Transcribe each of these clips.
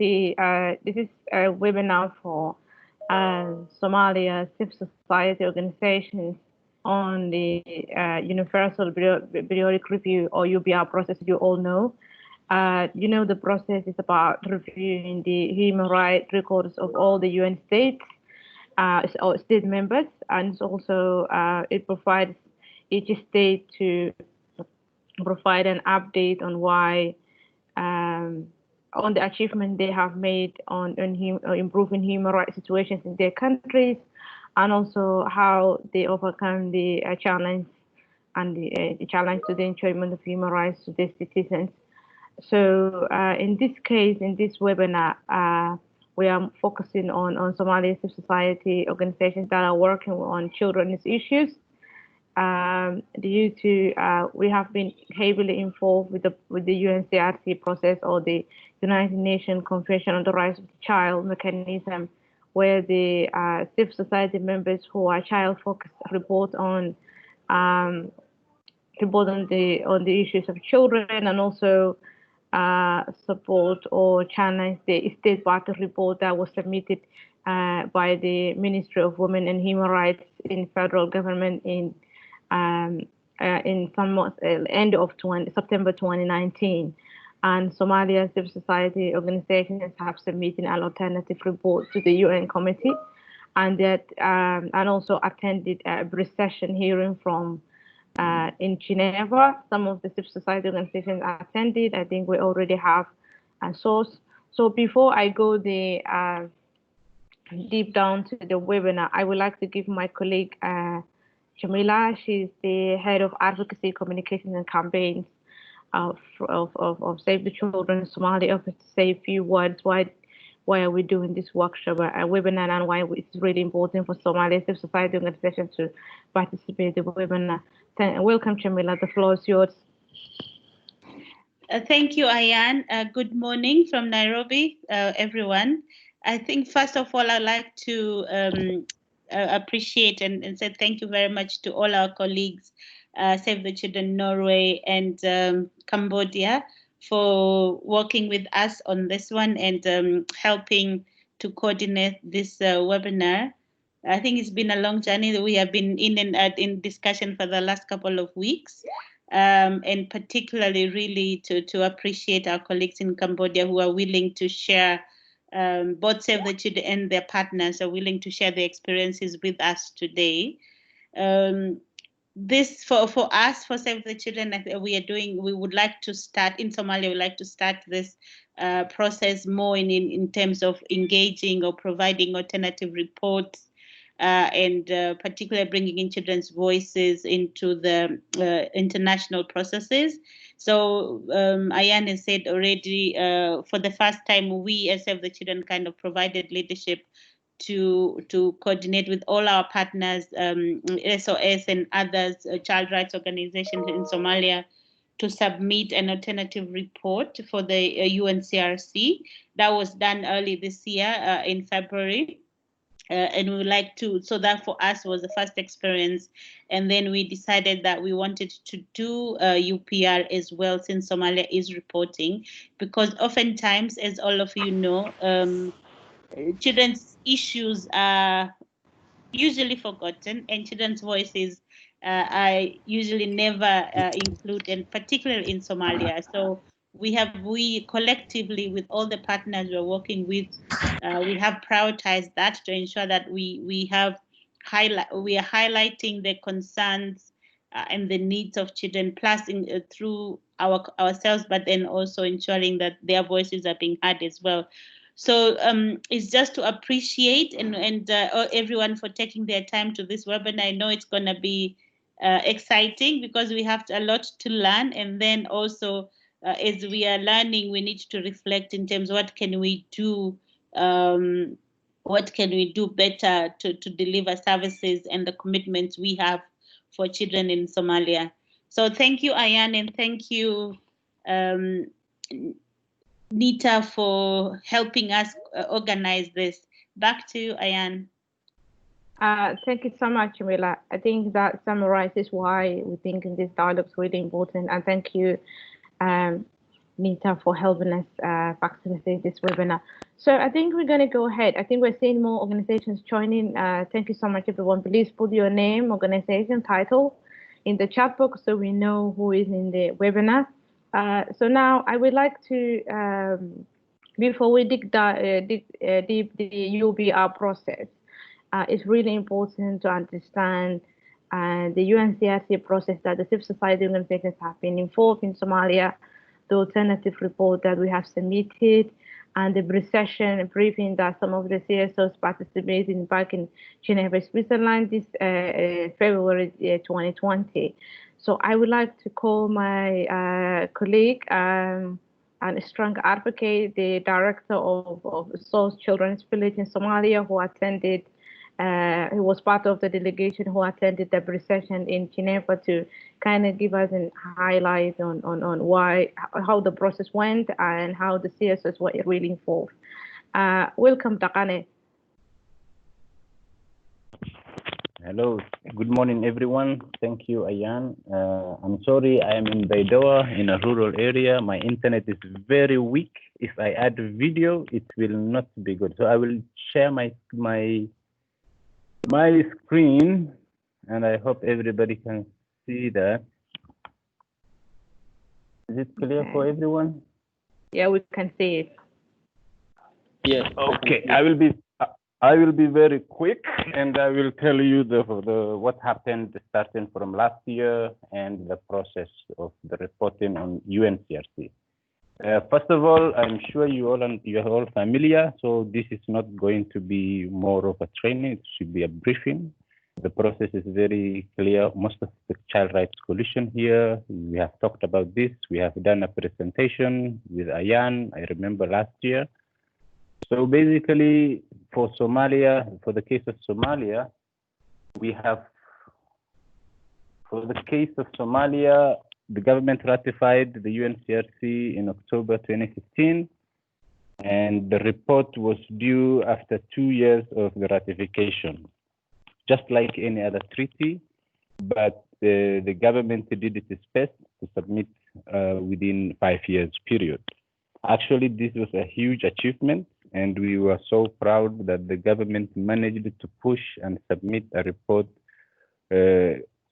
Society. This is a webinar for Somalia civil society organizations on the Universal Periodic Review, or UPR process. You all know. The process is about reviewing the human rights records of all the UN states, or state members, and also it provides each state to provide an update on why, on the achievement they have made on improving human rights situations in their countries, and also how they overcome the challenge and the challenge to the enjoyment of human rights to their citizens. So in this case, in this webinar, we are focusing on Somali civil society organizations that are working on children's issues. Due to we have been heavily involved with the UNCRC process, or the United Nations Convention on the Rights of the Child mechanism, where the civil society members who are child-focused report on the issues of children, and also support or challenge the state party report that was submitted by the Ministry of Women and Human Rights in federal government in end of September 2019. And Somalia civil society organizations have submitted an alternative report to the UN committee, and that and also attended a pre-session hearing from in Geneva. Some of the civil society organizations attended. I think we already have a source. So before I go the deep down to the webinar, I would like to give my colleague Jamila. She's the head of Advocacy, Communications and Campaigns of Save the Children Somalia, to say a few words. Why are we doing this workshop, a webinar, and why it's really important for Somali civil society organizations to participate in the webinar. Welcome, Jamila. The floor is yours. Thank you, Ayan. Good morning from Nairobi, everyone. I think first of all, I'd like to appreciate and say thank you very much to all our colleagues, Save the Children Norway and Cambodia, for working with us on this one and helping to coordinate this webinar. I think it's been a long journey that we have been in and out in discussion for the last couple of weeks, and particularly really to appreciate our colleagues in Cambodia who are willing to share, both Save the Children and their partners are willing to share their experiences with us today. This for us, for Save the Children, we would like to start in Somalia. We would like to start this process more in terms of engaging or providing alternative reports, and particularly bringing in children's voices into the international processes. So Ayan has said already, for the first time, we as Save the Children kind of provided leadership to coordinate with all our partners, SOS and others, child rights organizations in Somalia, to submit an alternative report for the UNCRC. That was done early this year in February. And we would like to, so that for us was the first experience. And then we decided that we wanted to do UPR as well, since Somalia is reporting, because oftentimes, as all of you know, children's issues are usually forgotten, and children's voices are usually never included, and particularly in Somalia. So we collectively, with all the partners we're working with, we have prioritized that to ensure that we are highlighting the concerns and the needs of children, plus through ourselves, but then also ensuring that their voices are being heard as well. So it's just to appreciate and everyone for taking their time to this webinar. I know it's going to be exciting because we have a lot to learn, and then also as we are learning, we need to reflect in terms of what can we do better to deliver services and the commitments we have for children in Somalia. So thank you, Ayan, and thank you, Nita, for helping us organize this. Back to you, Ayan. Thank you so much, Jamila. I think that summarizes why we think in this dialogue is really important. And thank you, Nita, for helping us facilitate this webinar. So I think we're going to go ahead. I think we're seeing more organizations joining. Thank you so much, everyone. Please put your name, organization, title in the chat box so we know who is in the webinar. So now I would like to, before we dig deep the UBR process, it's really important to understand the UNCRC process that the civil society organizations have been involved in Somalia, the alternative report that we have submitted, and the recession briefing that some of the CSOs participated back in Geneva, Switzerland this February 2020. So I would like to call my colleague and a strong advocate, the director of SOS Children's Village in Somalia, who attended he was part of the delegation who attended the recession in Geneva to kind of give us a highlight on how the process went and how the CSOs were really involved. Welcome, Takane. Hello, good morning, everyone. Thank you, Ayan. I'm sorry, I am in Baidoa in a rural area. My internet is very weak. If I add video, it will not be good. So I will share my screen, and I hope everybody can see that. Is it clear for everyone? Yeah, we can see it. Yes. Okay. I will be very quick, and I will tell you what happened starting from last year and the process of the reporting on UNCRC. First of all, I'm sure you are all familiar, so this is not going to be more of a training. It should be a briefing. The process is very clear. Most of the Child Rights Coalition here, we have talked about this. We have done a presentation with Ayan, I remember last year. So basically, for Somalia, for the case of Somalia, the government ratified the UNCRC in October 2015, and the report was due after 2 years of the ratification, just like any other treaty, but the government did its best to submit within 5 years period. Actually, this was a huge achievement, and we were so proud that the government managed to push and submit a report,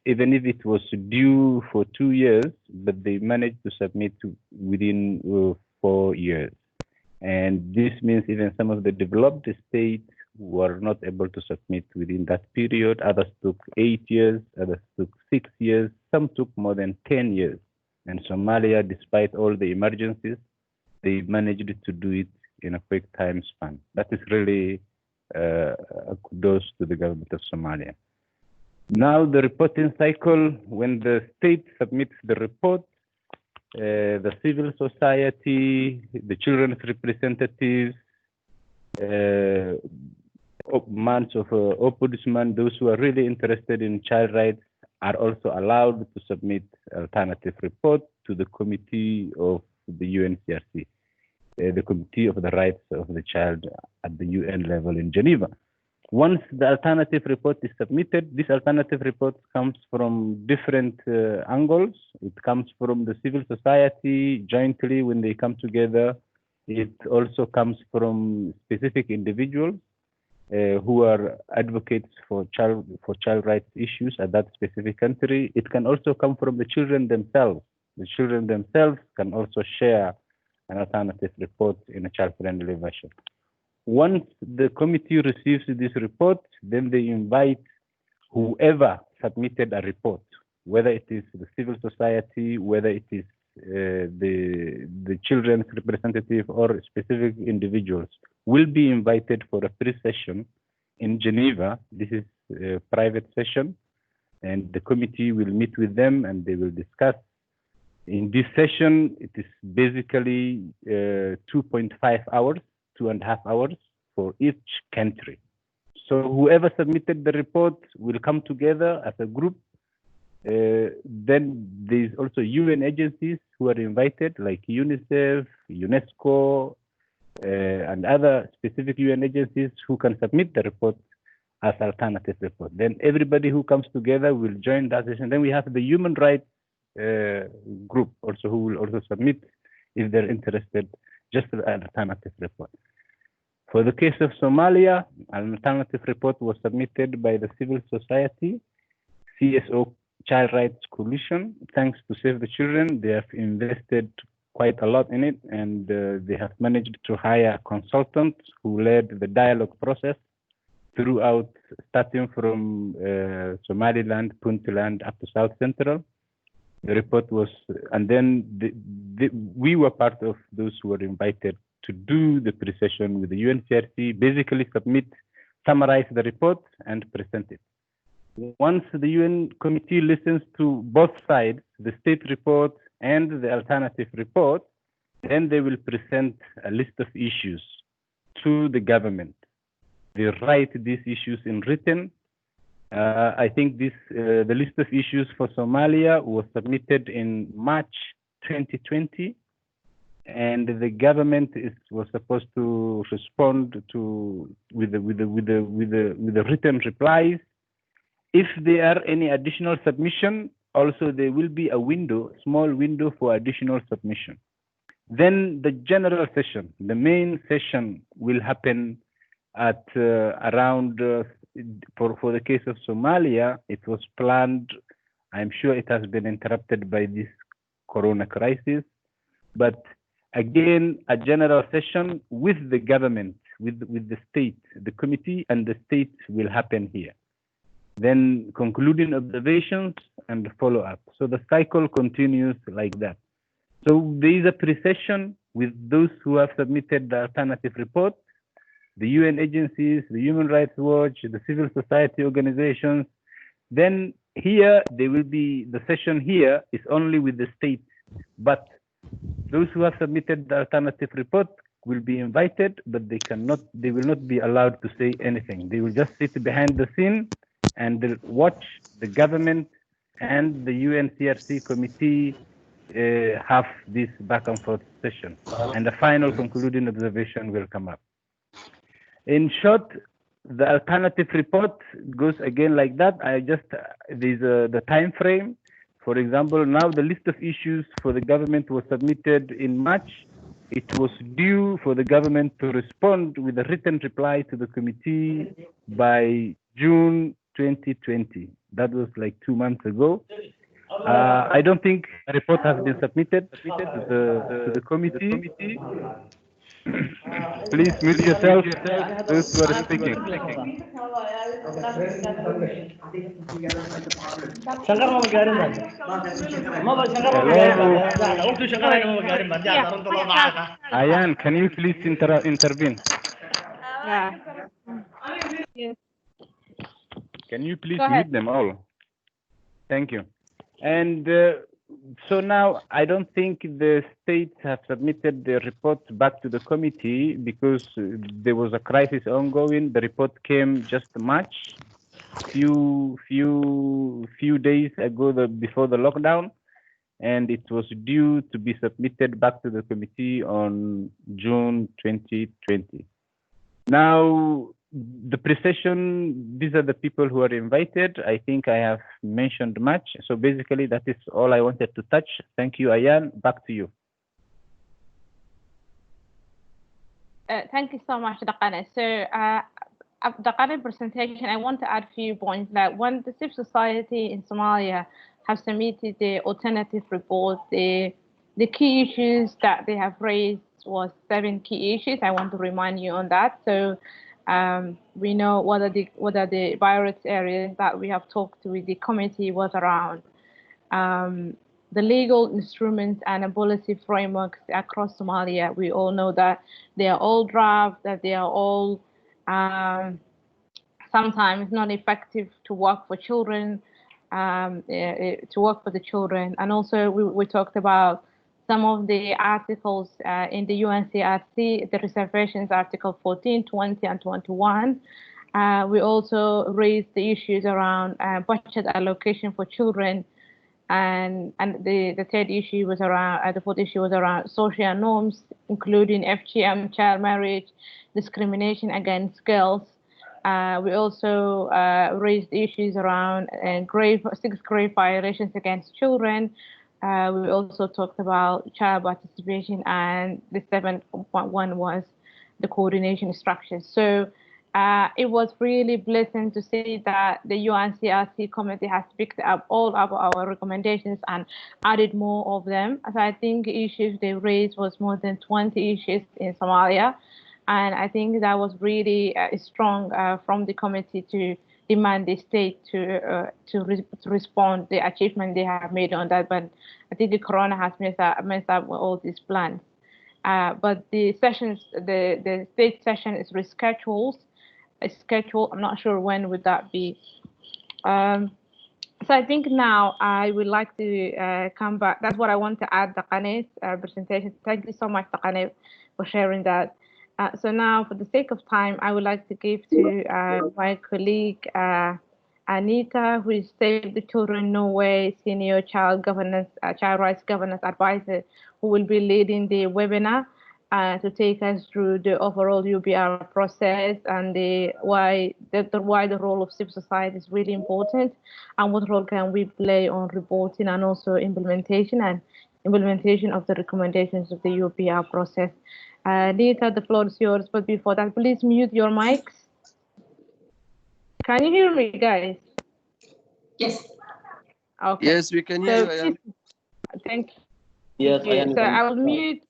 even if it was due for 2 years, but they managed to submit within 4 years. And this means even some of the developed states were not able to submit within that period. Others took 8 years, others took 6 years, some took more than 10 years. And Somalia, despite all the emergencies, they managed to do it in a quick time span. That is really kudos to the government of Somalia. Now the reporting cycle, when the state submits the report, the civil society, the children's representatives, ombudsman, those who are really interested in child rights are also allowed to submit alternative report to the committee of the UNCRC, the Committee of the Rights of the Child at the UN level in Geneva. Once the alternative report is submitted, this alternative report comes from different angles. It comes from the civil society jointly when they come together. It also comes from specific individuals who are advocates for child rights issues at that specific country. It can also come from the children themselves. The children themselves can also share an alternative report in a child-friendly version. Once the committee receives this report, then they invite whoever submitted a report, whether it is the civil society, whether it is the children's representative or specific individuals, will be invited for a pre-session in Geneva. This is a private session, and the committee will meet with them and they will discuss. In this session, it is basically 2.5 hours, 2.5 hours for each country. So whoever submitted the report will come together as a group. Then there's also UN agencies who are invited, like UNICEF, UNESCO, and other specific UN agencies who can submit the report as alternative report. Then everybody who comes together will join that session. Then we have the human rights group also who will also submit if they're interested, just an alternative report. For the case of Somalia, an alternative report was submitted by the civil society, CSO Child Rights Coalition. Thanks to Save the Children, they have invested quite a lot in it, and they have managed to hire consultants who led the dialogue process throughout, starting from Somaliland, Puntland, up to South Central. The report was, and then we were part of those who were invited to do the pre-session with the UNCRC, basically summarize the report and present it. Once the UN committee listens to both sides, the state report and the alternative report, then they will present a list of issues to the government. They write these issues in written. I think the list of issues for Somalia was submitted in March 2020, and the government was supposed to respond with the written replies. If there are any additional submission, also there will be a window, small window for additional submission. Then the general session, the main session, will happen at around, for the case of Somalia, it was planned. I'm sure it has been interrupted by this corona crisis, but again, a general session with the government, with the state, the committee and the state will happen here. Then concluding observations and follow up. So the cycle continues like that. So there is a pre-session with those who have submitted the alternative report, the UN agencies, the Human Rights Watch, the civil society organizations. Then here, there will be, the session here is only with the state, but those who have submitted the alternative report will be invited, but they will not be allowed to say anything. They will just sit behind the scene and they'll watch the government and the UNCRC committee have this back and forth session, and the final concluding observation will come up. In short, the alternative report goes again like that. There's the time frame. For example, now the list of issues for the government was submitted in March. It was due for the government to respond with a written reply to the committee by June 2020. That was like 2 months ago. I don't think a report has been submitted to the committee. Please mute yourself, those who are speaking. Ayan, can you please intervene? Yeah. Yes. Can you please mute them all? Thank you. And so now I don't think the states have submitted the report back to the committee because there was a crisis ongoing. The report came just March, few days ago, before the lockdown, and it was due to be submitted back to the committee on June 2020. Now, the pre-session, these are the people who are invited. I think I have mentioned much. So basically, that is all I wanted to touch. Thank you, Ayan. Back to you. Thank you so much, Dakane. So, the current presentation, I want to add a few points. That when the civil society in Somalia have submitted the alternative report, the key issues that they have raised was 7 key issues. I want to remind you on that. So. We know what are the virus areas that we have talked with the committee was around the legal instruments and policy frameworks across Somalia. We all know that they are all draft, that they are all sometimes not effective to work for children, to work for the children. And also we talked about some of the articles in the UNCRC, the reservations, Article 14, 20, and 21. We also raised the issues around budget allocation for children, and the third issue was around, the fourth issue was around social norms, including FGM, child marriage, discrimination against girls. We also raised issues around 6 grave violations against children, We also talked about child participation, and the 7.1 was the coordination structure. So it was really pleasant to see that the UNCRC committee has picked up all of our recommendations and added more of them. As I think issues they raised was more than 20 issues in Somalia. And I think that was really strong from the committee to demand the state to respond the achievement they have made on that. But I think the corona has messed up with all these plans. But the sessions, the state session is rescheduled. I'm not sure when would that be. So I think now I would like to come back. That's what I want to add, Taqane's presentation. Thank you so much, Taqane, for sharing that. So now, for the sake of time, I would like to give to my colleague, Anita, who is Save the Children Norway Senior Child Rights Governance Advisor, who will be leading the webinar to take us through the overall UPR process and why the role of civil society is really important, and what role can we play on reporting and also implementation of the recommendations of the UPR process. Anita, the floor is yours, but before that, please mute your mics. Can you hear me, guys? Yes. Okay. Yes, we can hear you. Thank you. Yes, I So I will mute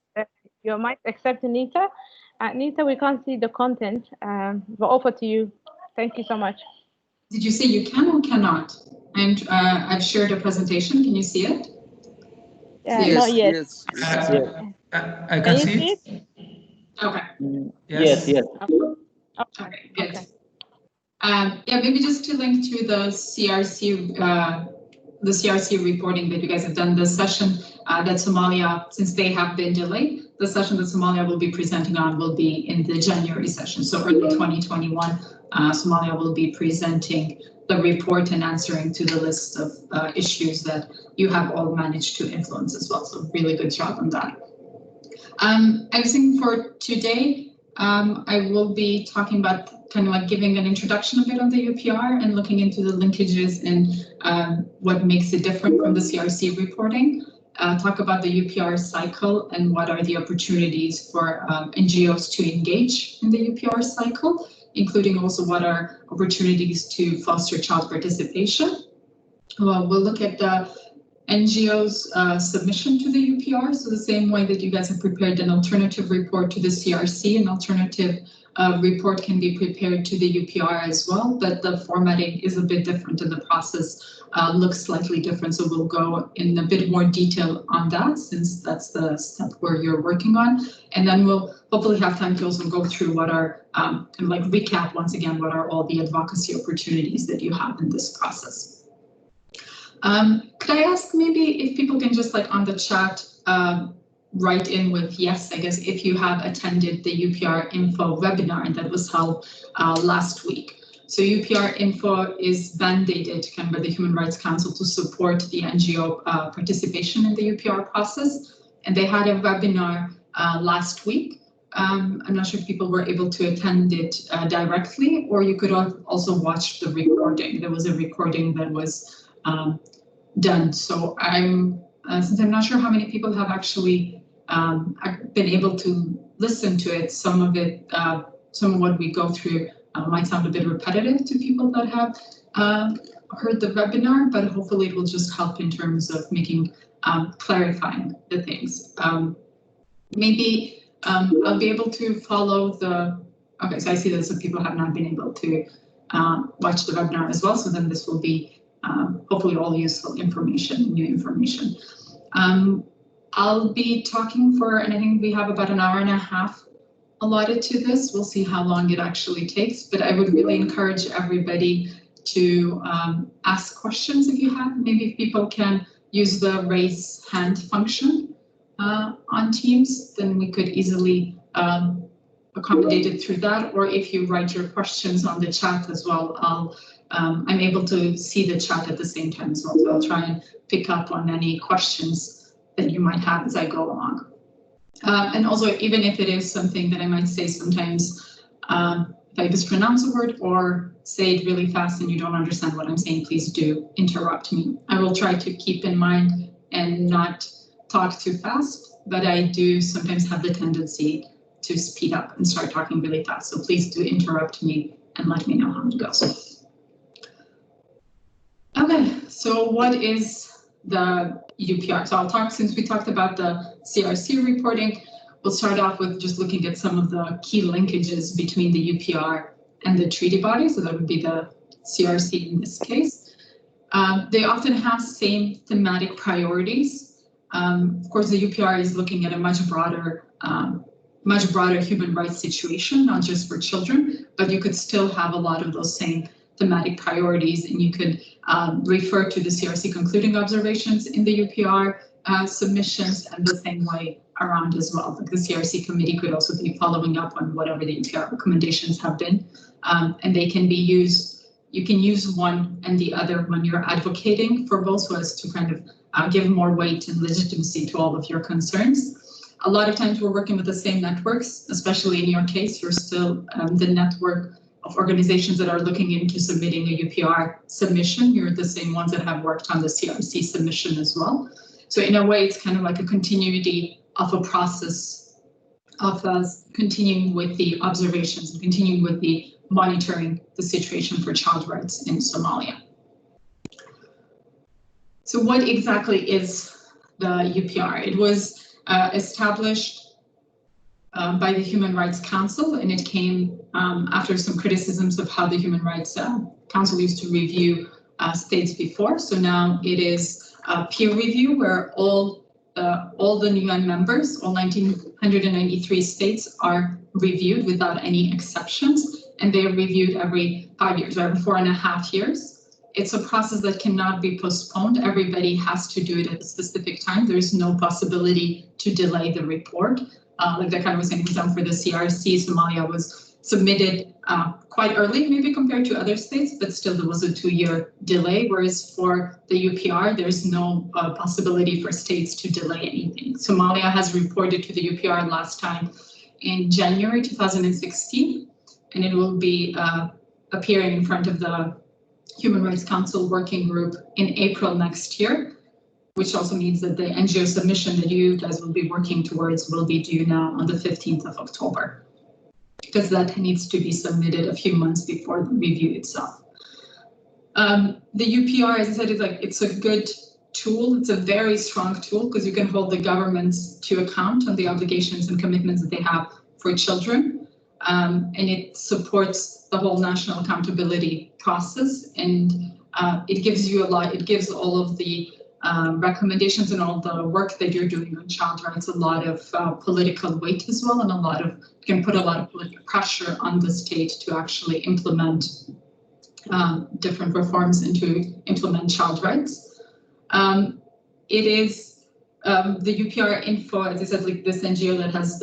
your mic, except Anita. Anita, we can't see the content, but over to you. Thank you so much. Did you say you can or cannot? I've shared a presentation. Can you see it? Yes, not yet. yes. I can see it. Okay. Yes. Okay, good. Okay. Yeah, maybe just to link to the CRC reporting that you guys have done, the session that Somalia, since they have been delayed, the session that Somalia will be presenting on will be in the January session. So early 2021, Somalia will be presenting the report and answering to the list of issues that you have all managed to influence as well. So really good job on that. I think for today, I will be talking about kind of like giving an introduction a bit on the UPR and looking into the linkages and what makes it different from the CRC reporting. Talk about the UPR cycle and what are the opportunities for NGOs to engage in the UPR cycle, including also what are opportunities to foster child participation. We'll look at the NGOs submission to the UPR. So the same way that you guys have prepared an alternative report to the CRC, an alternative report can be prepared to the UPR as well, but the formatting is a bit different and the process looks slightly different. So we'll go in a bit more detail on that, since that's the step where you're working on. And then we'll hopefully have time to also go through what are, kind of like recap once again, what are all the advocacy opportunities that you have in this process. Could I ask maybe if people can just like on the chat, write in with yes, I guess, if you have attended the UPR Info webinar that was held last week. So UPR Info is mandated kind of by the Human Rights Council to support the NGO participation in the UPR process. And they had a webinar last week. I'm not sure if people were able to attend it directly, or you could also watch the recording. There was a recording that was done. So since I'm not sure how many people have actually been able to listen to it, some of what we go through might sound a bit repetitive to people that have heard the webinar, but hopefully it will just help in terms of making clarifying the things. Maybe I'll be able to follow okay, so I see that some people have not been able to watch the webinar as well, so then this will be hopefully all useful information, new information. I'll be talking and I think we have about an hour and a half allotted to this. We'll see how long it actually takes, but I would really encourage everybody to ask questions if you have. Maybe if people can use the raise hand function on Teams, then we could easily accommodate it through that, or if you write your questions on the chat as well, I'm able to see the chat at the same time as well, so I'll try and pick up on any questions that you might have as I go along. And also, even if it is something that I might say sometimes, if I mispronounce a word or say it really fast and you don't understand what I'm saying, please do interrupt me. I will try to keep in mind and not talk too fast, but I do sometimes have the tendency to speed up and start talking really fast. So please do interrupt me and let me know how it goes. Okay, so what is the UPR? So I'll talk, since we talked about the CRC reporting, we'll start off with just looking at some of the key linkages between the UPR and the treaty body. So that would be the CRC in this case. They often have same thematic priorities. Of course, the UPR is looking at a much broader human rights situation, not just for children, but you could still have a lot of those same thematic priorities, and you could refer to the CRC concluding observations in the UPR submissions, and the same way around as well. Like the CRC committee could also be following up on whatever the UPR recommendations have been, and they can be used. You can use one and the other when you're advocating for both, so as to kind of give more weight and legitimacy to all of your concerns. A lot of times we're working with the same networks, especially in your case, you're still the network of organizations that are looking into submitting a UPR submission. You're the same ones that have worked on the CRC submission as well. So in a way, it's kind of like a continuity of a process of us continuing with the observations and continuing with the monitoring the situation for child rights in Somalia. So what exactly is the UPR? It was established by the Human Rights Council, and it came after some criticisms of how the Human Rights Council used to review states before. So now it is a peer review where all the UN members, all 193 states, are reviewed without any exceptions, and they are reviewed every 5 years, or every 4.5 years. It's a process that cannot be postponed. Everybody has to do it at a specific time. There's no possibility to delay the report. Like Dakar was saying, for example, for the CRC, Somalia was submitted quite early, maybe compared to other states, but still there was a 2-year delay, whereas for the UPR, there's no possibility for states to delay anything. Somalia has reported to the UPR last time in January 2016, and it will be appearing in front of the Human Rights Council Working Group in April next year, which also means that the NGO submission that you guys will be working towards will be due now on the 15th of October, because that needs to be submitted a few months before the review itself. The UPR, as I said, it's a good tool. It's a very strong tool because you can hold the governments to account on the obligations and commitments that they have for children. And it supports the whole national accountability process, and it gives you a lot. It gives all of the recommendations and all the work that you're doing on child rights a lot of political weight as well, and can put a lot of political pressure on the state to actually implement different reforms and to implement child rights. It is the UPR Info, as I said, like this NGO that has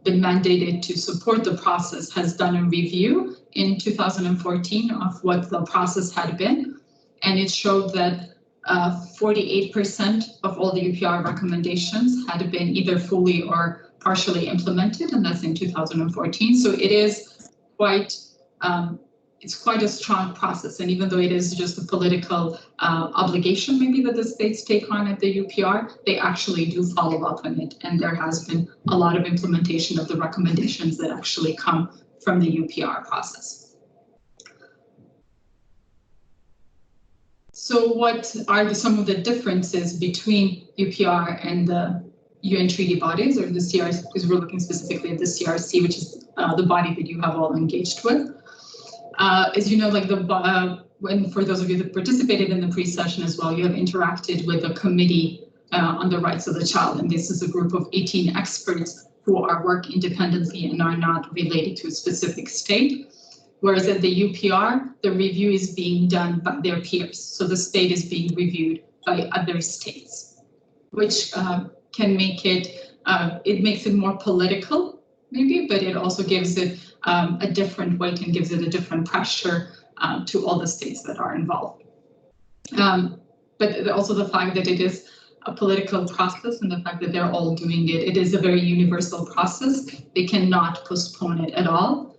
been mandated to support the process, has done a review in 2014 of what the process had been, and it showed that 48% of all the UPR recommendations had been either fully or partially implemented, and that's in 2014. So it is quite it's quite a strong process, and even though it is just a political obligation maybe that the states take on at the UPR, they actually do follow up on it, and there has been a lot of implementation of the recommendations that actually come from the UPR process. So what are some of the differences between UPR and the UN treaty bodies, or the CRC, because we're looking specifically at the CRC, which is the body that you have all engaged with. As you know, like when for those of you that participated in the pre-session as well, you have interacted with a committee on the rights of the child, and this is a group of 18 experts who work independently and are not related to a specific state. Whereas at the UPR, the review is being done by their peers. So the state is being reviewed by other states, which can make it makes it more political, maybe, but it also gives it a different weight and gives it a different pressure to all the states that are involved. But also the fact that it is a political process and the fact that they're all doing it, it is a very universal process. They cannot postpone it at all.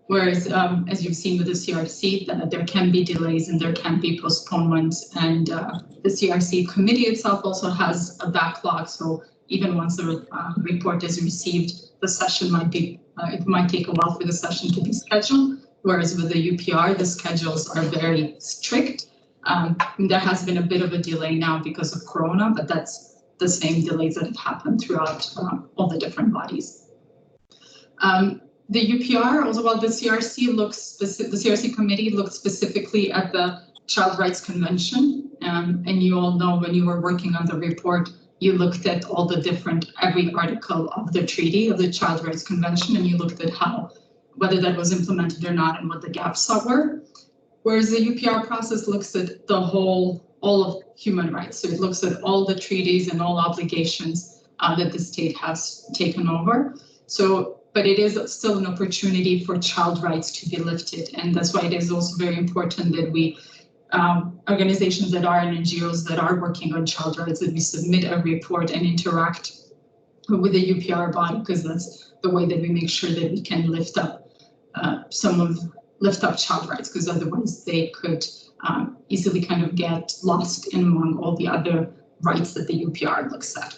Whereas, as you've seen with the CRC, that there can be delays and there can be postponements, and the CRC committee itself also has a backlog. So even once the report is received, the session might be, it might take a while for the session to be scheduled. Whereas with the UPR, the schedules are very strict. There has been a bit of a delay now because of Corona, but that's the same delays that have happened throughout all the different bodies. The UPR, also while the CRC looks, the CRC committee looked specifically at the Child Rights Convention, and you all know when you were working on the report, you looked at all the different, every article of the treaty of the Child Rights Convention, and you looked at how, whether that was implemented or not and what the gaps were. Whereas the UPR process looks at the whole, all of human rights. So it looks at all the treaties and all obligations that the state has taken over. So, but it is still an opportunity for child rights to be lifted. And that's why it is also very important that we, organizations that are and NGOs that are working on child rights, that we submit a report and interact with the UPR body, because that's the way that we make sure that we can lift up lift up child rights, because otherwise they could easily kind of get lost in among all the other rights that the UPR looks at.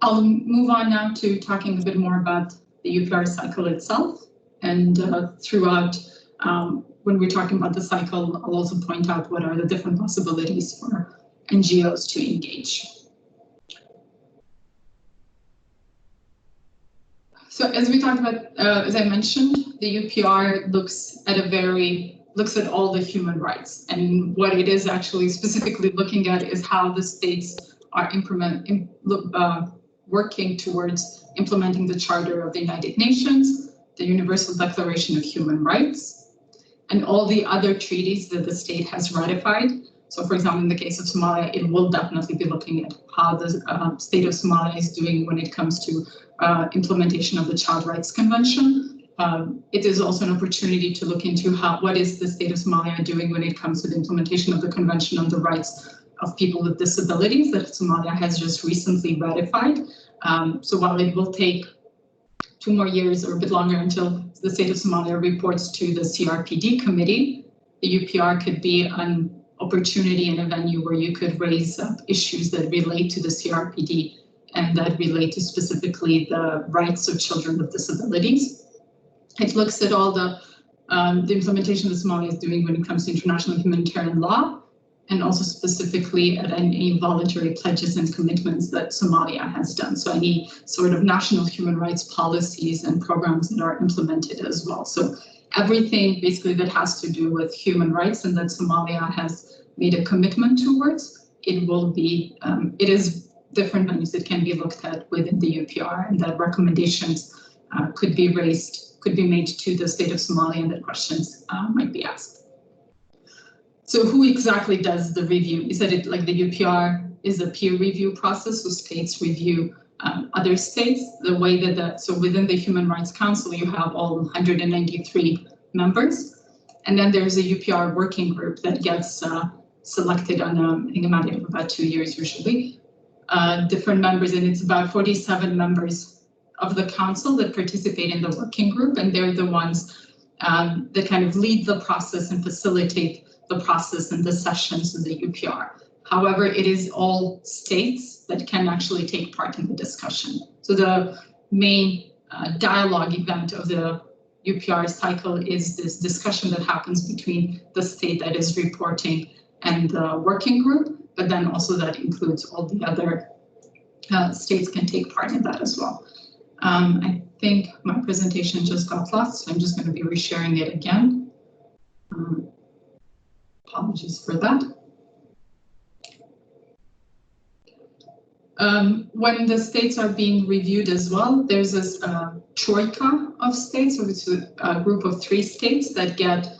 I'll move on now to talking a bit more about the UPR cycle itself. And throughout, when we're talking about the cycle, I'll also point out what are the different possibilities for NGOs to engage. So as we talked about, as I mentioned, the UPR looks at all the human rights, and what it is actually specifically looking at is how the states are working towards implementing the Charter of the United Nations, the Universal Declaration of Human Rights, and all the other treaties that the state has ratified. So for example, in the case of Somalia, it will definitely be looking at how the state of Somalia is doing when it comes to implementation of the Child Rights Convention. It is also an opportunity to look into what is the state of Somalia doing when it comes to the implementation of the Convention on the Rights of People with Disabilities that Somalia has just recently ratified. So while it will take 2 more years or a bit longer until the state of Somalia reports to the CRPD committee, the UPR could be an opportunity and a venue where you could raise up issues that relate to the CRPD and that relate to specifically the rights of children with disabilities. It looks at all the implementation that Somalia is doing when it comes to international humanitarian law, and also specifically at any voluntary pledges and commitments that Somalia has done. So any sort of national human rights policies and programs that are implemented as well. So everything basically that has to do with human rights and that Somalia has made a commitment towards, it will be, it is different venues that can be looked at within the UPR, and that recommendations could be raised, could be made to the state of Somalia, and that questions might be asked. So who exactly does the review? We said it like the UPR is a peer review process, so states review other states. The way that so within the Human Rights Council, you have all 193 members, and then there's a UPR working group that gets selected on I think a matter of about 2 years usually. Different members, and it's about 47 members of the council that participate in the working group, and they're the ones that kind of lead the process and facilitate the process and the sessions in the UPR. However, it is all states that can actually take part in the discussion. So the main dialogue event of the UPR cycle is this discussion that happens between the state that is reporting and the working group, but then also that includes all the other states can take part in that as well. I think my presentation just got lost, so I'm just going to be resharing it again. Apologies for that. When the states are being reviewed as well, there's this troika of states, so it's a group of 3 states that get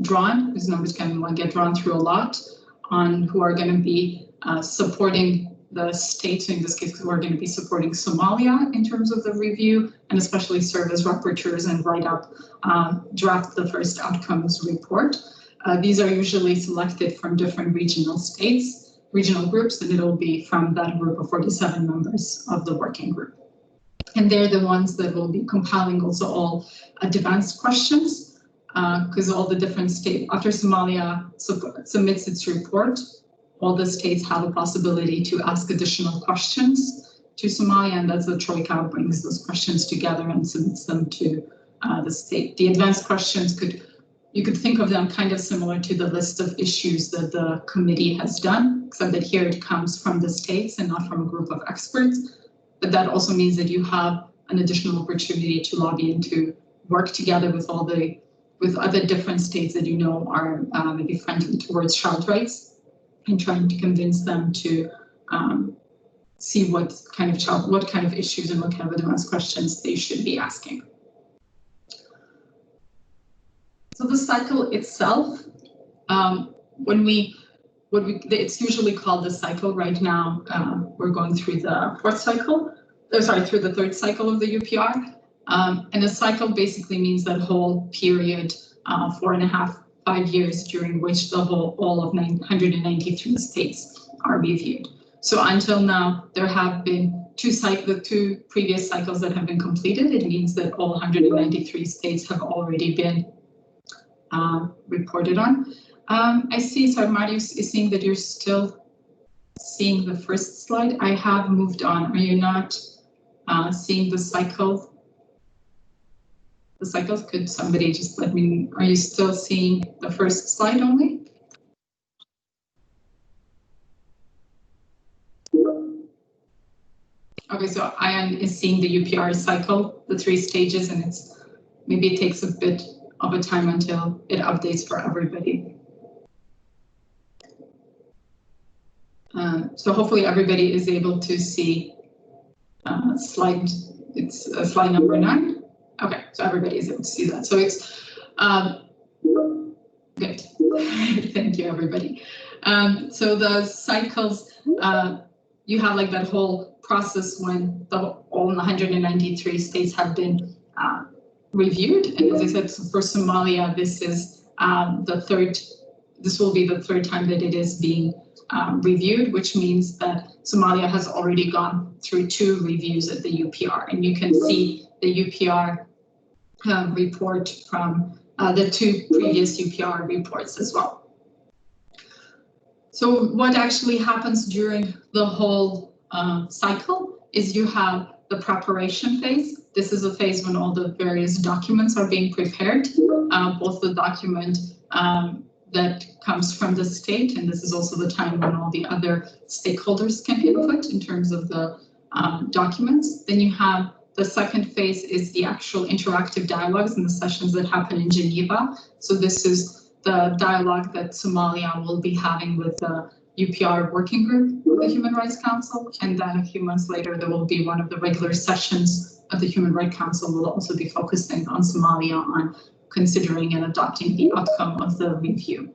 drawn. These numbers can get drawn through a lot on who are going to be supporting the states. In this case, we're going to be supporting Somalia in terms of the review, and especially serve as rapporteurs and write up, draft the first outcomes report. These are usually selected from different regional groups, and it'll be from that group of 47 members of the working group. And they're the ones that will be compiling also all advanced questions, because all the different states, after Somalia submits its report, all the states have a possibility to ask additional questions to Somalia, and that's the Troika brings those questions together and submits them to the state. The advanced questions you could think of them kind of similar to the list of issues that the committee has done, except that here it comes from the states and not from a group of experts. But that also means that you have an additional opportunity to lobby and to work together with other different states that you know are maybe friendly towards child rights, and trying to convince them to see what kind of issues and what kind of advanced questions they should be asking. So the cycle itself, it's usually called the cycle. Right now, we're going through the through the third cycle of the UPR. And a cycle basically means that whole period, 4.5, 5 years, during which all of 193 states are reviewed. So until now, there have been the two previous cycles that have been completed. It means that all 193 states have already been reported on. I see, so Marius is saying that you're still seeing the first slide. I have moved on. Are you not seeing the cycle? The cycles, could somebody just let me, are you still seeing the first slide only? Okay, so Ayan is seeing the UPR cycle, the 3 stages, and maybe it takes a bit of a time until it updates for everybody. So hopefully everybody is able to see slide number 9. Okay, so everybody is able to see that. So it's good. Thank you, everybody. So the cycles, you have like that whole process when all 193 states have been reviewed. And as I said, for Somalia, this will be the third time that it is being reviewed, which means that Somalia has already gone through 2 reviews at the UPR. And you can see the UPR report from the 2 previous UPR reports as well. So what actually happens during the whole cycle is you have the preparation phase. This is a phase when all the various documents are being prepared, both the document that comes from the state, and this is also the time when all the other stakeholders can input in terms of the documents. Then you have the second phase is the actual interactive dialogues and the sessions that happen in Geneva. So this is the dialogue that Somalia will be having with the UPR working group with the Human Rights Council, and then a few months later there will be one of the regular sessions of the Human Rights Council will also be focusing on Somalia, on considering and adopting the outcome of the review.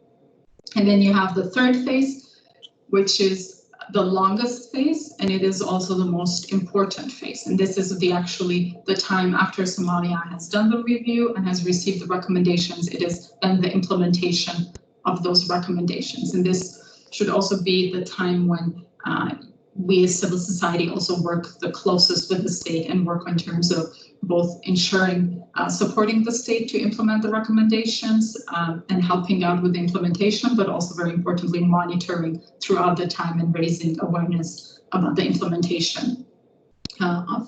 And then you have the third phase, which is the longest phase, and it is also the most important phase. And this is the time after Somalia has done the review and has received the recommendations. It is then the implementation of those recommendations. And this should also be the time when we as civil society also work the closest with the state and work in terms of both ensuring, supporting the state to implement the recommendations and helping out with the implementation, but also very importantly, monitoring throughout the time and raising awareness about the implementation of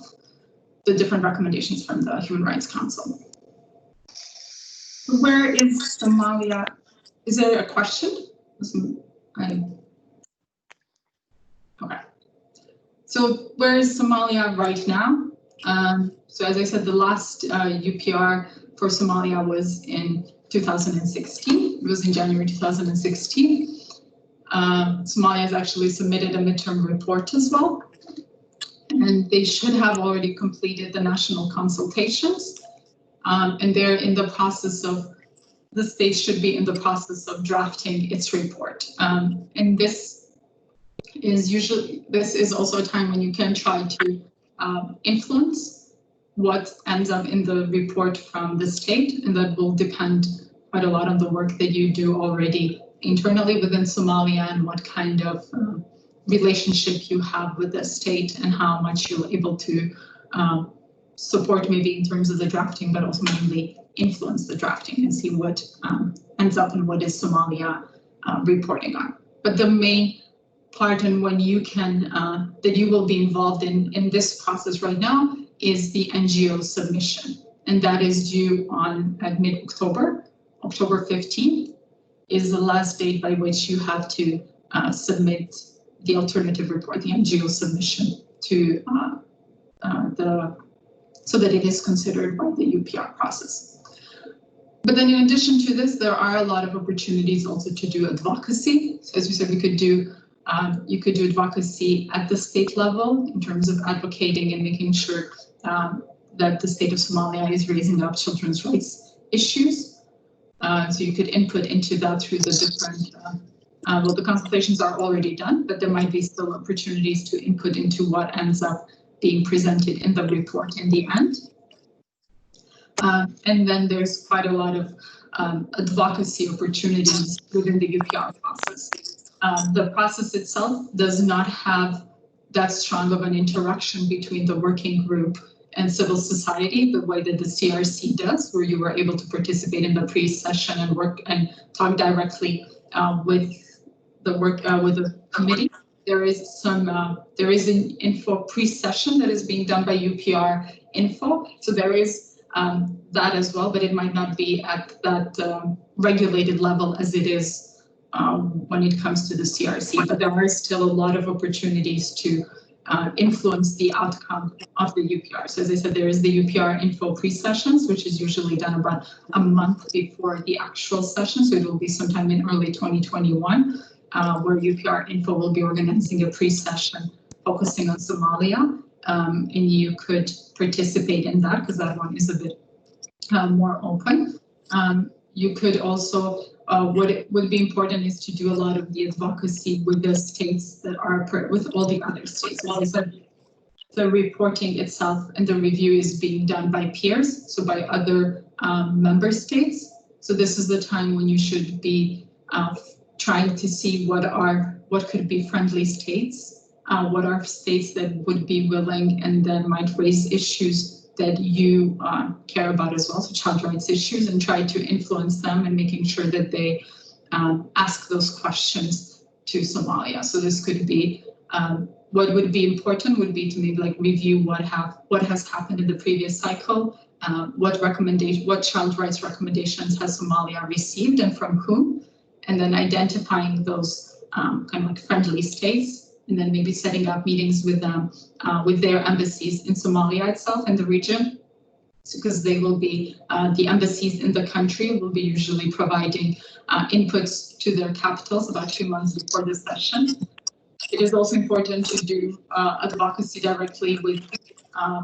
the different recommendations from the Human Rights Council. Where is Somalia? Is there a question? Okay. So where is Somalia right now? So as I said, the last UPR for Somalia was in 2016. It was in January 2016. Somalia has actually submitted a midterm report as well. And they should have already completed the national consultations. And they're in the process of, the state should be in the process of drafting its report. And this is also a time when you can try to influence what ends up in the report from the state, and that will depend quite a lot on the work that you do already internally within Somalia and what kind of relationship you have with the state and how much you're able to support maybe in terms of the drafting, but also mainly influence the drafting and see what ends up and what is Somalia reporting on. But the main part and when you can, that you will be involved in this process right now is the NGO submission. And that is due at mid-October. October 15th is the last date by which you have to submit the alternative report, the NGO submission to so that it is considered by the UPR process. But then in addition to this, there are a lot of opportunities also to do advocacy. So as we said, we could do you could do advocacy at the state level in terms of advocating and making sure that the state of Somalia is raising up children's rights issues. So you could input into that through the different, well, the consultations are already done, but there might be still opportunities to input into what ends up being presented in the report in the end. And then there's quite a lot of advocacy opportunities within the UPR process. The process itself does not have that strong of an interaction between the working group and civil society the way that the CRC does, where you were able to participate in the pre-session and work and talk directly with the committee. There is an info pre-session that is being done by UPR Info, so there is that as well, but it might not be at that regulated level as it is when it comes to the CRC, but there are still a lot of opportunities to influence the outcome of the UPR. So as I said, there is the UPR Info pre-sessions, which is usually done about a month before the actual session, so it will be sometime in early 2021, where UPR Info will be organizing a pre-session focusing on Somalia, and you could participate in that because that one is a bit more open. You could also, what would be important is to do a lot of the advocacy with the states that are, with all the other states. As I said, the reporting itself and the review is being done by peers, so by other member states. So this is the time when you should be trying to see what could be friendly states, what are states that would be willing and then might raise issues that you care about as well, so child rights issues, and try to influence them and making sure that they ask those questions to Somalia. So this could be, what would be important would be to maybe like review what has happened in the previous cycle, what child rights recommendations has Somalia received and from whom, and then identifying those kind of like friendly states, and then maybe setting up meetings with them, with their embassies in Somalia itself and the region, because they will be, the embassies in the country will be usually providing inputs to their capitals about 2 months before the session. It is also important to do advocacy directly with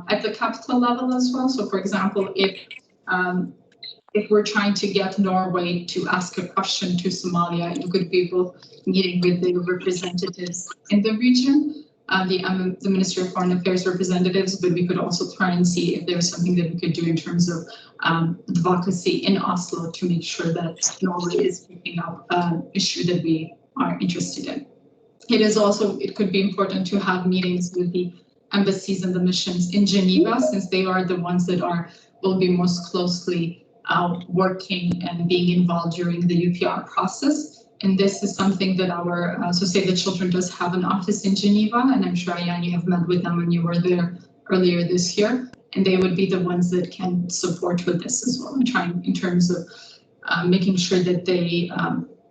at the capital level as well. So for example, if we're trying to get Norway to ask a question to Somalia, you could be both meeting with the representatives in the region, the Ministry of Foreign Affairs representatives, but we could also try and see if there's something that we could do in terms of advocacy in Oslo to make sure that Norway is picking up an issue that we are interested in. It could be important to have meetings with the embassies and the missions in Geneva, since they are the ones that will be most closely working and being involved during the UPR process. And this is something that so Save the Children does have an office in Geneva, and I'm sure, Ayaan, you have met with them when you were there earlier this year, and they would be the ones that can support with this as well, and trying in terms of making sure that they,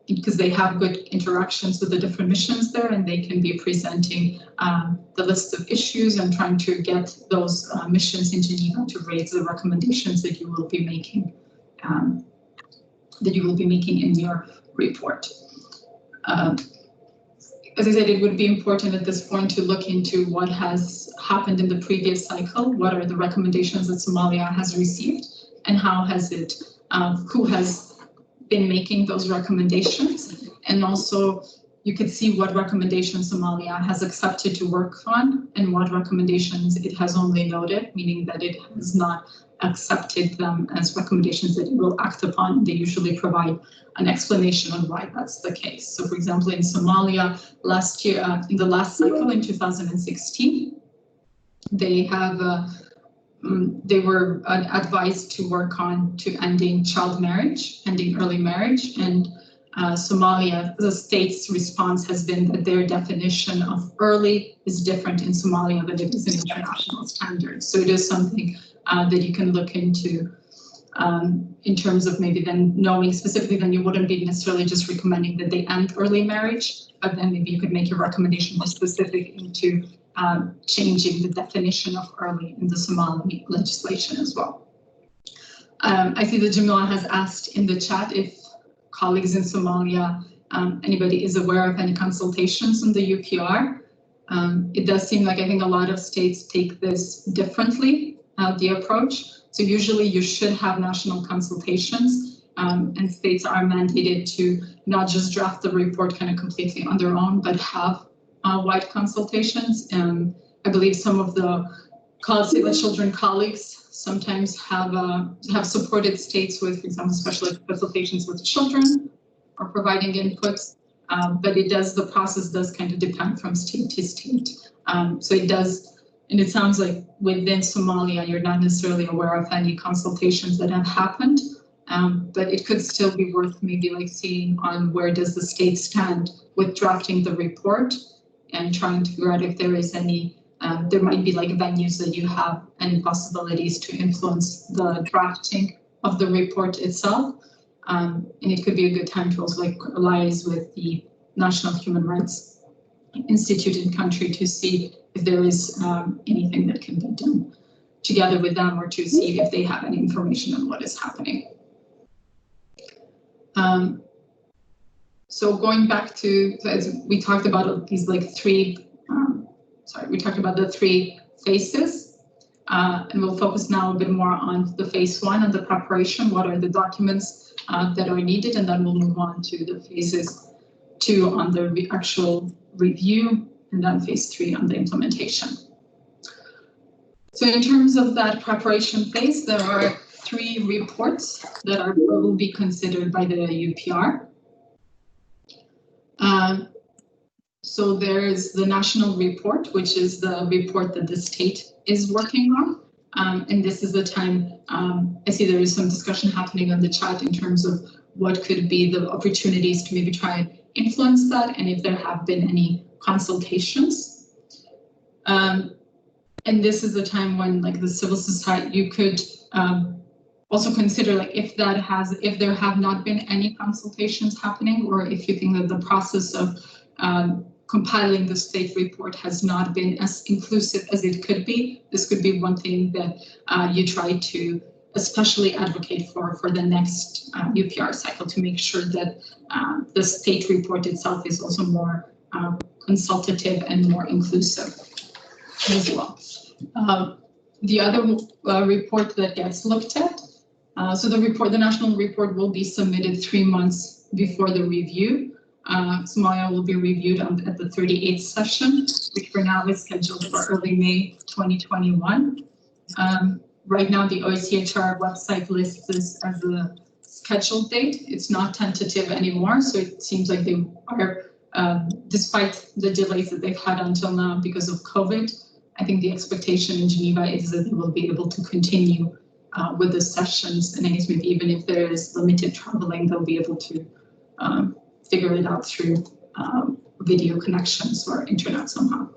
because they have good interactions with the different missions there, and they can be presenting the list of issues and trying to get those missions in Geneva to raise the recommendations that you will be making, in your report. As I said, it would be important at this point to look into what has happened in the previous cycle, what are the recommendations that Somalia has received, and how has it, who has been making those recommendations, and also you could see what recommendations Somalia has accepted to work on and what recommendations it has only noted, meaning that it has not accepted them as recommendations that it will act upon. They usually provide an explanation on why that's the case. So for example, in Somalia last year, in the last cycle in 2016, they have they were advised to work on ending child marriage, ending early marriage, and Somalia, the state's response has been that their definition of early is different in Somalia than it is in international standards. So it is something that you can look into in terms of maybe then knowing specifically, then you wouldn't be necessarily just recommending that they end early marriage, but then maybe you could make your recommendation more specific into changing the definition of early in the Somali legislation as well. I see that Jamila has asked in the chat if colleagues in Somalia, anybody is aware of any consultations on the UPR. It does seem like I think a lot of states take this differently, the approach. So usually you should have national consultations, and states are mandated to not just draft the report kind of completely on their own, but have wide consultations. I believe some of the Save the Children colleagues sometimes have supported states with, for example, special consultations with children or providing inputs, but the process does kind of depend from state to state. So it does, and it sounds like within Somalia, you're not necessarily aware of any consultations that have happened, but it could still be worth maybe like seeing on where does the state stand with drafting the report and trying to figure out if there is any, there might be like venues that you have any possibilities to influence the drafting of the report itself. And it could be a good time to also like liaise with the National Human Rights Institute in country to see if there is anything that can be done together with them, or to see if they have any information on what is happening. So going back to, as we talked about these like we talked about the 3 phases, and we'll focus now a bit more on the phase 1 and the preparation. What are the documents that are needed, and then we'll move on to the phases 2 on the actual review, and then phase 3 on the implementation. So in terms of that preparation phase, there are 3 reports that will be considered by the UPR. So there's the national report, which is the report that the state is working on. And this is the time, I see there is some discussion happening on the chat in terms of what could be the opportunities to maybe try and influence that, and if there have been any consultations. And this is the time when like the civil society, you could also consider like if there have not been any consultations happening, or if you think that the process of compiling the state report has not been as inclusive as it could be. This could be one thing that you try to especially advocate for the next UPR cycle, to make sure that the state report itself is also more consultative and more inclusive as well. The other report that gets looked at, so the national report will be submitted 3 months before the review. Somalia will be reviewed at the 38th session, which for now is scheduled for early May 2021. Right now, the OECHR website lists this as a scheduled date. It's not tentative anymore, so it seems like they are, despite the delays that they've had until now because of COVID, I think the expectation in Geneva is that they will be able to continue with the sessions, and I guess maybe even if there is limited traveling, they'll be able to figure it out through video connections or internet somehow.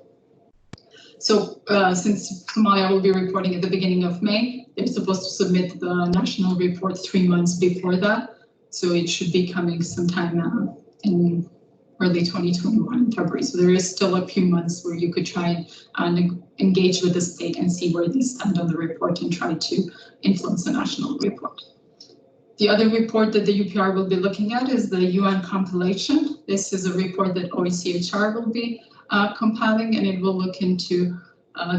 So since Somalia will be reporting at the beginning of May, they're supposed to submit the national report 3 months before that. So it should be coming sometime in early 2021 in February. So there is still a few months where you could try and engage with the state and see where they stand on the report and try to influence the national report. The other report that the UPR will be looking at is the UN compilation. This is a report that OECHR will be compiling, and it will look into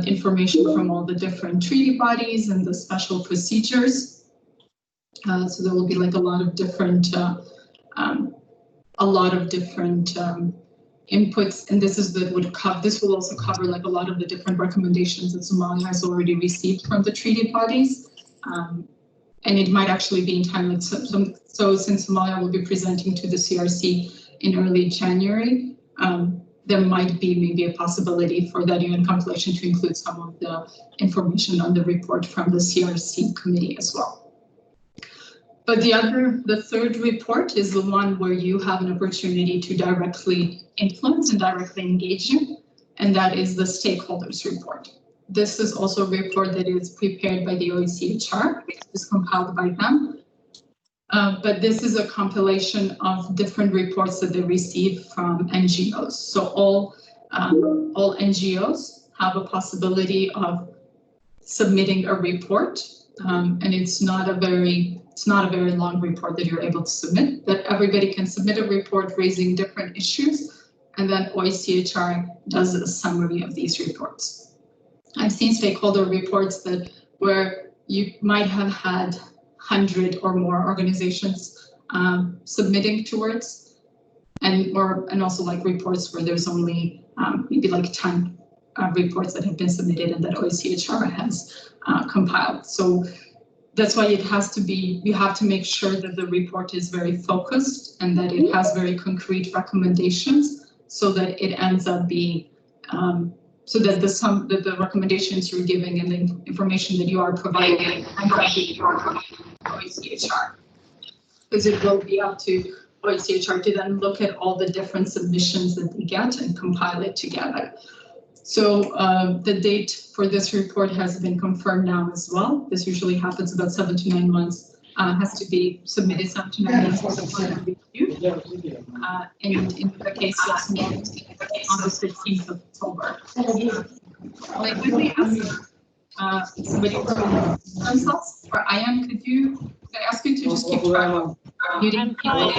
information from all the different treaty bodies and the special procedures. So there will be like a lot of different inputs, and this will also cover like a lot of the different recommendations that Somalia has already received from the treaty bodies. And it might actually be in time. So since Somalia will be presenting to the CRC in early January, there might be maybe a possibility for that UN compilation to include some of the information on the report from the CRC committee as well. But the third report is the one where you have an opportunity to directly influence and directly engage in, and that is the Stakeholders Report. This is also a report that is prepared by the OECHR, it's compiled by them. But this is a compilation of different reports that they receive from NGOs. So all NGOs have a possibility of submitting a report, and it's not a very long report that you're able to submit, but everybody can submit a report raising different issues, and then OECHR does a summary of these reports. I've seen stakeholder reports where you might have had 100 or more organizations submitting towards, and also like reports where there's only maybe like 10 reports that have been submitted and that OECHR has compiled. So that's why it has to be, you have to make sure that the report is very focused and that it has very concrete recommendations, so that it ends up being so that the recommendations you're giving and the information that you are providing ends up being OECHR, because it will be up to OECHR to then look at all the different submissions that they get and compile it together. So the date for this report has been confirmed now as well. This usually happens about 7 to 9 months. Has to be submitted 7 to 9 months for the final review. And in the case of Somalia, on the 15th of October. Like when we ask somebody to themselves, or I ask you to just keep track? Muting people.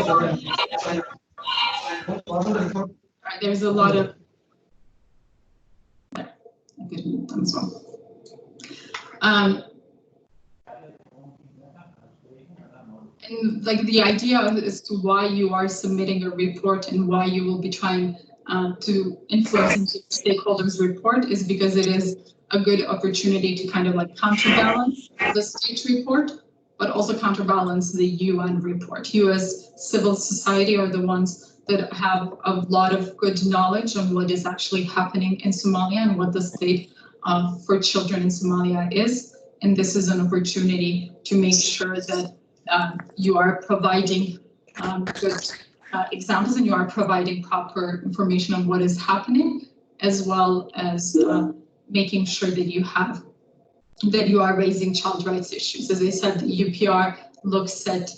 There's a lot of. I could mute them as well. And like the idea as to why you are submitting a report and why you will be trying to influence stakeholders' report is because it is a good opportunity to kind of like counterbalance the state report, but also counterbalance the UN report. You as civil society are the ones that have a lot of good knowledge on what is actually happening in Somalia and what the state for children in Somalia is. And this is an opportunity to make sure that you are providing good examples and you are providing proper information on what is happening, as well as making sure that you are raising child rights issues. As I said, the UPR looks at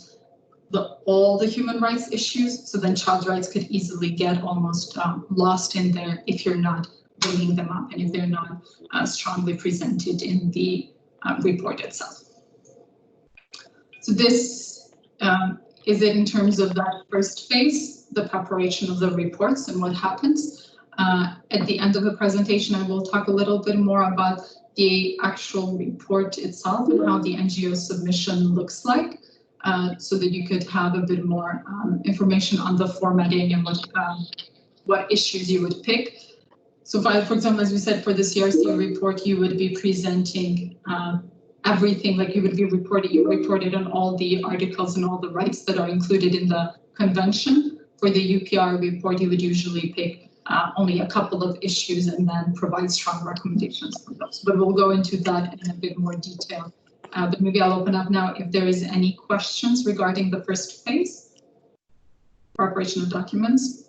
all the human rights issues, so then child rights could easily get almost lost in there if you're not bringing them up and if they're not strongly presented in the report itself. So this is it in terms of that first phase, the preparation of the reports and what happens. At the end of the presentation, I will talk a little bit more about the actual report itself and how the NGO submission looks like, so that you could have a bit more information on the formatting and what issues you would pick. So for example, as we said, for the CRC report, you would be presenting everything, like you reported on all the articles and all the rights that are included in the convention. For the UPR report, you would usually pick only a couple of issues and then provide strong recommendations for those. But we'll go into that in a bit more detail. But maybe I'll open up now if there is any questions regarding the first phase, preparation of documents.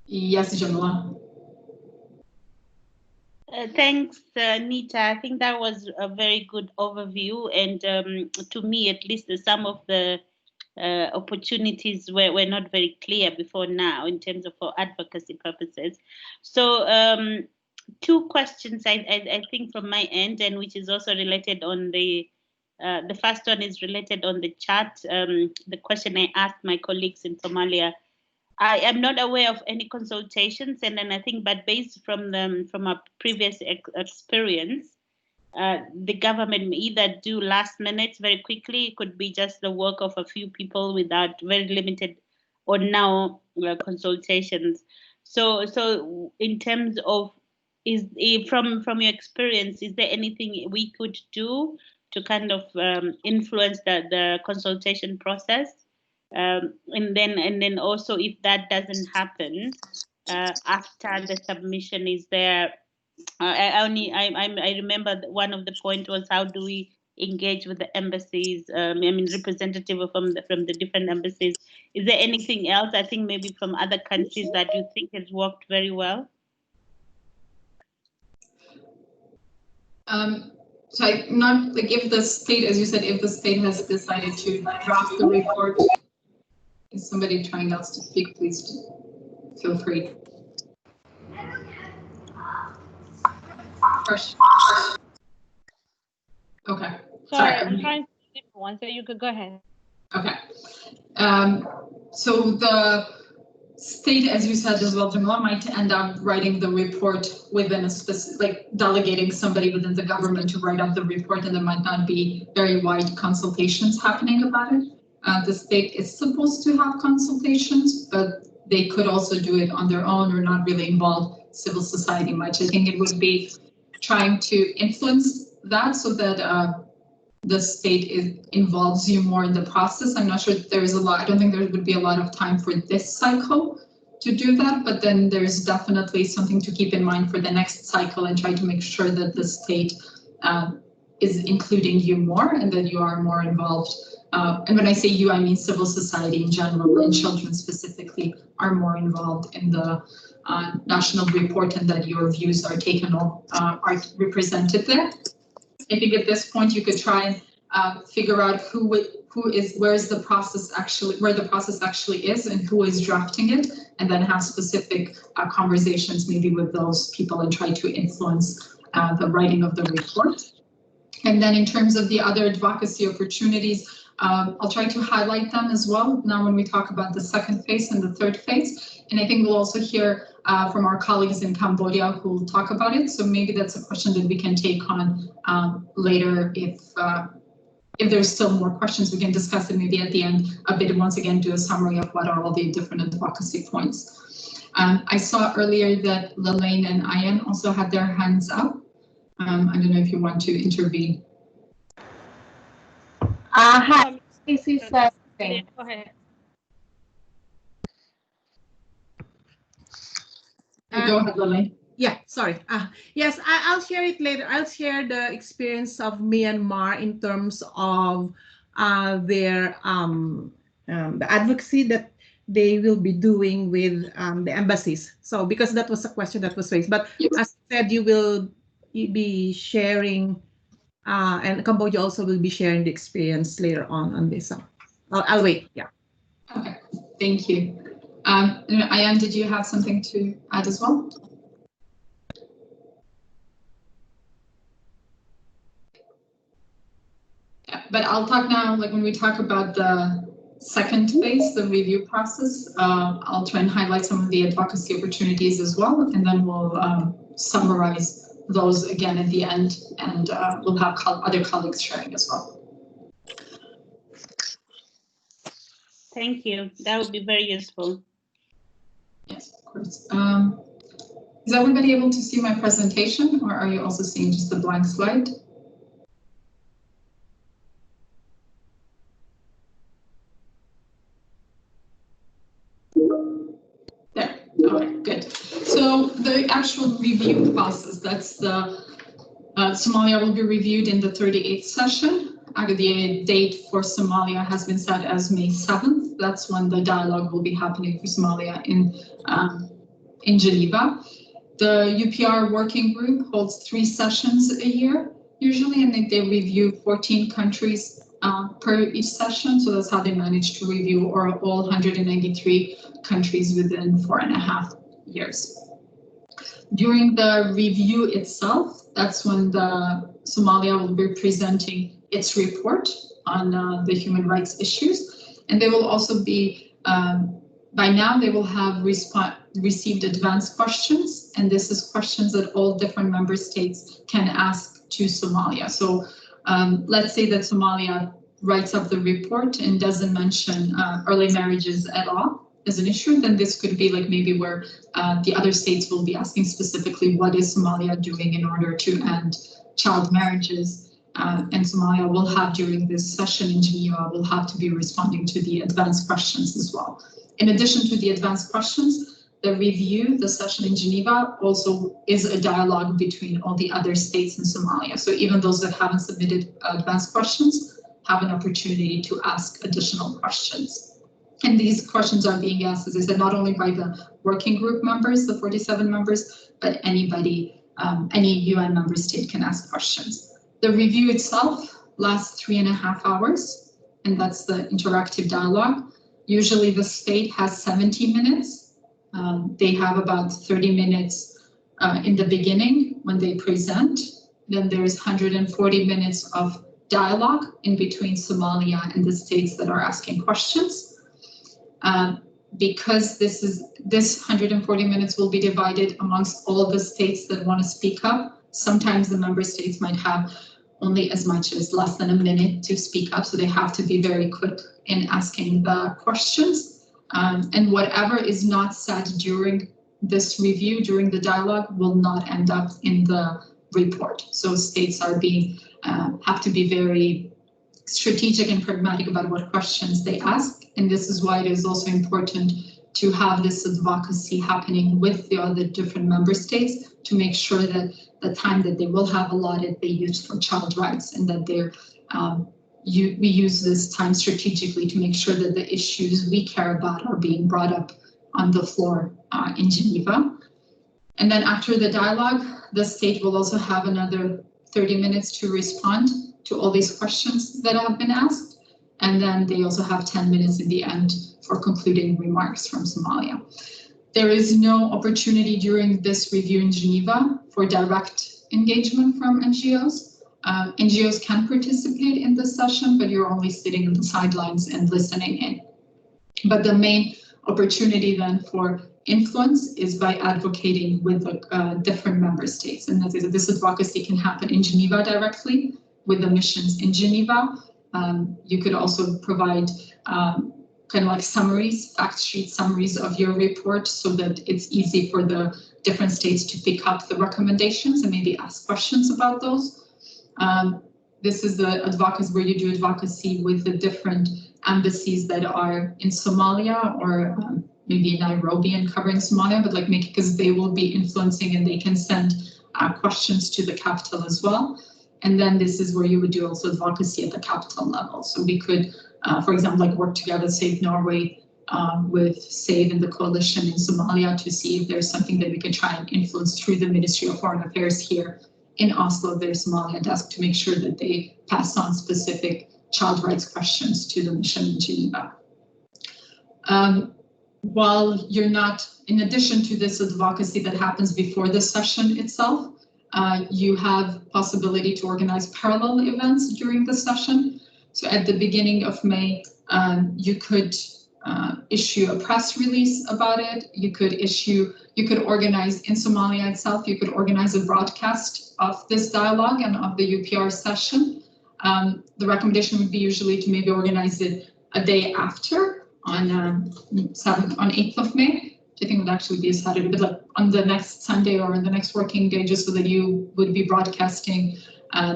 Yes, Jamila. Thanks, Nita. I think that was a very good overview, and to me, at least, some of the opportunities were not very clear before now in terms of for advocacy purposes. So, two questions I think from my end, and which is also related on the first one is related on the chat. The question I asked my colleagues in Somalia. I am not aware of any consultations, and then I think, but based from our previous experience, the government may either do last minute very quickly. It could be just the work of a few people without very limited, or now consultations. So in terms of from your experience, is there anything we could do to kind of influence the consultation process? And then also, if that doesn't happen after the submission is there, I remember that one of the point was, how do we engage with the embassies? I mean, representative from the different embassies. Is there anything else? I think maybe from other countries that you think has worked very well. So not like, if the state, as you said, if the state has decided to draft the report. Is somebody trying else to speak? Please feel free. Okay. Sorry, I'm trying to do one, so you could go ahead. Okay. So the state, as you said as well, Jamila, might end up writing the report within a specific, like delegating somebody within the government to write up the report, and there might not be very wide consultations happening about it. The state is supposed to have consultations, but they could also do it on their own or not really involve civil society much. I think it would be trying to influence that so that the state involves you more in the process. I'm not sure there is a lot, I don't think there would be a lot of time for this cycle to do that, but then there's definitely something to keep in mind for the next cycle and try to make sure that the state is including you more and that you are more involved. And when I say you, I mean civil society in general, and children specifically are more involved in the national report, and that your views are taken or are represented there. I think at this point you could try and figure out where the process actually is and who is drafting it, and then have specific conversations maybe with those people and try to influence the writing of the report. And then in terms of the other advocacy opportunities, I'll try to highlight them as well now when we talk about the second phase and the third phase. And I think we'll also hear from our colleagues in Cambodia who will talk about it. So maybe that's a question that we can take on later. If there's still more questions, we can discuss it maybe at the end a bit, and once again do a summary of what are all the different advocacy points. I saw earlier that Lelaine and Ayan also had their hands up. I don't know if you want to intervene. Hi, this is Go ahead. Go ahead, Lelaine. Yeah, sorry. Yes, I'll share it later. I'll share the experience of Myanmar in terms of their the advocacy that they will be doing with the embassies. So because that was a question that was raised, but yes, as I said, you will be sharing, and Cambodia also will be sharing the experience later on this. I'll wait. Yeah. Okay. Thank you. Ayan, did you have something to add as well? Yeah, but I'll talk now, like when we talk about the second phase, the review process, I'll try and highlight some of the advocacy opportunities as well, and then we'll summarize those again at the end, and we'll have other colleagues sharing as well. Thank you. That would be very useful. Yes, of course. Is everybody able to see my presentation, or are you also seeing just a blank slide? There, okay, good. So the actual review process, that's the Somalia will be reviewed in the 38th session. The date for Somalia has been set as May 7th. That's when the dialogue will be happening for Somalia in Geneva. The UPR working group holds 3 sessions a year, usually, and they review 14 countries per each session. So that's how they manage to review all 193 countries within 4.5 years. During the review itself, that's when the Somalia will be presenting its report on the human rights issues. And they will also be, by now they will have received advanced questions. And this is questions that all different member states can ask to Somalia. So let's say that Somalia writes up the report and doesn't mention early marriages at all. as an issue, then this could be like maybe where the other states will be asking specifically what is Somalia doing in order to end child marriages. And Somalia will have during this session in Geneva, will have to be responding to the advanced questions as well. In addition to the advanced questions, the review, the session in Geneva also is a dialogue between all the other states in Somalia. So even those that haven't submitted advanced questions have an opportunity to ask additional questions. And these questions are being asked, as I said, not only by the working group members, the 47 members, but anybody, any UN member state can ask questions. The review itself lasts 3.5 hours, and that's the interactive dialogue. Usually the state has 70 minutes. They have about 30 minutes in the beginning when they present. Then there's 140 minutes of dialogue in between Somalia and the states that are asking questions. Because this 140 minutes will be divided amongst all the states that want to speak up. Sometimes the member states might have only as much as less than a minute to speak up, so they have to be very quick in asking the questions. And whatever is not said during this review, during the dialogue, will not end up in the report. So states are being have to be very strategic and pragmatic about what questions they ask. And this is why it is also important to have this advocacy happening with the other different member states to make sure that the time that they will have allotted they use for child rights, and that they're we use this time strategically to make sure that the issues we care about are being brought up on the floor in Geneva. And then after the dialogue, the state will also have another 30 minutes to respond to all these questions that have been asked. And then they also have 10 minutes in the end for concluding remarks from Somalia. There is no opportunity during this review in Geneva for direct engagement from NGOs. NGOs can participate in this session, but you're only sitting on the sidelines and listening in. But the main opportunity then for influence is by advocating with different member states. And this advocacy can happen in Geneva directly with the missions in Geneva. You could also provide kind of like summaries, fact sheet summaries of your report so that it's easy for the different states to pick up the recommendations and maybe ask questions about those. This is the advocacy where you do advocacy with the different embassies that are in Somalia or maybe Nairobi and covering Somalia, but like because they will be influencing and they can send questions to the capital as well. And then this is where you would do also advocacy at the capital level. So we could, for example, like work together, Save Norway with Save and the coalition in Somalia to see if there's something that we can try and influence through the Ministry of Foreign Affairs here in Oslo, their Somalia desk, to make sure that they pass on specific child rights questions to the mission in Geneva. While you're not, in addition to this advocacy that happens before the session itself, you have possibility to organize parallel events during the session. So at the beginning of May, you could issue a press release about it. You could organize in Somalia itself, you could organize a broadcast of this dialogue and of the UPR session. The recommendation would be usually to maybe organize it a day after on 8th of May, which I think would actually be a Saturday, but like on the next Sunday or on the next working day, just so that you would be broadcasting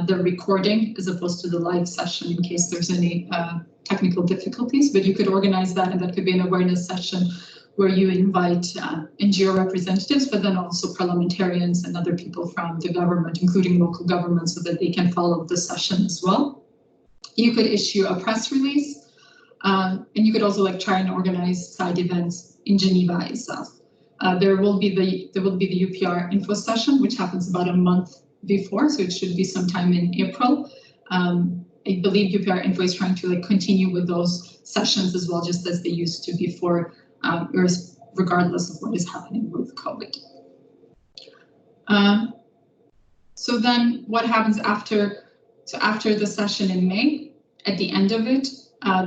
the recording as opposed to the live session in case there's any technical difficulties. But you could organize that, and that could be an awareness session where you invite NGO representatives, but then also parliamentarians and other people from the government, including local governments, so that they can follow the session as well. You could issue a press release, and you could also like try and organize side events in Geneva itself. There will be the UPR info session, which happens about a month before, so it should be sometime in April. I believe UPR info is trying to like continue with those sessions as well, just as they used to before, regardless of what is happening with COVID. So then what happens after? So after the session in May, at the end of it,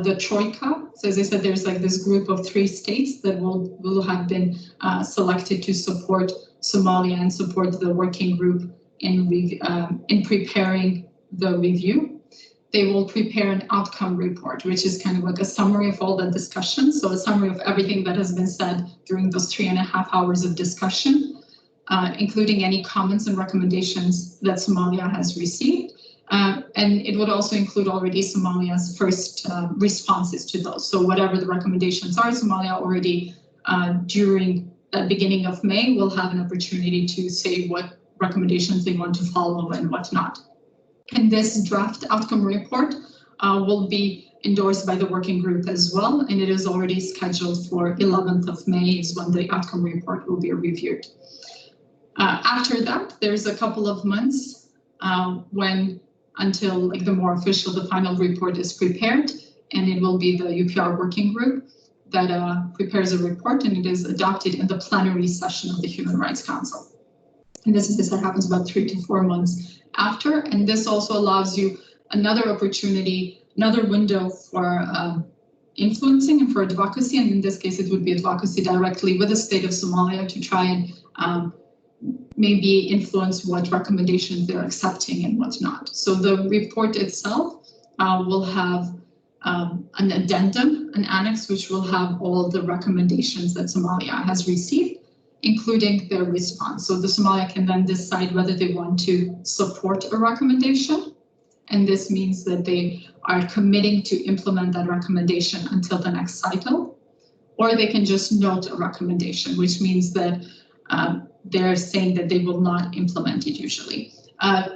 the Troika, so as I said, there's like this group of 3 states that will have been selected to support Somalia and support the working group in preparing the review. they will prepare an outcome report, which is kind of like a summary of all the discussion. So a summary of everything that has been said during those 3.5 hours of discussion, including any comments and recommendations that Somalia has received. And it would also include already Somalia's first responses to those. So whatever the recommendations are, Somalia already during the beginning of May will have an opportunity to say what recommendations they want to follow and what not. And this draft outcome report will be endorsed by the working group as well, and it is already scheduled for 11th of May is when the outcome report will be reviewed. After that, there's a couple of months until like the more official, the final report is prepared, and it will be the UPR working group that prepares a report, and it is adopted in the plenary session of the Human Rights Council. And this is this happens about 3 to 4 months after, and this also allows you another opportunity, another window for influencing and for advocacy, and in this case it would be advocacy directly with the state of Somalia to try and maybe influence what recommendations they're accepting and what not. So the report itself will have an addendum, an annex, which will have all the recommendations that Somalia has received, including their response. So the Somalia can then decide whether they want to support a recommendation. And this means that they are committing to implement that recommendation until the next cycle, or they can just note a recommendation, which means that they're saying that they will not implement it usually.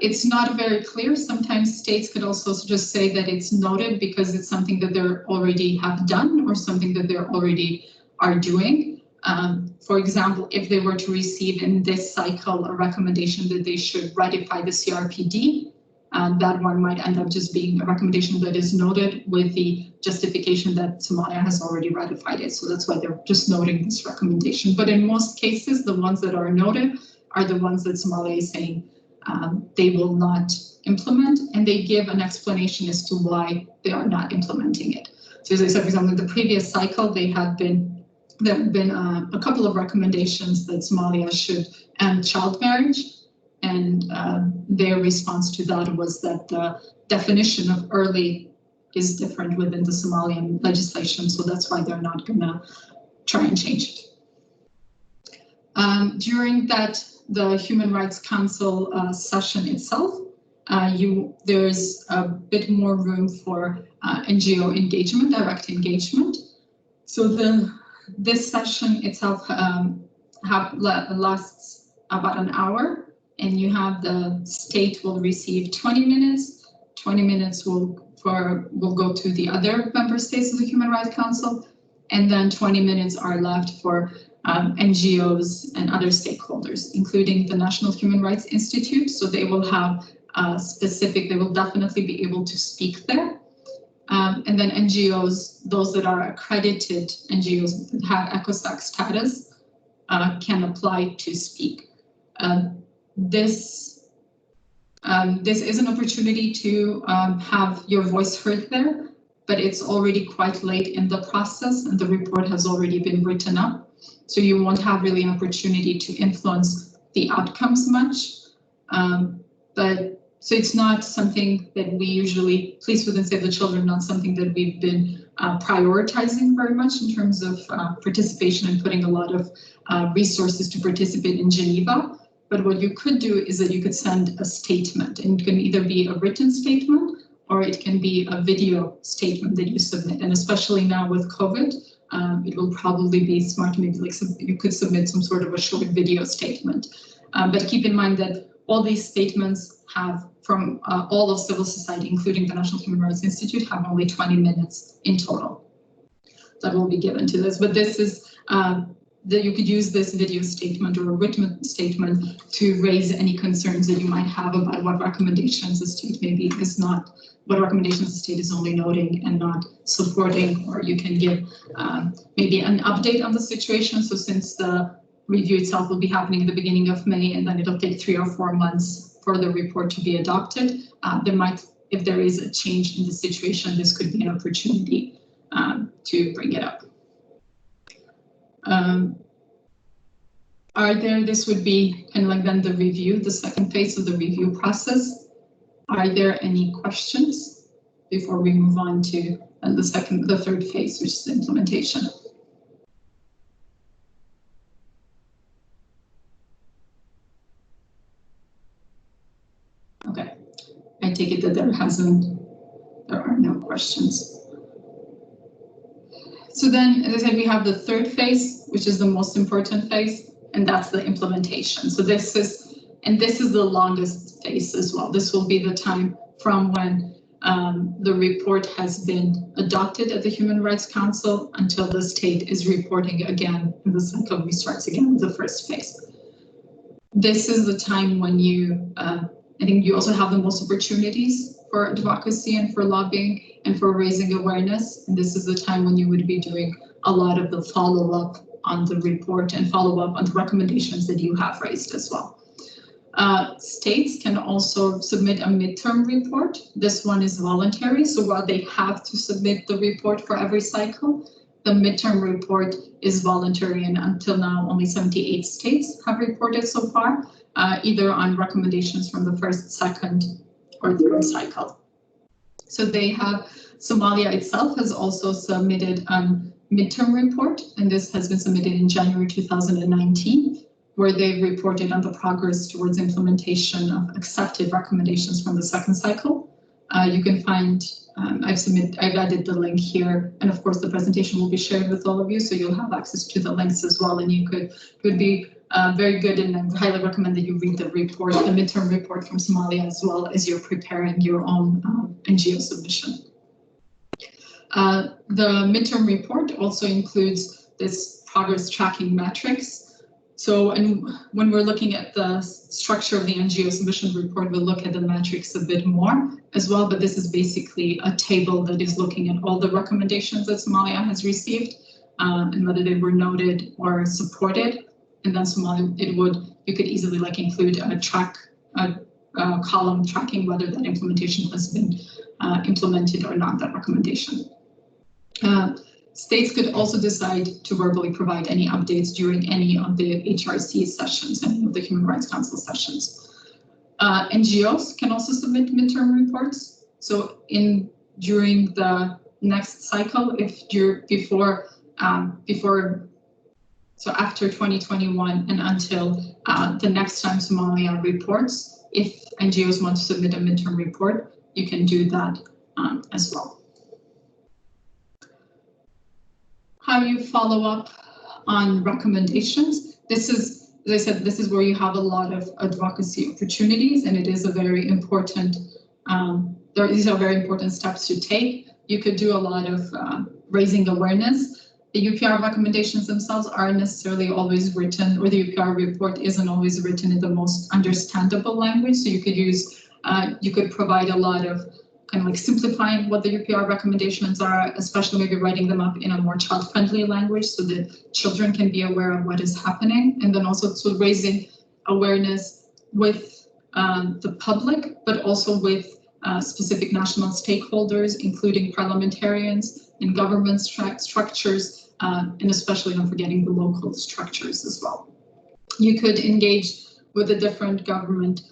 It's not very clear. Sometimes states could also just say that it's noted because it's something that they already have done or something that they already are doing. For example, if they were to receive in this cycle a recommendation that they should ratify the CRPD, that one might end up just being a recommendation that is noted with the justification that Somalia has already ratified it. So that's why they're just noting this recommendation. But in most cases, the ones that are noted are the ones that Somalia is saying they will not implement, and they give an explanation as to why they are not implementing it. So as I said, for example, in the previous cycle, there have been a couple of recommendations that Somalia should end child marriage, and their response to that was that the definition of early is different within the Somalian legislation, so that's why they're not going to try and change it. During the Human Rights Council session itself, there's a bit more room for NGO engagement, direct engagement. So this session itself lasts about an hour, and you have the state will receive 20 minutes. 20 minutes will go to the other member states of the Human Rights Council, and then 20 minutes are left for NGOs and other stakeholders, including the National Human Rights Institute. So they will have they will definitely be able to speak there. And then NGOs, those that are accredited NGOs that have ECOSOC status, can apply to speak. This is an opportunity to have your voice heard there, but it's already quite late in the process and the report has already been written up. So you won't have really an opportunity to influence the outcomes much. So it's not something that we usually, Police Within Save the Children, not something that we've been prioritizing very much in terms of participation and putting a lot of resources to participate in Geneva. But what you could do is that you could send a statement, and it can either be a written statement or it can be a video statement that you submit. And especially now with COVID, it will probably be smart, maybe like you could submit some sort of a short video statement. But keep in mind that all these statements have from all of civil society, including the National Human Rights Institute, have only 20 minutes in total that will be given to this. But this is that you could use this video statement or a written statement to raise any concerns that you might have about what recommendations the state maybe is not, what recommendations the state is only noting and not supporting, or you can give maybe an update on the situation. So since the review itself will be happening at the beginning of May, and then it'll take 3 or 4 months for the report to be adopted, if there is a change in the situation, this could be an opportunity to bring it up. This would be kind of like then the review, the second phase of the review process. Are there any questions? before we move on to the third phase, which is implementation. Okay, I take it that there are no questions. So then, as I said, we have the third phase, which is the most important phase, and that's the implementation. So this is the longest phase as well. This will be the time from when the report has been adopted at the Human Rights Council until the state is reporting again, and the cycle restarts again with the first phase. This is the time when I think you also have the most opportunities for advocacy and for lobbying and for raising awareness. And this is the time when you would be doing a lot of the follow-up on the report and follow-up on the recommendations that you have raised as well. States can also submit a midterm report. This one is voluntary, so while they have to submit the report for every cycle, the midterm report is voluntary, and until now only 78 states have reported so far, either on recommendations from the first, second, or third cycle. So they have, Somalia itself has also submitted a midterm report, and this has been submitted in January 2019, where they've reported on the progress towards implementation of accepted recommendations from the second cycle. You can find, I've added the link here, and of course the presentation will be shared with all of you, so you'll have access to the links as well, and it would be very good, and I highly recommend that you read the report, the midterm report from Somalia, as well as you're preparing your own NGO submission. The midterm report also includes this progress tracking metrics. So, and when we're looking at the structure of the NGO submission report, we'll look at the metrics a bit more as well, but this is basically a table that is looking at all the recommendations that Somalia has received and whether they were noted or supported. And then Somalia, you could easily include a column tracking whether that implementation has been implemented or not, that recommendation. States could also decide to verbally provide any updates during any of the HRC sessions, any of the Human Rights Council sessions. NGOs can also submit midterm reports. So during the next cycle, so after 2021 and until the next time Somalia reports, if NGOs want to submit a midterm report, you can do that as well. How you follow up on recommendations. This is, as I said, this is where you have a lot of advocacy opportunities, and it is a very important, these are very important steps to take. You could do a lot of raising awareness. The UPR recommendations themselves aren't necessarily always written, or the UPR report isn't always written in the most understandable language. So you could use, you could provide a lot of simplifying what the UPR recommendations are, especially maybe writing them up in a more child-friendly language so that children can be aware of what is happening, and then also to raising awareness with the public, but also with specific national stakeholders, including parliamentarians and government structures, and especially not forgetting the local structures as well. You could engage with the different government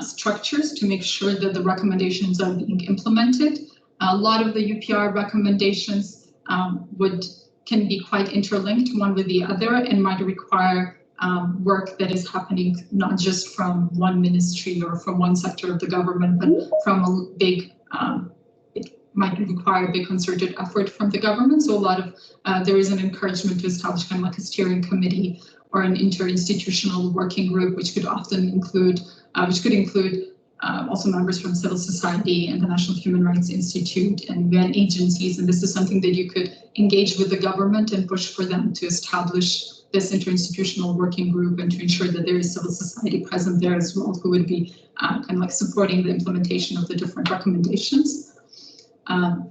structures to make sure that the recommendations are being implemented. A lot of the UPR recommendations can be quite interlinked one with the other and might require work that is happening not just from one ministry or from one sector of the government, but from a big, it might require a big concerted effort from the government. So a lot of, there is an encouragement to establish a steering committee or an interinstitutional working group, which could often include, also members from civil society and the National Human Rights Institute and UN agencies. And this is something that you could engage with the government and push for them to establish this interinstitutional working group and to ensure that there is civil society present there as well, who would be supporting the implementation of the different recommendations.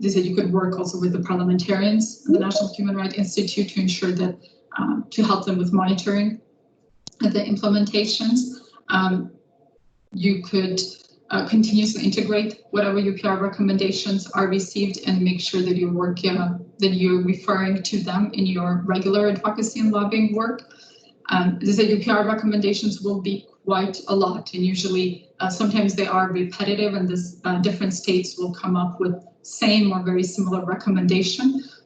They said you could work also with the parliamentarians and the National Human Rights Institute to ensure that, to help them with monitoring the implementations. You could continuously integrate whatever UPR recommendations are received and make sure that you're working, that you're referring to them in your regular advocacy and lobbying work. As I said, UPR recommendations will be quite a lot, and usually sometimes they are repetitive, and this different states will come up with same or very similar recommendation.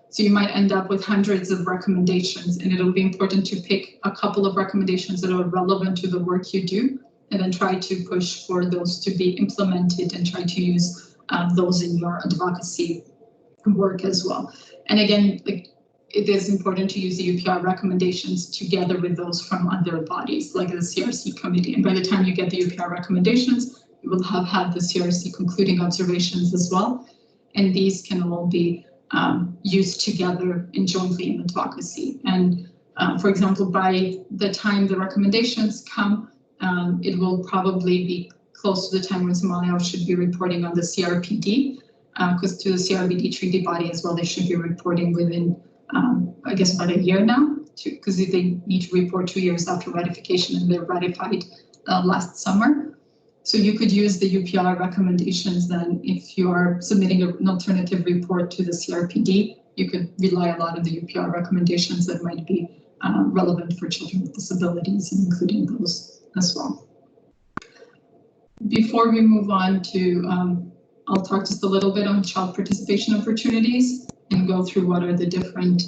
So you might end up with hundreds of recommendations, and it'll be important to pick a couple of recommendations that are relevant to the work you do, and then try to push for those to be implemented and try to use those in your advocacy work as well. And again, like, it is important to use the UPR recommendations together with those from other bodies like the CRC committee. And by the time you get the UPR recommendations, you will have had the CRC concluding observations as well. And these can all be used together and jointly in advocacy. And for example, by the time the recommendations come, it will probably be close to the time when Somalia should be reporting on the CRPD, because to the CRPD treaty body as well, they should be reporting within, I guess, about a year now, because they need to report 2 years after ratification, and they're ratified last summer. So you could use the UPR recommendations then if you are submitting an alternative report to the CRPD. You could rely a lot on the UPR recommendations that might be relevant for children with disabilities, and including those as well. Before we move on to, I'll talk just a little bit on child participation opportunities and go through what are the different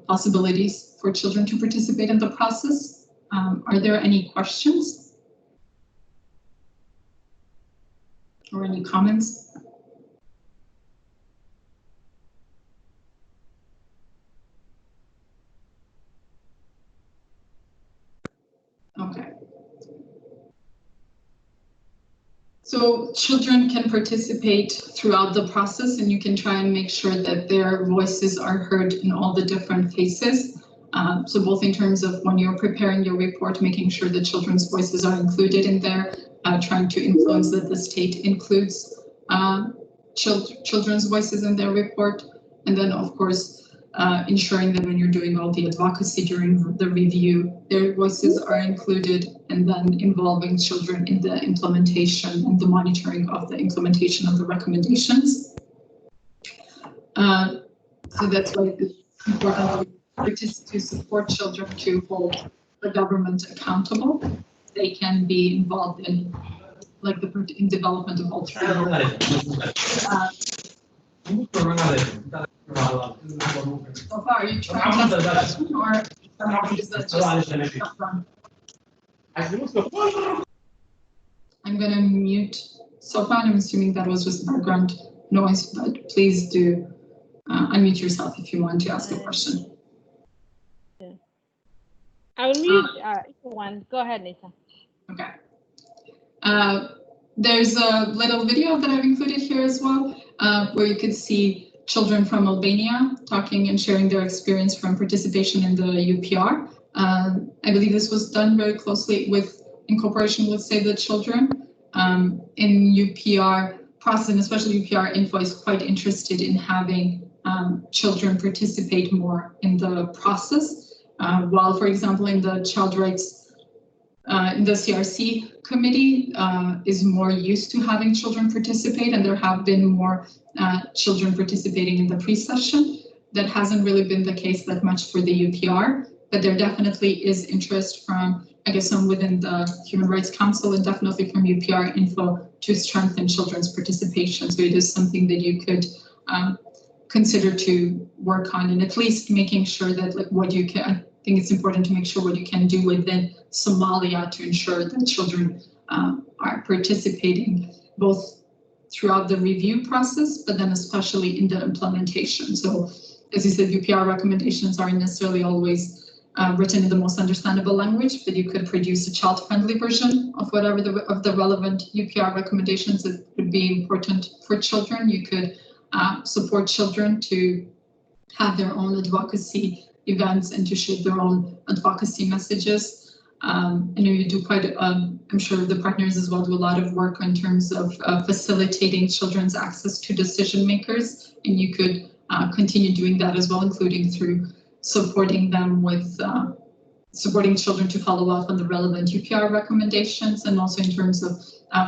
possibilities for children to participate in the process. Are there any questions? Or any comments? Okay. So children can participate throughout the process, and you can try and make sure that their voices are heard in all the different phases. So both in terms of when you're preparing your report, making sure that children's voices are included in there, trying to influence that the state includes children's voices in their report, and then of course ensuring that when you're doing all the advocacy during the review, their voices are included, and then involving children in the implementation and the monitoring of the implementation of the recommendations. So that's why it's important to support children to hold the government accountable. They can be involved in like the in development of alternative. So far, are you trying to ask a question, or is that just I'm going to mute so far. I'm assuming that was just background noise, but please do unmute yourself if you want to ask a question. I will mute one. Go ahead, Nita. Okay. There's a little video that I've included here as well, where you could see children from Albania talking and sharing their experience from participation in the UPR. I believe this was done very closely in cooperation with Save the Children. In UPR process, and especially UPR Info is quite interested in having children participate more in the process. While, for example, in the child rights, in the CRC committee is more used to having children participate, and there have been more children participating in the pre-session. That hasn't really been the case that much for the UPR, but there definitely is interest from, I guess, some within the Human Rights Council and definitely from UPR Info to strengthen children's participation. So it is something that you could consider to work on, and at least making sure that like what you can, I think it's important to make sure what you can do within Somalia to ensure that children are participating both throughout the review process, but then especially in the implementation. So as you said, UPR recommendations aren't necessarily always written in the most understandable language, but you could produce a child-friendly version of whatever of the relevant UPR recommendations that would be important for children. You could support children to have their own advocacy events and to shape their own advocacy messages. I know you do quite, I'm sure the partners as well do a lot of work in terms of facilitating children's access to decision makers, and you could continue doing that as well, including through supporting them with supporting children to follow up on the relevant UPR recommendations, and also in terms of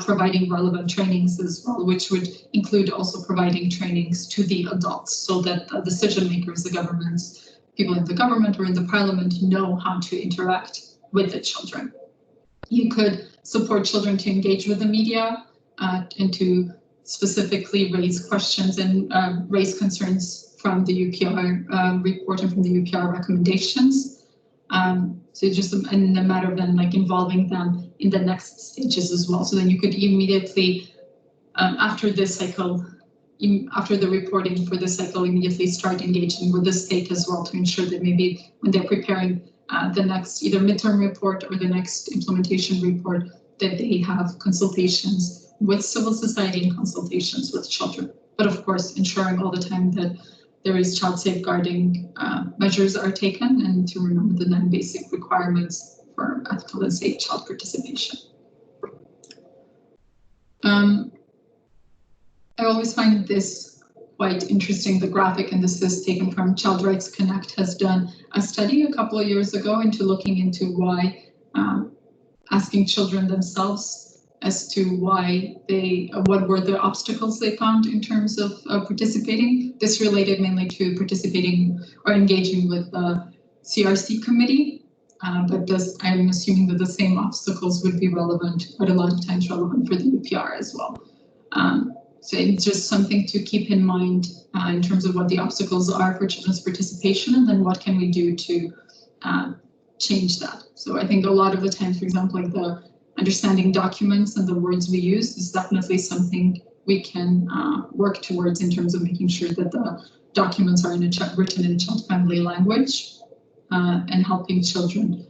providing relevant trainings as well, which would include also providing trainings to the adults so that decision makers, the governments, people in the government or in the parliament know how to interact with the children. You could support children to engage with the media and to specifically raise questions and raise concerns from the UPR report and from the UPR recommendations. So just in the matter of then like involving them in the next stages as well. So then you could immediately, after this cycle, after the reporting for this cycle, immediately start engaging with the state as well to ensure that maybe when they're preparing the next either midterm report or the next implementation report, that they have consultations with civil society and consultations with children. But of course, ensuring all the time that there is child safeguarding measures are taken, and to remember the 9 basic requirements for ethical and safe child participation. I always find this quite interesting, the graphic, and this is taken from Child Rights Connect, has done a study a couple of years ago into looking into why, asking children themselves as to why what were the obstacles they found in terms of participating. This related mainly to participating or engaging with the CRC committee, but I'm assuming that the same obstacles would be relevant, quite a lot of times relevant for the UPR as well. So it's just something to keep in mind in terms of what the obstacles are for children's participation, and then what can we do to change that. So I think a lot of the times, for example, like the understanding documents and the words we use is definitely something we can work towards in terms of making sure that the documents are written in a child-friendly language and helping children,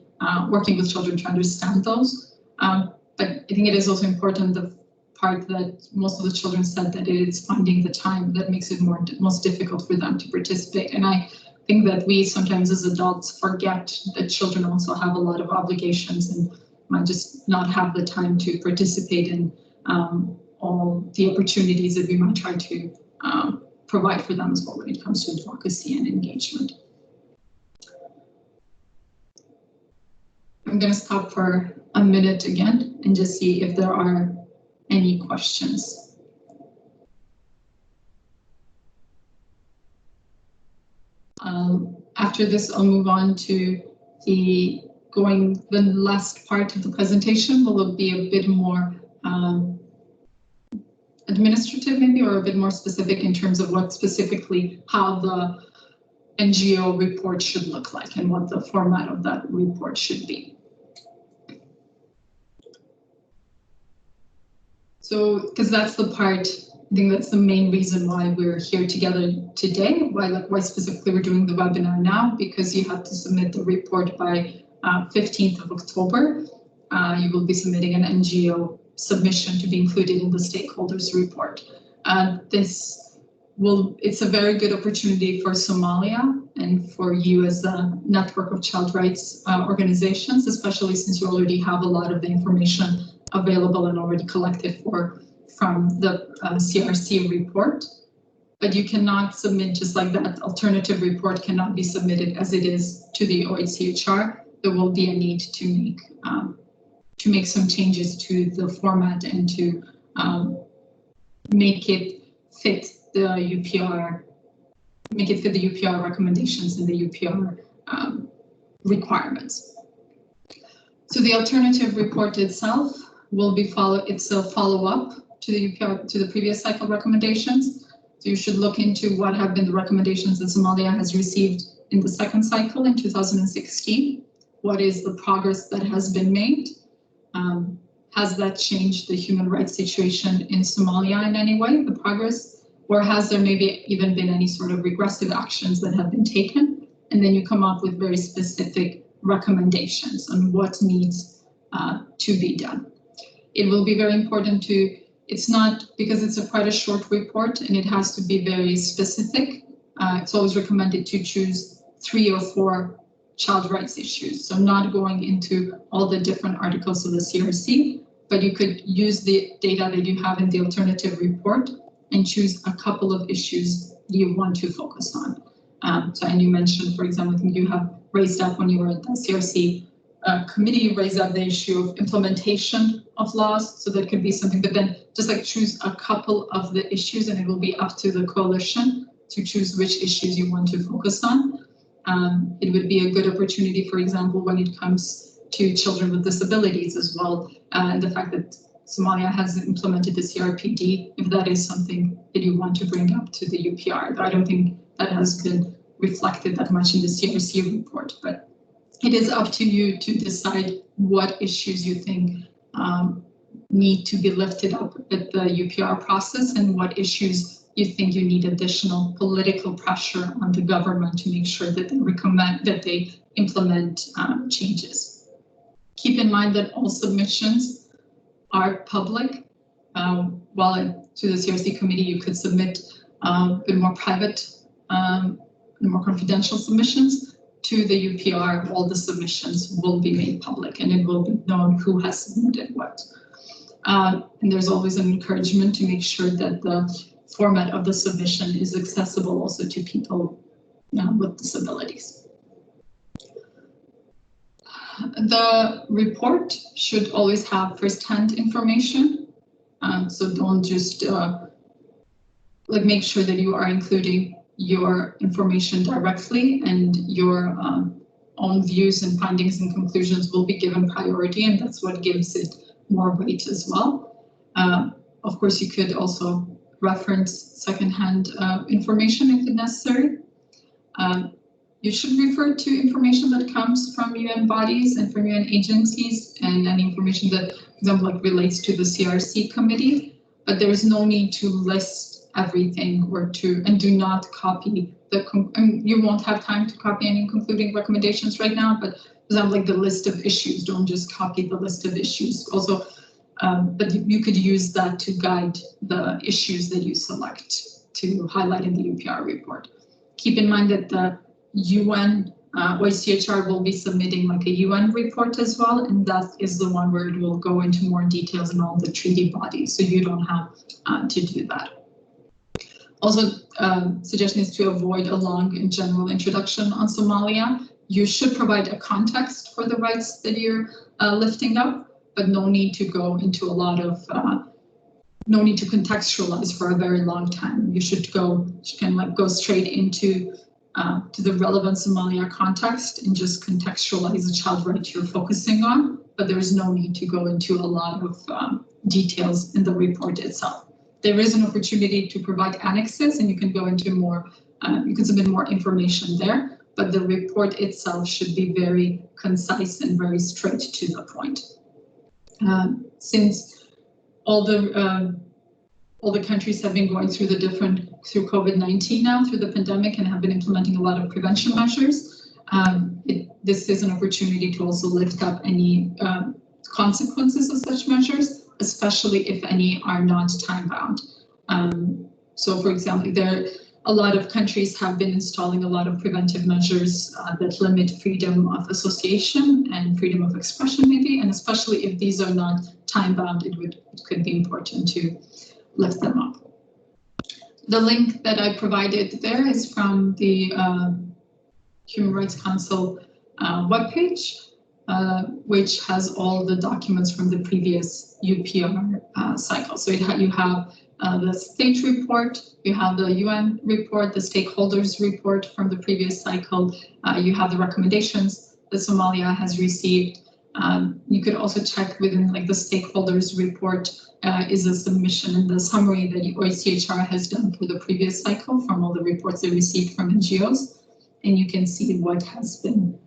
working with children to understand those. But I think it is also important, the part that most of the children said, that it is finding the time that makes it most difficult for them to participate. And I think that we sometimes as adults forget that children also have a lot of obligations and might just not have the time to participate in all the opportunities that we might try to provide for them as well when it comes to advocacy and engagement. I'm going to stop for a minute again and just see if there are any questions. After this, I'll move on to the last part of the presentation will be a bit more administrative maybe, or a bit more specific in terms of what specifically, how the NGO report should look like and what the format of that report should be. So, because that's the part, I think that's the main reason why we're here together today, why specifically we're doing the webinar now, because you have to submit the report by 15th of October. You will be submitting an NGO submission to be included in the stakeholders report. It's a very good opportunity for Somalia and for you as a network of child rights organizations, especially since you already have a lot of the information available and already collected from the CRC report. But you cannot submit just like that. Alternative report cannot be submitted as it is to the OHCHR. There will be a need to make some changes to the format and to make it fit the UPR, recommendations and the UPR requirements. So the alternative report itself will be it's a follow-up to the UPR, to the previous cycle recommendations. So you should look into what have been the recommendations that Somalia has received in the second cycle in 2016. What is the progress that has been made? Has that changed the human rights situation in Somalia in any way, the progress? Or has there maybe even been any sort of regressive actions that have been taken? And then you come up with very specific recommendations on what needs to be done. It will be very important it's not, because it's quite a short report and it has to be very specific. It's always recommended to choose 3 or 4 child rights issues. So not going into all the different articles of the CRC, but you could use the data that you have in the alternative report and choose a couple of issues you want to focus on. And you mentioned, for example, I think you have raised up when you were at the CRC committee, you raised up the issue of implementation of laws. So that could be something, but then just like choose a couple of the issues and it will be up to the coalition to choose which issues you want to focus on. It would be a good opportunity, for example, when it comes to children with disabilities as well, and the fact that Somalia has implemented the CRPD, if that is something that you want to bring up to the UPR. I don't think that has been reflected that much in the CRC report, but it is up to you to decide what issues you think need to be lifted up at the UPR process and what issues you think you need additional political pressure on the government to make sure that they implement changes. Keep in mind that all submissions are public. While to the CRC committee, you could submit a bit more private, more confidential submissions. To the UPR, all the submissions will be made public and it will be known who has submitted what. And there's always an encouragement to make sure that the format of the submission is accessible also to people with disabilities. The report should always have first-hand information, so don't just make sure that you are including your information directly, and your own views and findings and conclusions will be given priority, and that's what gives it more weight as well. Of course, you could also reference second-hand information if necessary. You should refer to information that comes from UN bodies and from UN agencies, and any information that, for example, relates to the CRC committee, but there is no need to list everything and do not copy you won't have time to copy any concluding recommendations right now, but for example, the list of issues, don't just copy the list of issues. Also, but you could use that to guide the issues that you select to highlight in the UPR report. Keep in mind that the UN OICHR will be submitting a UN report as well, and that is the one where it will go into more details in all the treaty bodies, so you don't have to do that. Also, suggestion is to avoid a long and general introduction on Somalia. You should provide a context for the rights that you're lifting up, but no need to go into a lot of, no need to contextualize for a very long time. You should go straight into to the relevant Somalia context and just contextualize the child right you're focusing on, but there's no need to go into a lot of details in the report itself. There is an opportunity to provide annexes, and you can go into more, you can submit more information there, but the report itself should be very concise and very straight to the point. Since all the countries have been going through through COVID-19 now, through the pandemic, and have been implementing a lot of prevention measures, this is an opportunity to also lift up any consequences of such measures, especially if any are not time-bound. So, for example, a lot of countries have been installing a lot of preventive measures that limit freedom of association and freedom of expression, maybe, and especially if these are not time-bound, it could be important to lift them up. The link that I provided there is from the Human Rights Council webpage, which has all the documents from the previous UPR cycle. So you have the state report, you have the UN report, the stakeholders report from the previous cycle, you have the recommendations that Somalia has received. You could also check within the stakeholders report is a submission and the summary that OICHR has done for the previous cycle from all the reports they received from NGOs, and you can see what has been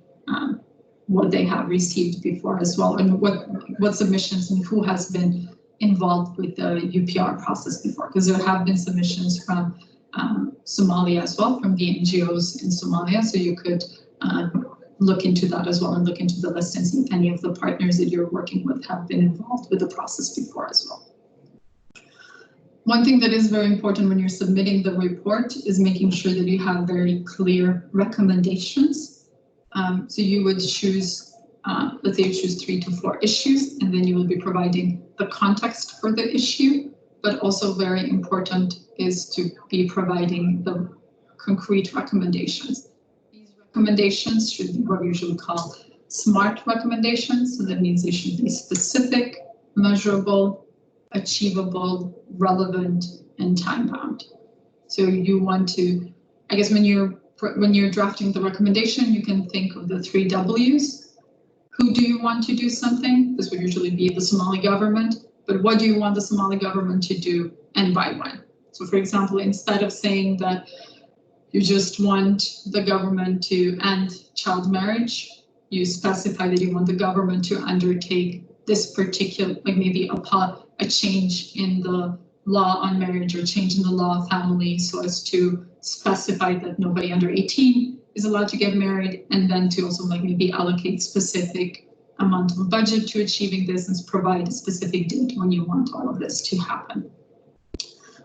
what they have received before as well, and what submissions and who has been involved with the UPR process before, because there have been submissions from Somalia as well, from the NGOs in Somalia, so you could look into that as well and look into the list and see if any of the partners that you're working with have been involved with the process before as well. One thing that is very important when you're submitting the report is making sure that you have very clear recommendations. So you would choose, let's say you choose 3 to 4 issues, and then you will be providing the context for the issue, but also very important is to be providing the concrete recommendations. These recommendations should be what we usually call SMART recommendations, so that means they should be specific, measurable, achievable, relevant, and time-bound. So you want to, I guess when you're drafting the recommendation, you can think of the 3 W's. who do you want to do something? This would usually be the Somali government, but what do you want the Somali government to do and by when? So for example, instead of saying that you just want the government to end child marriage, you specify that you want the government to undertake this particular, like maybe a change in the law on marriage or change in the law of family, so as to specify that nobody under 18 is allowed to get married, and then to also like maybe allocate specific amount of budget to achieving this and provide a specific date when you want all of this to happen.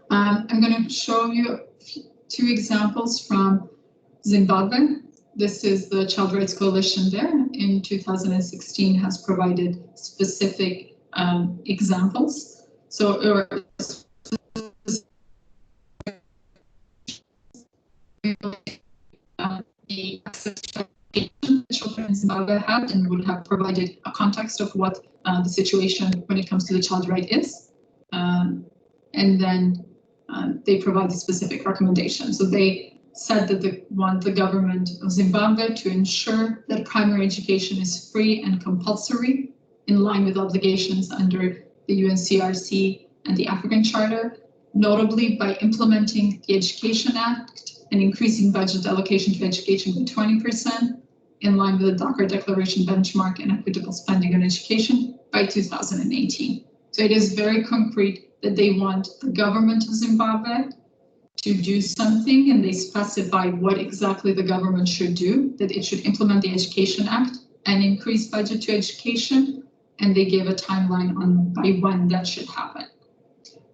I'm going to show you 2 examples from Zimbabwe. This is the Child Rights Coalition there in 2016 has provided specific examples. So the access to education children in Zimbabwe had and would have provided a context of what the situation when it comes to the child right is. And then they provided specific recommendations. So they said that they want the government of Zimbabwe to ensure that primary education is free and compulsory in line with obligations under the UNCRC and the African Charter, notably by implementing the Education Act and increasing budget allocation to education by 20% in line with the Dakar Declaration benchmark and equitable spending on education by 2018. So it is very concrete that they want the government of Zimbabwe to do something, and they specify what exactly the government should do, that it should implement the Education Act and increase budget to education, and they gave a timeline on by when that should happen.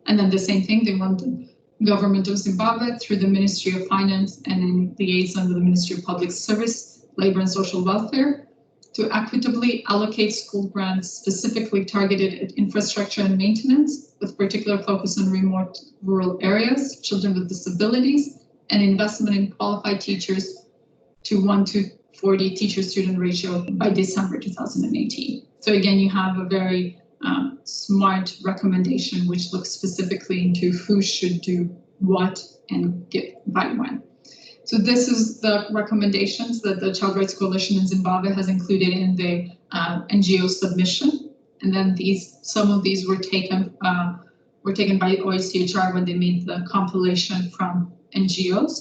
And then the same thing, they want the government of Zimbabwe through the Ministry of Finance and in liaison with the Ministry of Public Service, Labor and Social Welfare to equitably allocate school grants specifically targeted at infrastructure and maintenance, with particular focus on remote rural areas, children with disabilities, and investment in qualified teachers to 1:40 teacher-student ratio by December 2018. So again, you have a very smart recommendation which looks specifically into who should do what and get by when. So this is the recommendations that the Child Rights Coalition in Zimbabwe has included in the NGO submission. And then some of these were taken by OHCHR when they made the compilation from NGOs.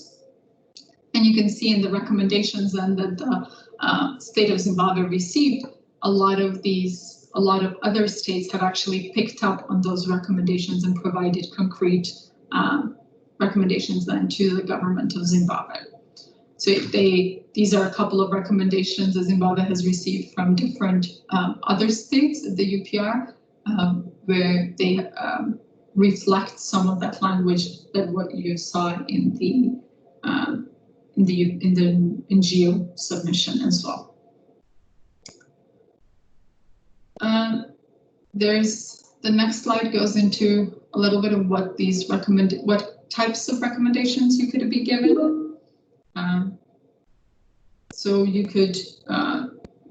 And you can see in the recommendations then that the state of Zimbabwe received, a lot of other states have actually picked up on those recommendations and provided concrete recommendations then to the government of Zimbabwe. So these are a couple of recommendations that Zimbabwe has received from different other states at the UPR, where they reflect some of that language that what you saw in the NGO submission as well. The next slide goes into a little bit of what what types of recommendations you could be given. So you could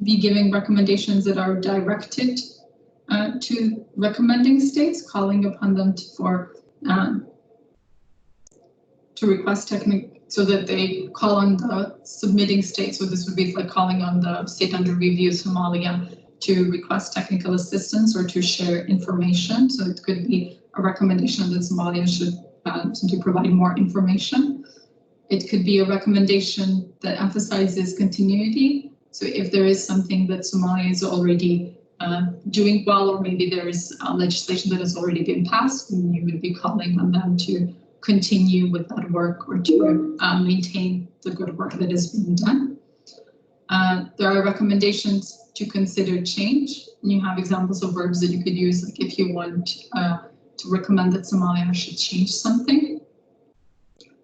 be giving recommendations that are directed to recommending states, calling upon them to request so that they call on the submitting state. So this would be like calling on the state under review, Somalia, to request technical assistance or to share information. So it could be a recommendation that Somalia should to provide more information. It could be a recommendation that emphasizes continuity. So if there is something that Somalia is already doing well, or maybe there is legislation that has already been passed, then you would be calling on them to continue with that work or to maintain the good work that is being done. There are recommendations to consider change. And you have examples of verbs that you could use, like if you want to recommend that Somalia should change something.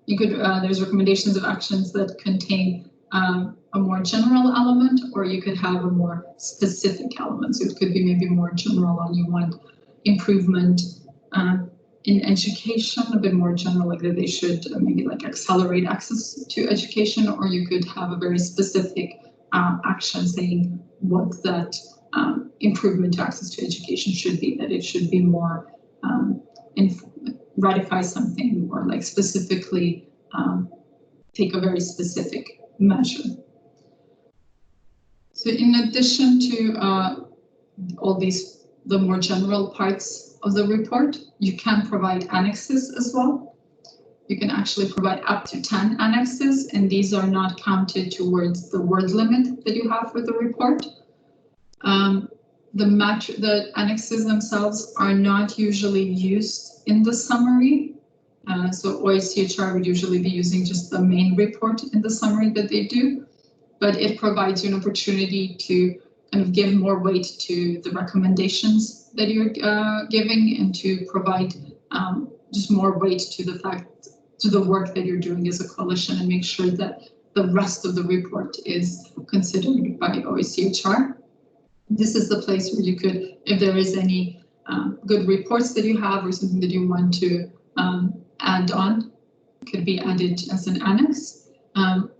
You could, there's recommendations of actions that contain a more general element, or you could have a more specific element. So it could be maybe more general on you want improvement in education, a bit more general, like that they should maybe like accelerate access to education, or you could have a very specific action saying what that improvement to access to education should be, that it should be more ratify something, or like specifically take a very specific measure. So in addition to all these, the more general parts of the report, you can provide annexes as well. You can actually provide up to 10 annexes, and these are not counted towards the word limit that you have for the report. The annexes themselves are not usually used in the summary. So OICHR would usually be using just the main report in the summary that they do, but it provides you an opportunity to kind of give more weight to the recommendations that you're giving, and to provide just more weight to the fact, to the work that you're doing as a coalition, and make sure that the rest of the report is considered by OICHR. This is the place where you could, if there is any good reports that you have or something that you want to add on, could be added as an annex.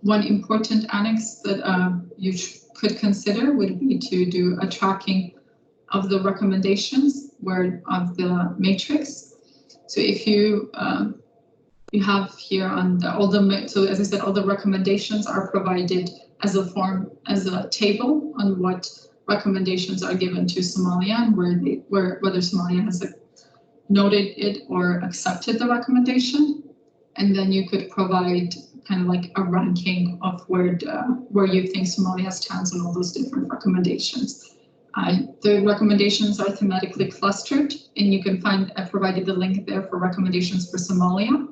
One important annex that you could consider would be to do a tracking of the recommendations of the matrix. So if you have here on so as I said, all the recommendations are provided as a form, as a table on what recommendations are given to Somalia, and whether Somalia has noted it or accepted the recommendation. And then you could provide kind of like a ranking of where you think Somalia stands on all those different recommendations. The recommendations are thematically clustered, and you can find, I provided the link there for recommendations for Somalia.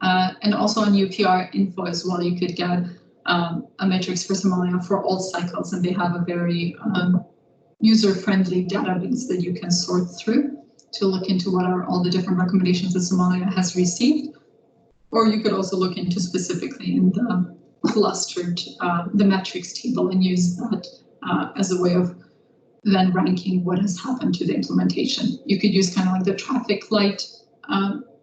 And also on UPR info as well, you could get a matrix for Somalia for all cycles, and they have a very user-friendly database that you can sort through to look into what are all the different recommendations that Somalia has received. Or you could also look into specifically in the clustered, the metrics table, and use that as a way of then ranking what has happened to the implementation. You could use kind of like the traffic light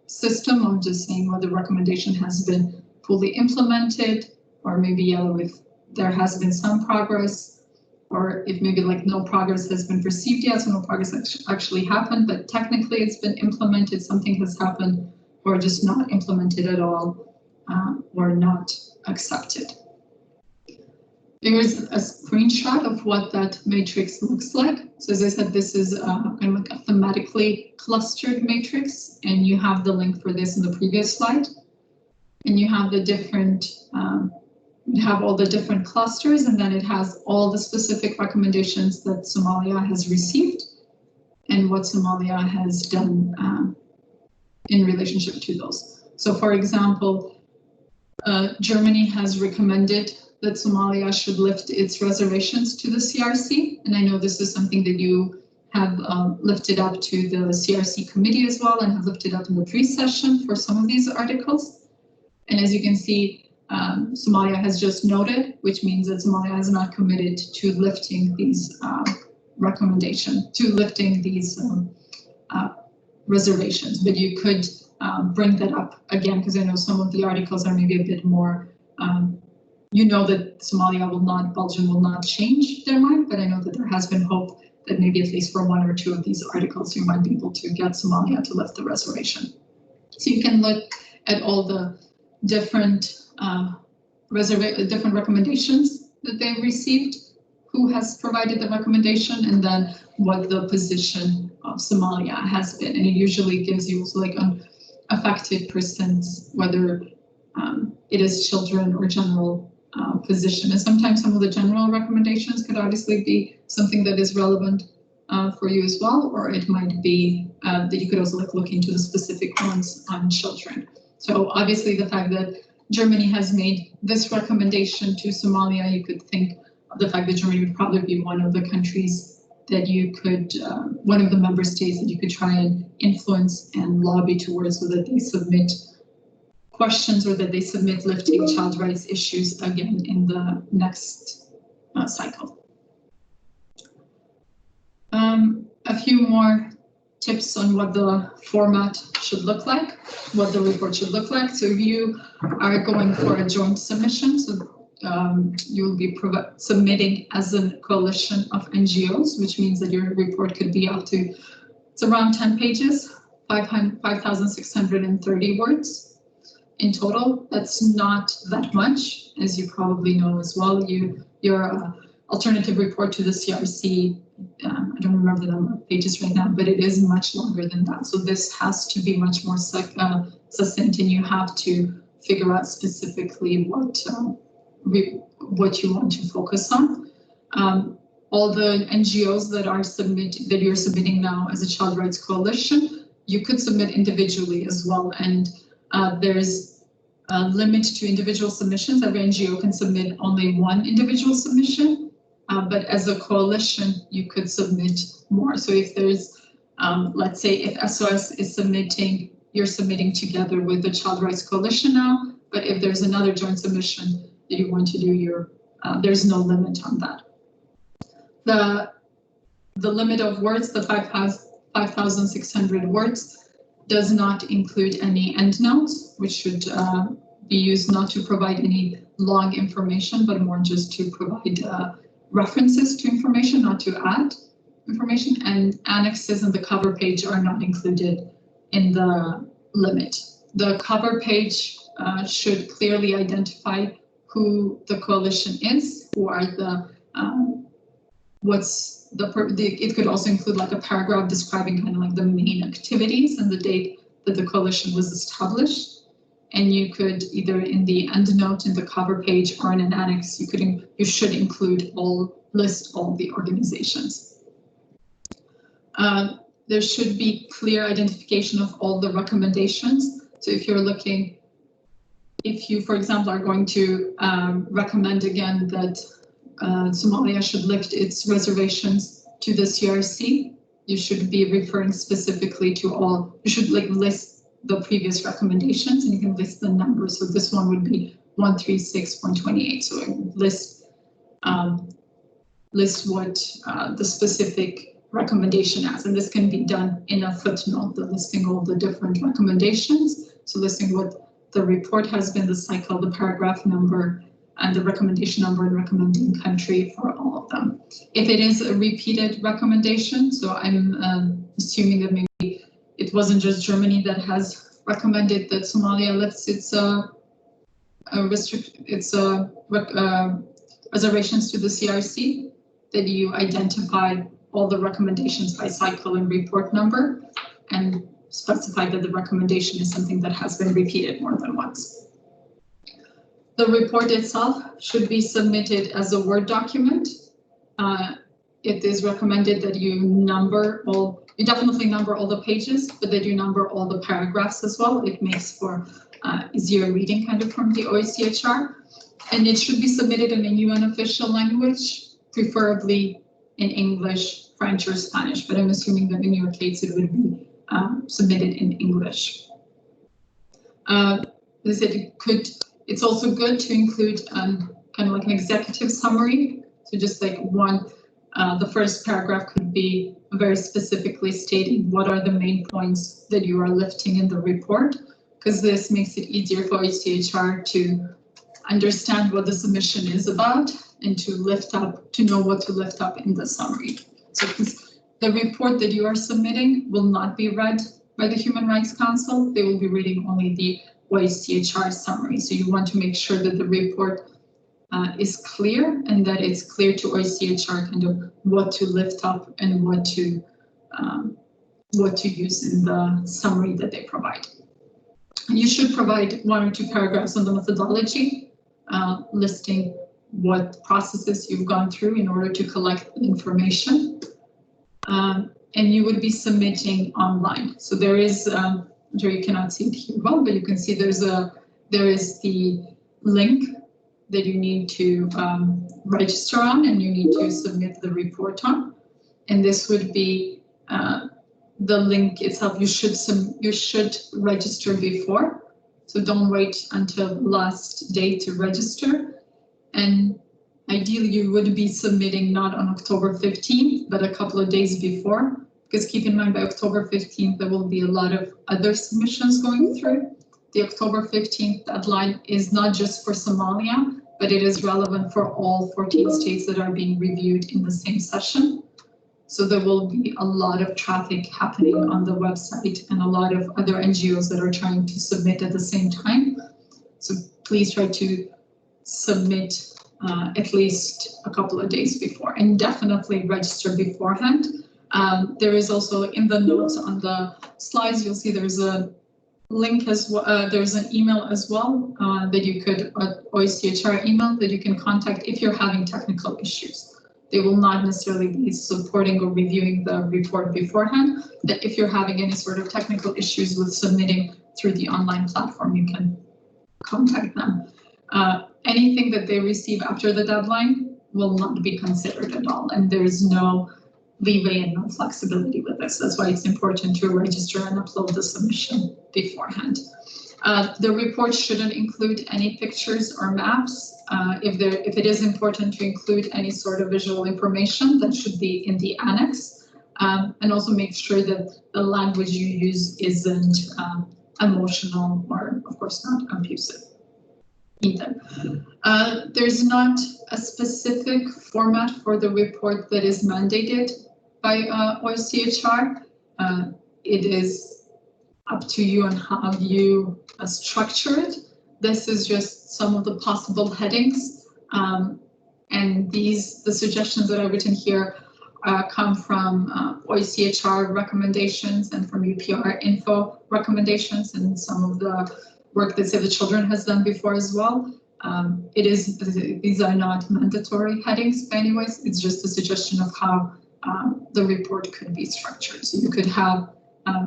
system of just saying whether the recommendation has been fully implemented, or maybe yellow if there has been some progress, or if maybe like no progress has been perceived yet, so no progress actually happened, but technically it's been implemented, something has happened, or just not implemented at all, or not accepted. Here's a screenshot of what that matrix looks like. So as I said, this is kind of like a thematically clustered matrix, and you have the link for this in the previous slide. And you have the different, you have all the different clusters, and then it has all the specific recommendations that Somalia has received and what Somalia has done in relationship to those. So for example, Germany has recommended that Somalia should lift its reservations to the CRC. And I know this is something that you have lifted up to the CRC committee as well, and have lifted up in the pre-session for some of these articles. And as you can see, Somalia has just noted, which means that Somalia has not committed to lifting these recommendations, to lifting these reservations. But you could bring that up again, because I know some of the articles are maybe a bit more, you know that Somalia will not, Belgium will not change their mind, but I know that there has been hope that maybe at least for one or two of these articles, you might be able to get Somalia to lift the reservation. So you can look at all the different different recommendations that they've received, who has provided the recommendation, and then what the position of Somalia has been. And it usually gives you also like an affected persons, whether it is children or general position. And sometimes some of the general recommendations could obviously be something that is relevant for you as well, or it might be that you could also like look into the specific ones on children. So obviously the fact that Germany has made this recommendation to Somalia, you could think of the fact that Germany would probably be one of the countries that you could, one of the member states that you could try and influence and lobby towards, so that they submit questions or that they submit lifting child rights issues again in the next cycle. A few more tips on what the format should look like, what the report should look like. So if you are going for a joint submission, so you will be submitting as a coalition of NGOs, which means that your report could be up to, it's around 10 pages, 5,630 words in total. That's not that much, as you probably know as well. You're a alternative report to the CRC. I don't remember the number of pages right now, but it is much longer than that. So this has to be much more succinct, and you have to figure out specifically what you want to focus on. All the NGOs that you're submitting now as a Child Rights Coalition, you could submit individually as well, and there's a limit to individual submissions. Every NGO can submit only one individual submission, but as a coalition, you could submit more. So if there's, let's say if SOS is submitting, you're submitting together with the Child Rights Coalition now, but if there's another joint submission that you want to do, there's no limit on that. The limit of words, the 5,600 words, does not include any endnotes, which should be used not to provide any long information, but more just to provide references to information, not to add information, and annexes and the cover page are not included in the limit. The cover page should clearly identify who the coalition is, who are the it could also include like a paragraph describing kind of like the main activities and the date that the coalition was established. And you could either in the endnote in the cover page or in an annex, you should list all the organizations. There should be clear identification of all the recommendations. So if you, for example, are going to recommend again that Somalia should lift its reservations to the CRC, you should be referring specifically to all, you should list the previous recommendations and you can list the numbers. So this one would be 136.28. So list what the specific recommendation as, and this can be done in a footnote, listing all the different recommendations. So listing what the report has been, the cycle, the paragraph number, and the recommendation number and recommending country for all of them. If it is a repeated recommendation, so I'm assuming that maybe it wasn't just Germany that has recommended that Somalia lifts its reservations to the CRC, that you identify all the recommendations by cycle and report number and specify that the recommendation is something that has been repeated more than once. The report itself should be submitted as a Word document. It is recommended that you definitely number all the pages, but that you number all the paragraphs as well. It makes for easier reading kind of from the OHCHR. And it should be submitted in a UN official language, preferably in English, French, or Spanish, but I'm assuming that in your case it would be submitted in English. It's also good to include kind of like an executive summary. So just like the first paragraph could be very specifically stating what are the main points that you are lifting in the report, because this makes it easier for HCHR to understand what the submission is about and to know what to lift up in the summary. So because the report that you are submitting will not be read by the Human Rights Council, they will be reading only the OHCHR summary. So you want to make sure that the report is clear and that it's clear to OHCHR kind of what to lift up and what to use in the summary that they provide. And you should provide 1 or 2 paragraphs on the methodology, listing what processes you've gone through in order to collect the information. And you would be submitting online. So there is, I'm sure you cannot see it here well, but you can see there is the link that you need to register on, and you need to submit the report on. And this would be the link itself. You should register before, so don't wait until the last day to register. And ideally, you would be submitting not on October 15th, but a couple of days before, because keep in mind by October 15th, there will be a lot of other submissions going through. The October 15th deadline is not just for Somalia, but it is relevant for all 14 states that are being reviewed in the same session. So there will be a lot of traffic happening on the website and a lot of other NGOs that are trying to submit at the same time. So please try to submit at least a couple of days before, and definitely register beforehand. There is also in the notes on the slides, you'll see there's a link as well. There's an email as well that you could, OECHR email that you can contact if you're having technical issues. They will not necessarily be supporting or reviewing the report beforehand, but if you're having any sort of technical issues with submitting through the online platform, you can contact them. Anything that they receive after the deadline will not be considered at all, and there's no leeway and no flexibility with this. That's why it's important to register and upload the submission beforehand. The report shouldn't include any pictures or maps. If it is important to include any sort of visual information, that should be in the annex. And also make sure that the language you use isn't emotional or, of course, not abusive either. There's not a specific format for the report that is mandated by OECHR. It is up to you on how you structure it. This is just some of the possible headings. And the suggestions that I've written here come from OECHR recommendations and from UPR info recommendations and some of the work that Save the Children has done before as well. These are not mandatory headings by any ways. It's just a suggestion of how the report could be structured. So you could have,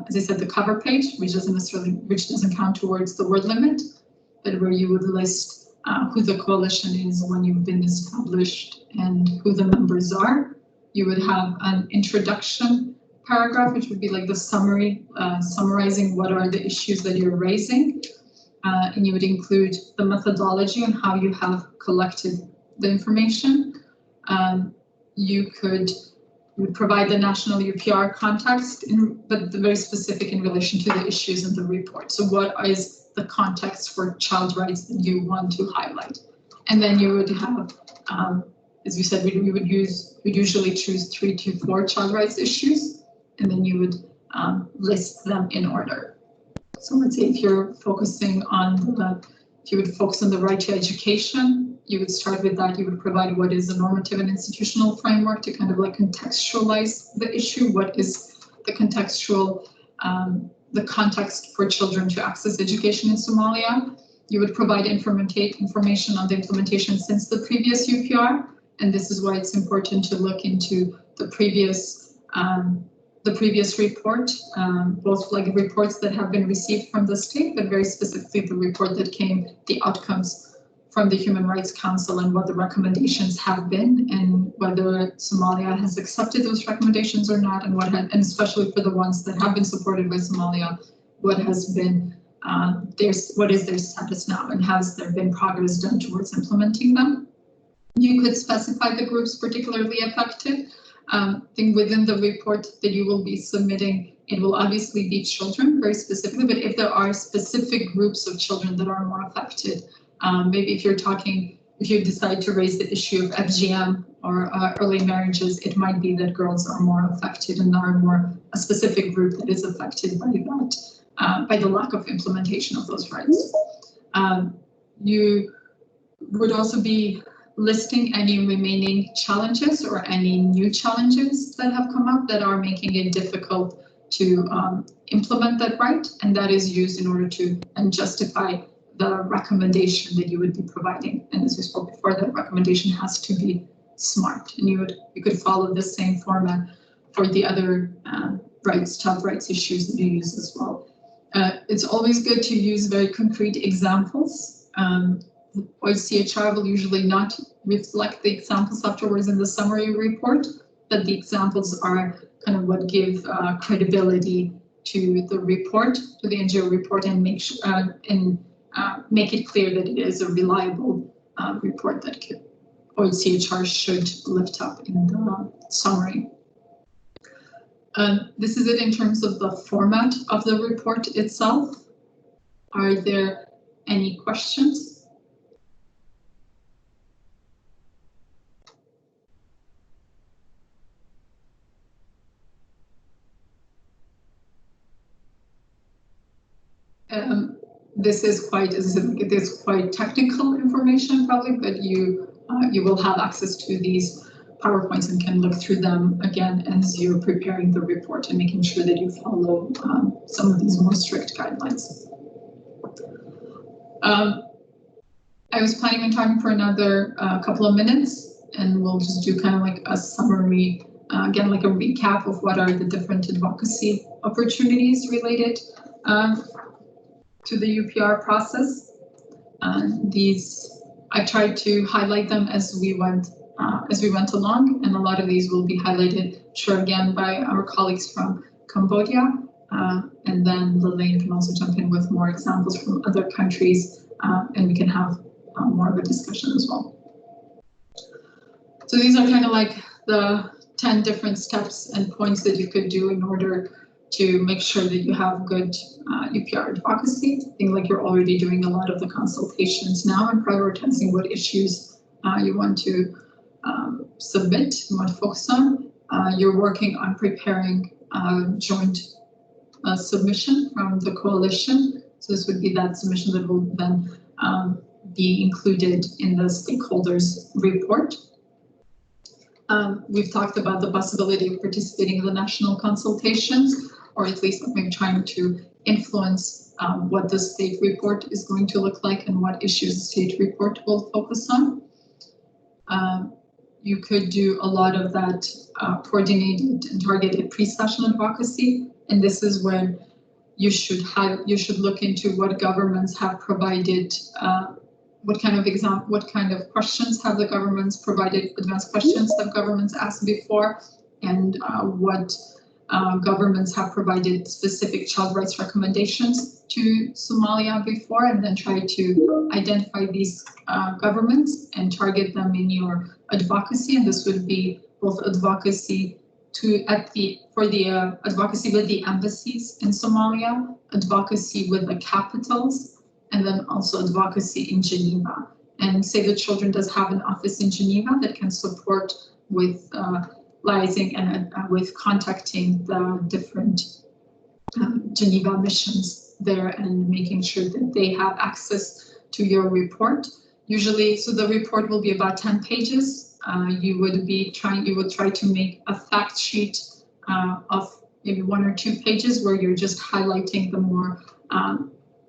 as I said, the cover page, which doesn't count towards the word limit, but where you would list who the coalition is, when you've been established, and who the members are. You would have an introduction paragraph, which would be like the summary, summarizing what are the issues that you're raising. And you would include the methodology and how you have collected the information. You would provide the national UPR context, but very specific in relation to the issues in the report. So what is the context for child rights that you want to highlight? And then you would have, as we said, we'd usually choose 3 to 4 child rights issues, and then you would list them in order. So let's say if you're focusing on if you would focus on the right to education, you would start with that. You would provide what is a normative and institutional framework to kind of like contextualize the issue. What is the contextual, the context for children to access education in Somalia? You would provide information on the implementation since the previous UPR. And this is why it's important to look into the previous report, both like reports that have been received from the state, but very specifically the report that came, the outcomes from the Human Rights Council and what the recommendations have been, and whether Somalia has accepted those recommendations or not, and and especially for the ones that have been supported by Somalia, what has been what is their status now, and has there been progress done towards implementing them? You could specify the groups particularly affected. I think within the report that you will be submitting, it will obviously be children very specifically, but if there are specific groups of children that are more affected, maybe if you decide to raise the issue of FGM or early marriages, it might be that girls are more affected and are more a specific group that is affected by that, by the lack of implementation of those rights. You would also be listing any remaining challenges or any new challenges that have come up that are making it difficult to implement that right, and that is used in order to justify the recommendation that you would be providing. And as we spoke before, that recommendation has to be smart, and you could follow the same format for the other child rights issues that you use as well. It's always good to use very concrete examples. OECHR will usually not reflect the examples afterwards in the summary report, but the examples are kind of what give credibility to the report, to the NGO report, and make it clear that it is a reliable report that OECHR should lift up in the summary. This is it in terms of the format of the report itself. Are there any questions? this is quite, as I said, it is quite technical information probably, but you will have access to these PowerPoints and can look through them again as you're preparing the report and making sure that you follow some of these more strict guidelines. I was planning on talking for another couple of minutes, and we'll just do kind of like a summary, again, like a recap of what are the different advocacy opportunities related to the UPR process. These, I tried to highlight them as we went along, and a lot of these will be highlighted, sure, again, by our colleagues from Cambodia, and then Lelaine can also jump in with more examples from other countries, and we can have more of a discussion as well. So these are kind of like the 10 different steps and points that you could do in order to make sure that you have good UPR advocacy. I think like you're already doing a lot of the consultations now and prioritizing what issues you want to submit, you want to focus on. You're working on preparing a joint submission from the coalition. So this would be that submission that will then be included in the stakeholders report. We've talked about the possibility of participating in the national consultations, or at least maybe trying to influence what the state report is going to look like and what issues the state report will focus on. You could do a lot of that coordinated and targeted pre-session advocacy, and this is when you should look into what governments have provided, what kind of questions have the governments provided, advanced questions have governments asked before, and what governments have provided specific child rights recommendations to Somalia before, and then try to identify these governments and target them in your advocacy. And this would be both advocacy advocacy with the embassies in Somalia, advocacy with the capitals, and then also advocacy in Geneva. And Save the Children does have an office in Geneva that can support with liaising and with contacting the different Geneva missions there and making sure that they have access to your report. Usually, so the report will be about 10 pages. You would try to make a fact sheet of maybe 1 or 2 pages where you're just highlighting the more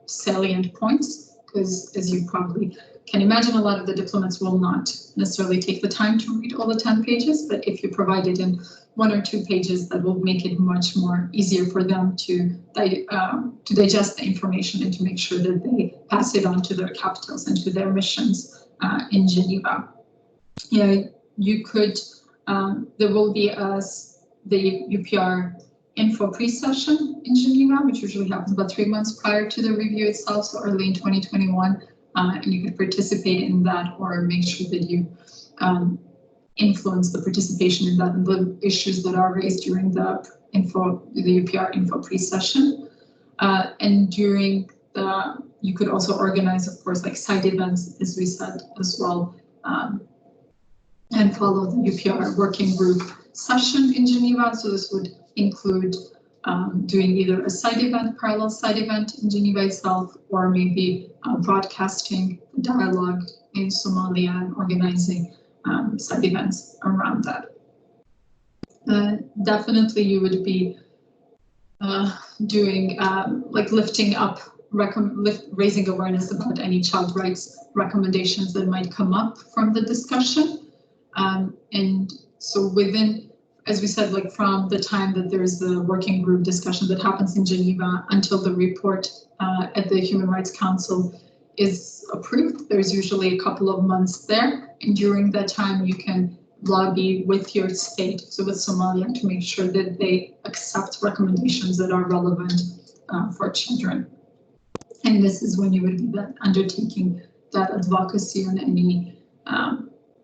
salient points, because as you probably can imagine, a lot of the diplomats will not necessarily take the time to read all the 10 pages, but if you provide it in 1 or 2 pages, that will make it much more easier for them to digest the information and to make sure that they pass it on to their capitals and to their missions in Geneva. Yeah, you could, there will be the UPR info pre-session in Geneva, which usually happens about 3 months prior to the review itself, so early in 2021. And you could participate in that or make sure that you influence the participation in that and the issues that are raised during the UPR info pre-session. And during you could also organize, of course, like side events, as we said as well, and follow the UPR working group session in Geneva. So this would include doing either a side event, parallel side event in Geneva itself, or maybe broadcasting dialogue in Somalia and organizing side events around that. Definitely you would be doing like lifting up, raising awareness about any child rights recommendations that might come up from the discussion. And so within, as we said, like from the time that there's the working group discussion that happens in Geneva until the report at the Human Rights Council is approved, there's usually a couple of months there. And during that time, you can lobby with your state, so with Somalia, to make sure that they accept recommendations that are relevant for children. And this is when you would be undertaking that advocacy on any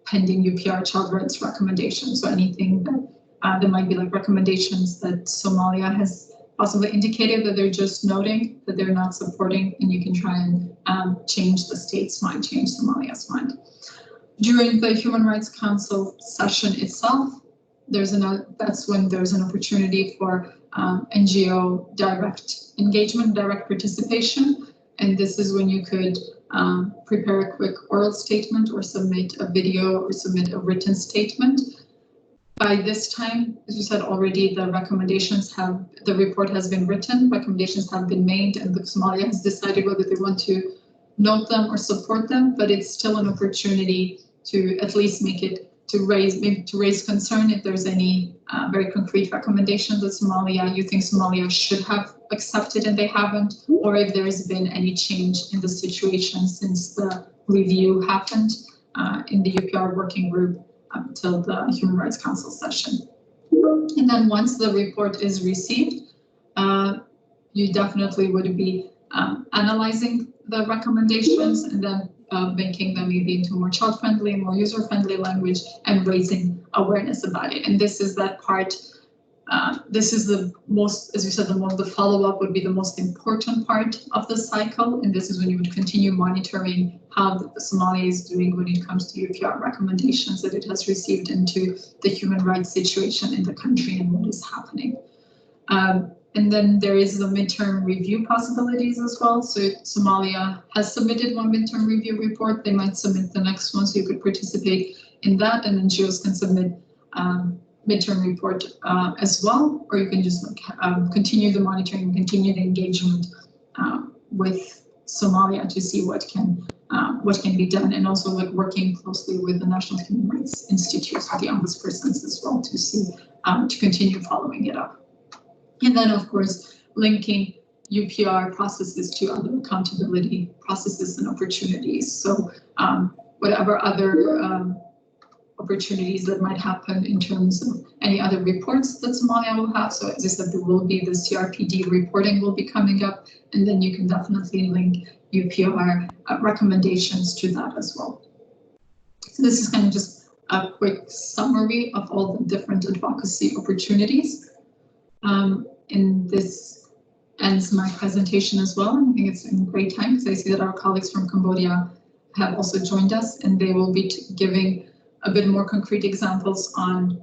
pending UPR child rights recommendations. So anything that there might be like recommendations that Somalia has possibly indicated that they're just noting that they're not supporting, and you can try and change the state's mind, change Somalia's mind. During the Human Rights Council session itself, that's when there's an opportunity for NGO direct engagement, direct participation. and this is when you could prepare a quick oral statement or submit a video or submit a written statement. By this time, as you said already, the report has been written, recommendations have been made, and Somalia has decided whether they want to note them or support them, but it's still an opportunity to at least make it, to raise concern if there's any very concrete recommendations that you think Somalia should have accepted and they haven't, or if there's been any change in the situation since the review happened in the UPR working group until the Human Rights Council session. And then once the report is received, you definitely would be analyzing the recommendations and then making them maybe into more child-friendly, more user-friendly language and raising awareness about it. And this is that part, this is the most, as you said, the follow-up would be the most important part of the cycle. And this is when you would continue monitoring how Somalia is doing when it comes to UPR recommendations that it has received into the human rights situation in the country and what is happening. And then there is the midterm review possibilities as well. So Somalia has submitted one midterm review report. They might submit the next one, so you could participate in that. And NGOs can submit midterm report as well, or you can just continue the monitoring, continue the engagement with Somalia to see what can be done, and also like working closely with the National Human Rights Institutes, the ombudspersons as well, to see to continue following it up. And then, of course, linking UPR processes to other accountability processes and opportunities. So whatever other opportunities that might happen in terms of any other reports that Somalia will have. So as I said, there will be the CRPD reporting will be coming up, and then you can definitely link UPR recommendations to that as well. So this is kind of just a quick summary of all the different advocacy opportunities. And this ends my presentation as well. I think it's a great time because I see that our colleagues from Cambodia have also joined us, and they will be giving a bit more concrete examples on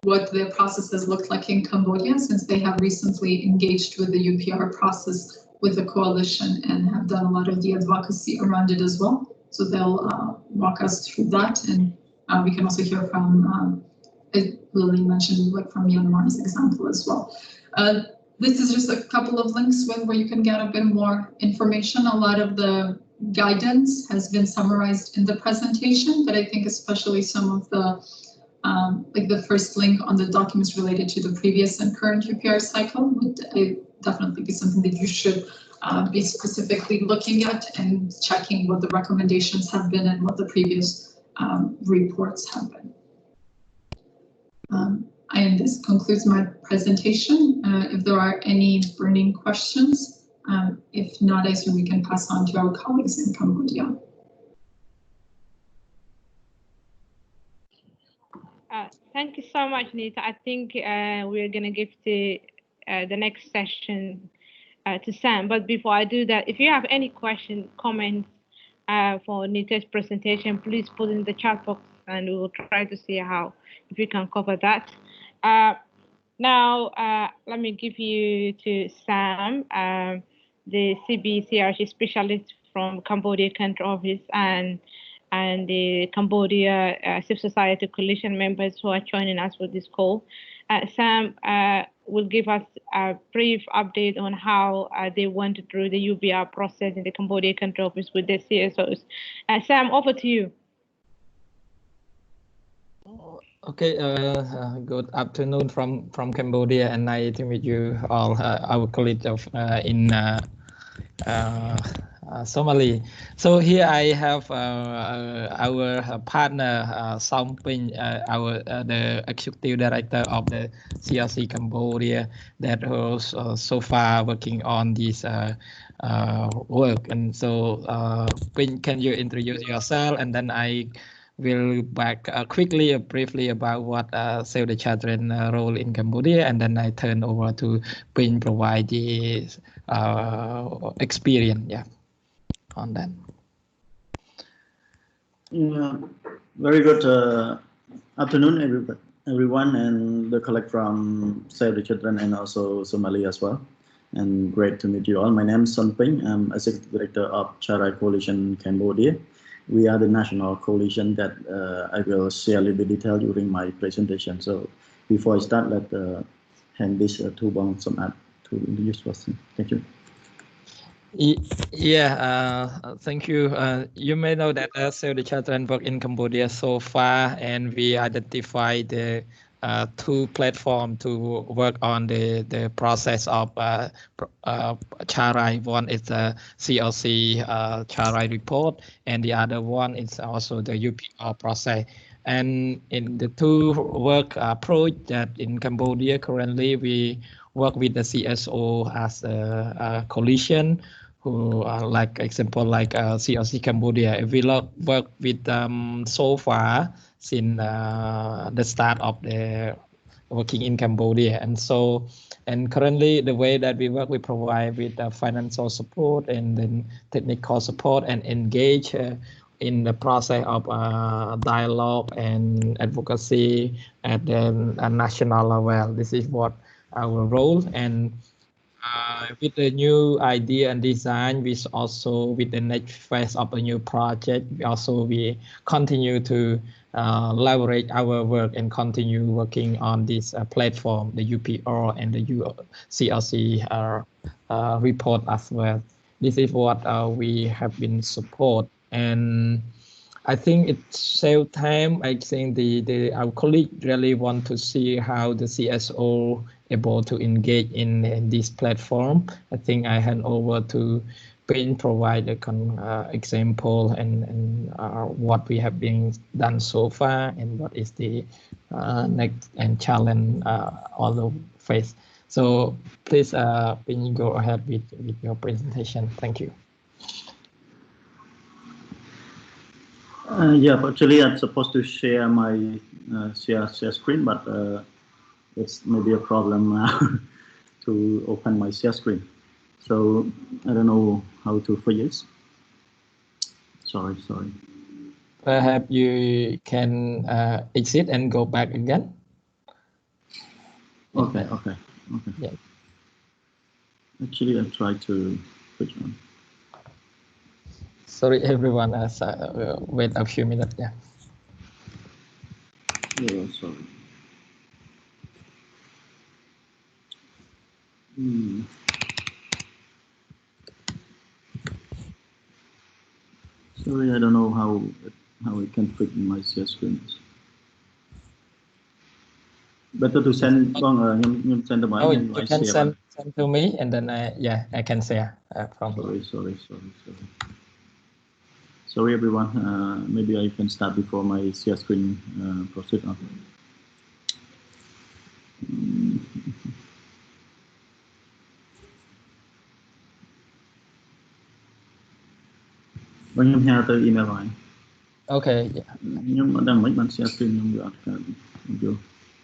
what the process has looked like in Cambodia, since they have recently engaged with the UPR process with the coalition and have done a lot of the advocacy around it as well. So they'll walk us through that, and we can also hear from, as Lily mentioned, like from Myanmar's example as well. This is just a couple of links where you can get a bit more information. A lot of the guidance has been summarized in the presentation, but I think especially some of the, like the first link on the documents related to the previous and current UPR cycle would definitely be something that you should be specifically looking at and checking what the recommendations have been and what the previous reports have been. And this concludes my presentation. If there are any burning questions, if not, I assume we can pass on to our colleagues in Cambodia. Thank you so much, Nita. I think we're going to give the next session to Sam. But before I do that, if you have any questions, comments for Nita's presentation, please put in the chat box and we will try to see if we can cover that. Now, let me give you to Sam, the CBCRC specialist from Cambodia Country Office, and the Cambodia Civil Society Coalition members who are joining us for this call. Sam will give us a brief update on how they went through the UBR process in the Cambodia Country Office with the CSOs. Sam, over to you. Okay, good afternoon from Cambodia, and nice to meet you all, our colleagues of in Somalia. So here I have our partner Song Ping, the executive director of the CRC Cambodia, that was so far working on this work. And so Ping, can you introduce yourself, and then I will back quickly, briefly about what Save the Children role in Cambodia, and then I turn over to Ping provide the experience, on that. Yeah, very good afternoon, everyone, and the colleague from Save the Children and also Somalia as well. and great to meet you all. My name is Son Ping. I'm Executive Director of Child Rights Coalition Cambodia. We are the national coalition that I will share a little bit detail during my presentation. So before I start, let hand this to Bong Somat to introduce first. Thank you. Thank you. You may know that Save the Children work in Cambodia so far, and we identify the two platforms to work on the process of child rights. One is the CLC child rights report, and the other one is also the UPR process. And in the two work approach that in Cambodia currently we work with the CSO as a coalition, who like example like CLC Cambodia. We work with so far since the start of the working in Cambodia, and currently the way that we work, we provide with financial support and then technical support and engage in the process of dialogue and advocacy at the national level. This is what our role. And with the new idea and design, we also with the next phase of a new project, we continue to leverage our work and continue working on this platform, the UPR and the CLC report as well. This is what we have been support, and I think it saves time. I think our colleague really want to see how the CSO able to engage in this platform. I think I hand over to Ben, provide a example and what we have been done so far and what is the next and challenge all the phase. So please, Ben, go ahead with your presentation. Thank you. Yeah, actually I'm supposed to share my share screen, but it's maybe a problem to open my share screen. So I don't know how to fix. Sorry. Perhaps you can exit and go back again. Okay. Yeah. Actually, I tried to switch on. Sorry, everyone. Wait a few minutes. Yeah. Yeah, sorry. Sorry, I don't know how we can fit in my share screen. Better to send send the Oh, you can send to me, and then I can share from. Sorry, everyone. Maybe I can start before my share screen proceed on. Em theo từ email rồi. Okay. Nhưng mà đang mấy bạn share screen nhưng được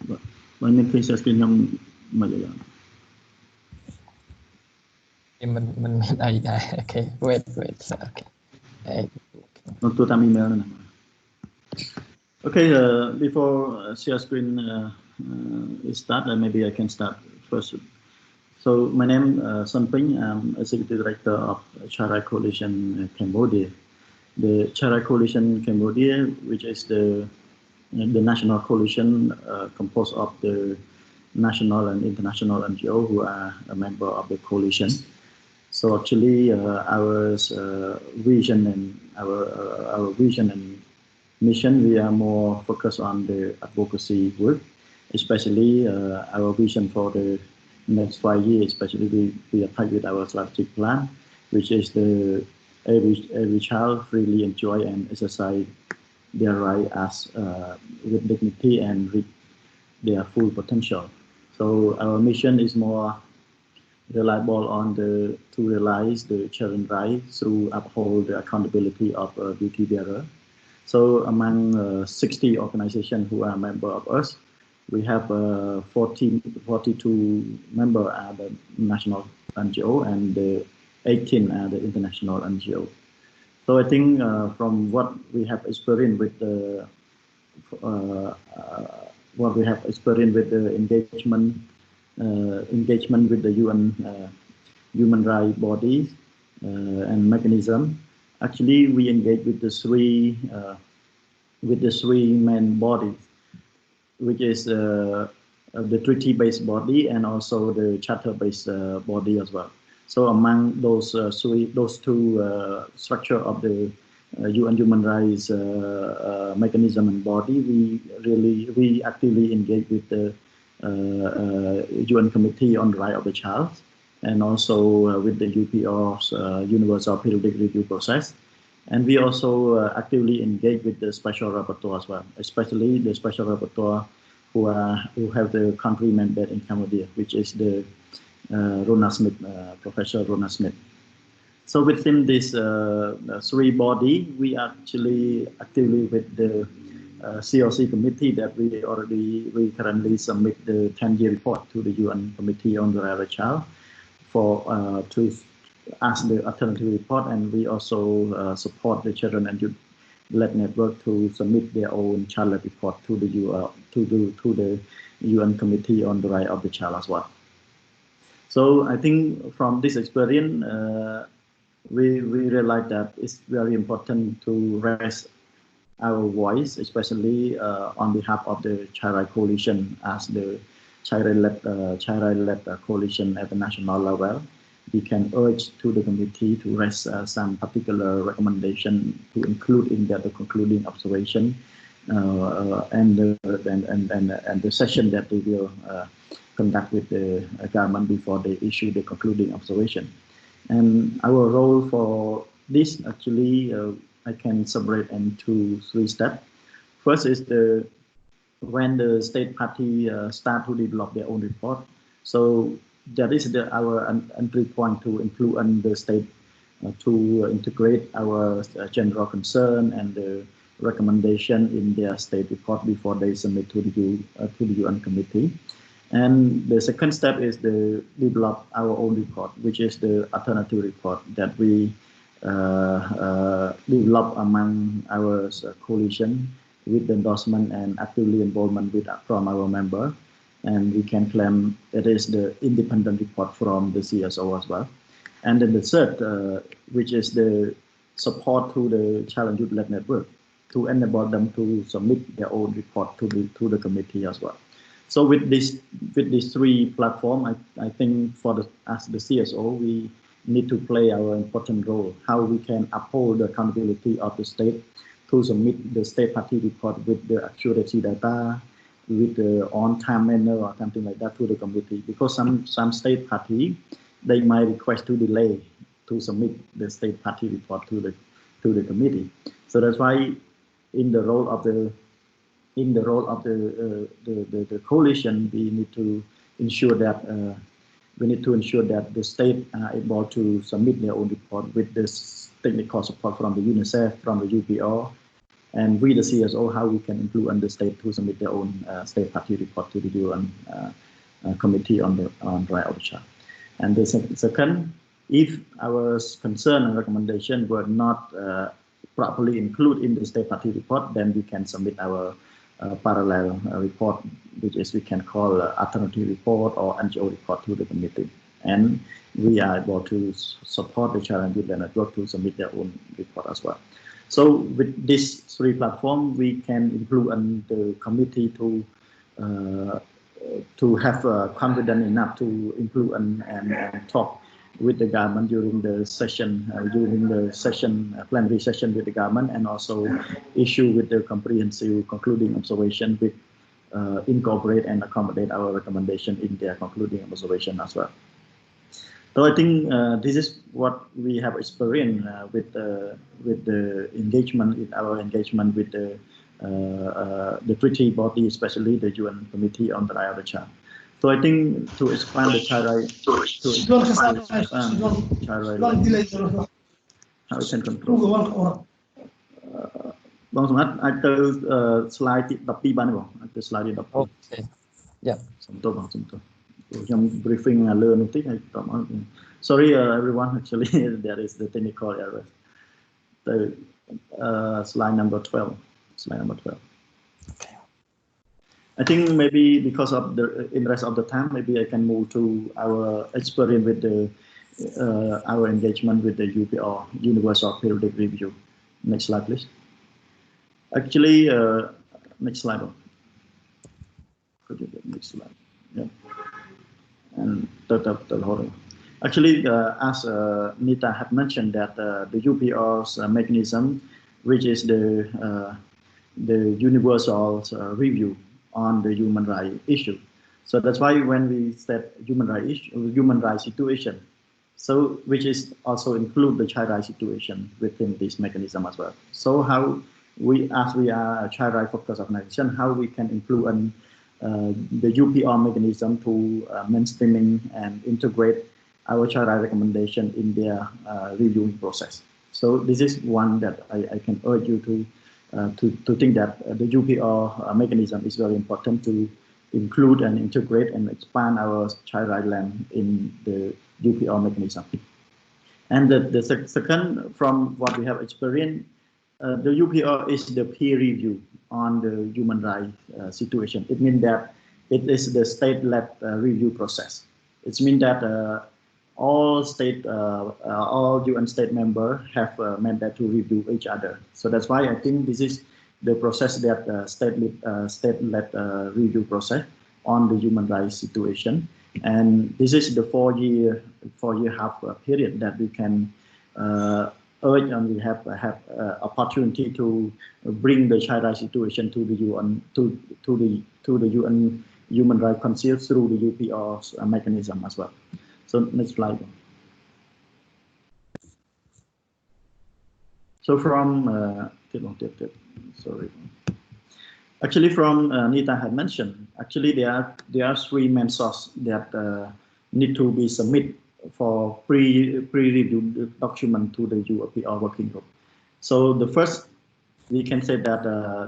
vô. Mình khi share screen nhưng mà vậy. Mình okay. Wait. Okay. Tôi tạm email này. Okay. Before share screen is start, maybe I can start first. So my name is Son Ping. I'm Executive Director of Child Rights Coalition Cambodia. The Child Rights Coalition Cambodia, which is the national coalition composed of the national and international NGO who are a member of the coalition. So actually, our vision and our vision and mission, we are more focused on the advocacy work, especially our vision for the next 5 years. Especially, we are tied with our strategic plan, which is every child freely enjoy and exercise their right as with dignity and with their full potential. So our mission is more reliable on to realize the children's rights through uphold the accountability of duty bearer. So among 60 organizations who are member of us, we have 42 members are the national NGO and 18 are the international NGO. So I think from what we have experienced with the engagement with the UN human rights bodies and mechanism. Actually, we engage with the three main bodies, which is the treaty-based body and also the charter-based body as well. So among those two structure of the UN human rights mechanism and body, we actively engage with the UN Committee on the Right of the Child, and also with the UPR's Universal Periodic Review process. And we also actively engage with the Special Rapporteur as well, especially the Special Rapporteur who have the country mandate in Cambodia, which is the Rona Smith, Professor Rona Smith. So within this three body, we actually actively with the COC committee that we currently submit the 10-year report to the UN Committee on the Right of the Child for to ask the alternative report, and we also support the Children and Youth-led network to submit their own child report to the UN Committee on the Right of the Child as well. So I think from this experience, we realize that it's very important to raise our voice, especially on behalf of the Child Rights Coalition as the child right-led coalition at the national level. We can urge to the committee to raise some particular recommendation to include in the concluding observation and the session that they will conduct with the government before they issue the concluding observation. And our role for this actually I can separate into three steps. First is when the state party start to develop their own report. So that is our entry point to influence the state to integrate our general concern and the recommendation in their state report before they submit to the UN committee. And the second step is to develop our own report, which is the alternative report that we develop among our coalition with the endorsement and actively involvement from our member. And we can claim it is the independent report from the CSO as well. And then the third, which is the support to the Child and Youth-led network to enable them to submit their own report to the committee as well. So with these three platforms, I think as the CSO, we need to play our important role, how we can uphold the accountability of the state to submit the state party report with the accuracy data, with the on-time manner or something like that to the committee. Because some state party, they might request to delay to submit the state party report to the committee. So that's why in the role of the coalition, we need to ensure that the state are able to submit their own report with this technical support from the UNICEF, from the UPR, and we the CSO, how we can influence the state to submit their own state party report to the UN Committee on the Right of the Child. And the second, if our concern and recommendation were not properly included in the state party report, then we can submit our parallel report, which is we can call alternative report or NGO report to the committee. And we are able to support the Child and Youth Network to submit their own report as well. So with these three platforms, we can influence the committee to have confidence enough to influence and talk with the government during the session, plenary session with the government, and also issue with the comprehensive concluding observation with incorporate and accommodate our recommendation in their concluding observation as well. So I think this is what we have experienced with the engagement, with our engagement with the treaty body, especially the UN Committee on the Right of the Child. So I think to expand the child right, how we can control. Bang Sumat, ada slide 12 បានទេបង ada slide 12 Okay. Yeah. សុំទោសបងសុំទោសខ្ញុំ briefing លើនោះតិចហើយតមក Sorry everyone, actually there is the technical error. The slide number 12. Slide number 12. Okay. I think maybe because of the interest of the time, maybe I can move to our experience with the our engagement with the UPR, Universal Periodic Review. Next slide, please. Actually, next slide. Could you get next slide? Yeah. And hold on. Actually, as Nita had mentioned, that the UPR's mechanism, which is the universal review on the human rights issue. So that's why when we said human rights situation, so which is also include the child rights situation within this mechanism as well. So how we, as we are a child rights focused organization, how we can influence the UPR mechanism to mainstreaming and integrate our child rights recommendation in their reviewing process. So this is one that I can urge you to think that the UPR mechanism is very important to include and integrate and expand our child rights land in the UPR mechanism. And the second, from what we have experienced, the UPR is the peer review on the human rights situation. It means that it is the state-led review process. It means that all UN state members have a mandate to review each other. So that's why I think this is the process that state-led review process on the human rights situation. And this is the four-year half period that we can urge, and we have opportunity to bring the child rights situation to the UN, to the UN Human Rights Council through the UPR's mechanism as well. So next slide. So from sorry. Actually, from Nita had mentioned, actually there are three main sources that need to be submitted for pre-review document to the UPR working group. So the first, we can say that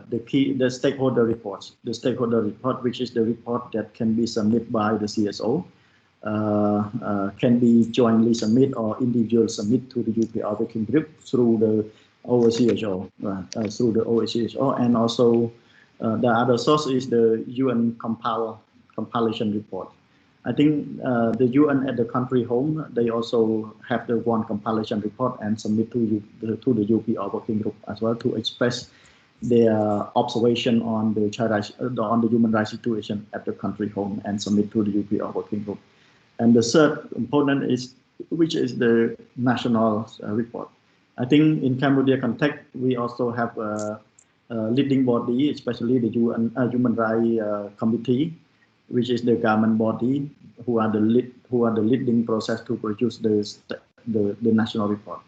the stakeholder reports, which is the report that can be submitted by the CSO, can be jointly submit or individual submit to the UPR working group through the OCHO, and also the other source is the UN compilation report. I think the UN at the country home, they also have the one compilation report and submit to the UPR working group as well to express their observation on the child rights, on the human rights situation at the country home and submit to the UPR working group. And the third component is, which is the national report. I think in Cambodia context, we also have a leading body, especially the UN Human Rights Committee, which is the government body who are the leading process to produce the national report.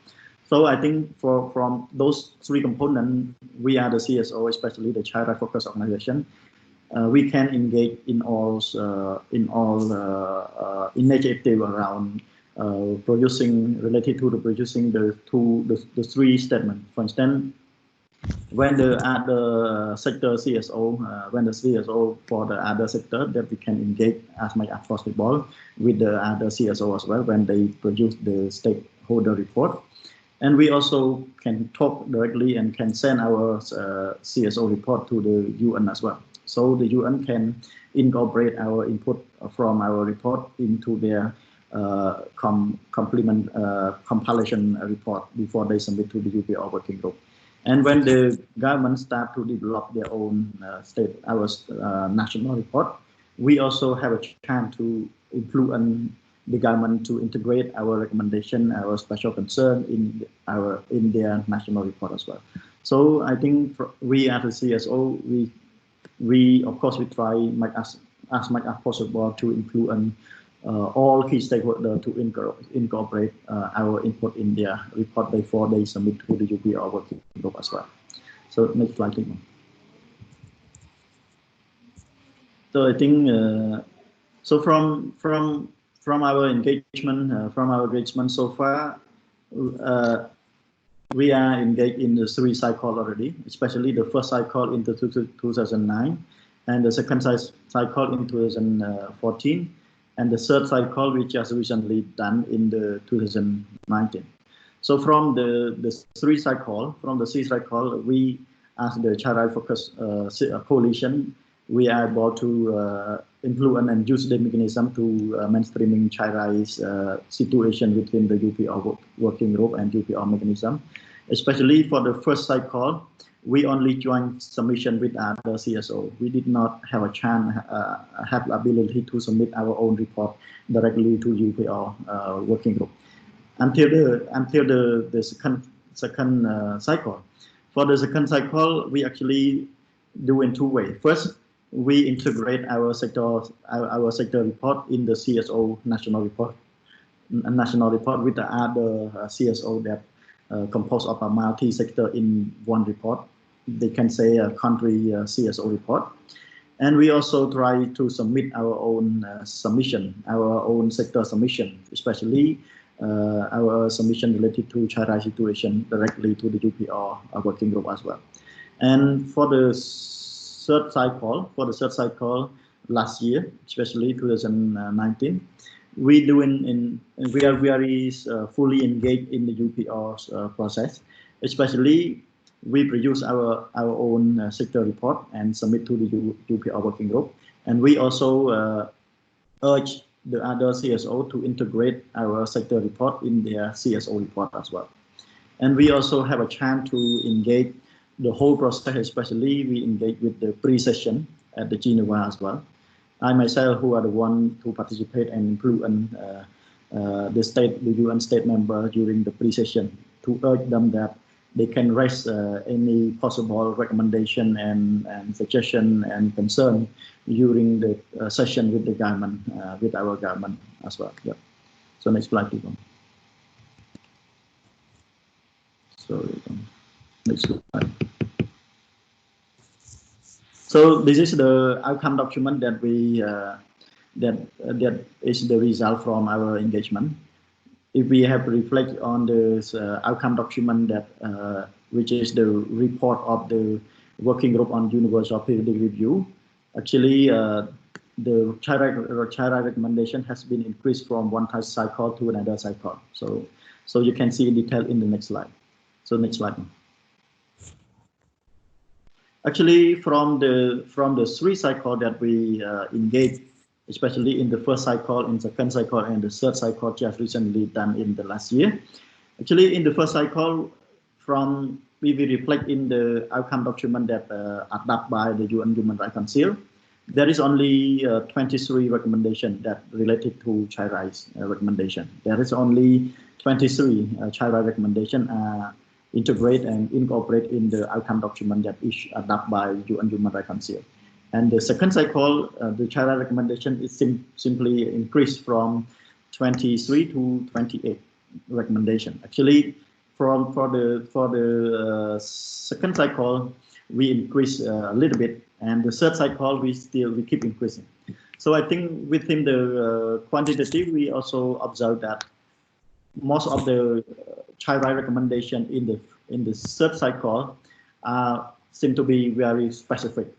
So I think from those three components, we are the CSO, especially the child rights focused organization. We can engage in all initiative around related to producing the three statements. For instance, when the other sector CSO, when the CSO for the other sector, that we can engage as much as possible with the other CSO as well when they produce the stakeholder report. And we also can talk directly and can send our CSO report to the UN as well. So the UN can incorporate our input from our report into their compilation report before they submit to the UPR working group. And when the government start to develop their own national report, we also have a chance to influence the government to integrate our recommendation, our special concern in their national report as well. So I think we as a CSO, we of course we try as much as possible to influence all key stakeholders to incorporate our input in their report before they submit to the UPR working group as well. So next slide, please. So I think so from our engagement so far, we are engaged in the three cycles already, especially the first cycle in 2009, and the second cycle in 2014. And the third cycle, which was recently done in the 2019. So from the three cycle, we as the child rights focused coalition we are able to influence and use the mechanism to mainstreaming child rights situation within the UPR working group and UPR mechanism. Especially for the first cycle, we only joined submission with other CSO. We did not have a chance, have the ability to submit our own report directly to UPR working group until the second cycle. For the second cycle, we actually do in two ways. First, we integrate our sector report in the CSO national report with the other CSO that composed of a multi-sector in one report. They can say a country CSO report. And we also try to submit our own submission, our own sector submission, especially our submission related to child rights situation directly to the UPR working group as well. And for the third cycle last year, especially 2019, we are very fully engaged in the UPR's process. Especially, we produce our own sector report and submit to the UPR working group, and we also urge the other CSO to integrate our sector report in their CSO report as well. And we also have a chance to engage the whole process. Especially, we engage with the pre-session at the Geneva as well. I myself, who are the one to participate and influence the UN state member during the pre-session, to urge them that they can raise any possible recommendation and suggestion and concern during the session with the government, with our government as well. Yeah. So next slide, please. So next slide. So this is the outcome document that we that is the result from our engagement. If we have to reflect on this outcome document that which is the report of the working group on universal periodic review, actually the child right recommendation has been increased from one cycle to another cycle. So you can see in detail in the next slide. So next slide. Actually, from the three cycle that we engaged, especially in the first cycle, in the second cycle, and the third cycle just recently done in the last year. Actually, in the first cycle, we reflect in the outcome document that adopted by the UN Human Rights Council. There is only 23 recommendations that related to child rights recommendation. There is only 23 child rights recommendations integrate and incorporate in the outcome document that is adopted by UN Human Rights Council. And the second cycle, the child rights recommendation is simply increased from 23 to 28 recommendation. Actually, for the second cycle, we increase a little bit, and the third cycle we keep increasing. So I think within the quantitative, we also observe that most of the child rights recommendation in the third cycle seem to be very specific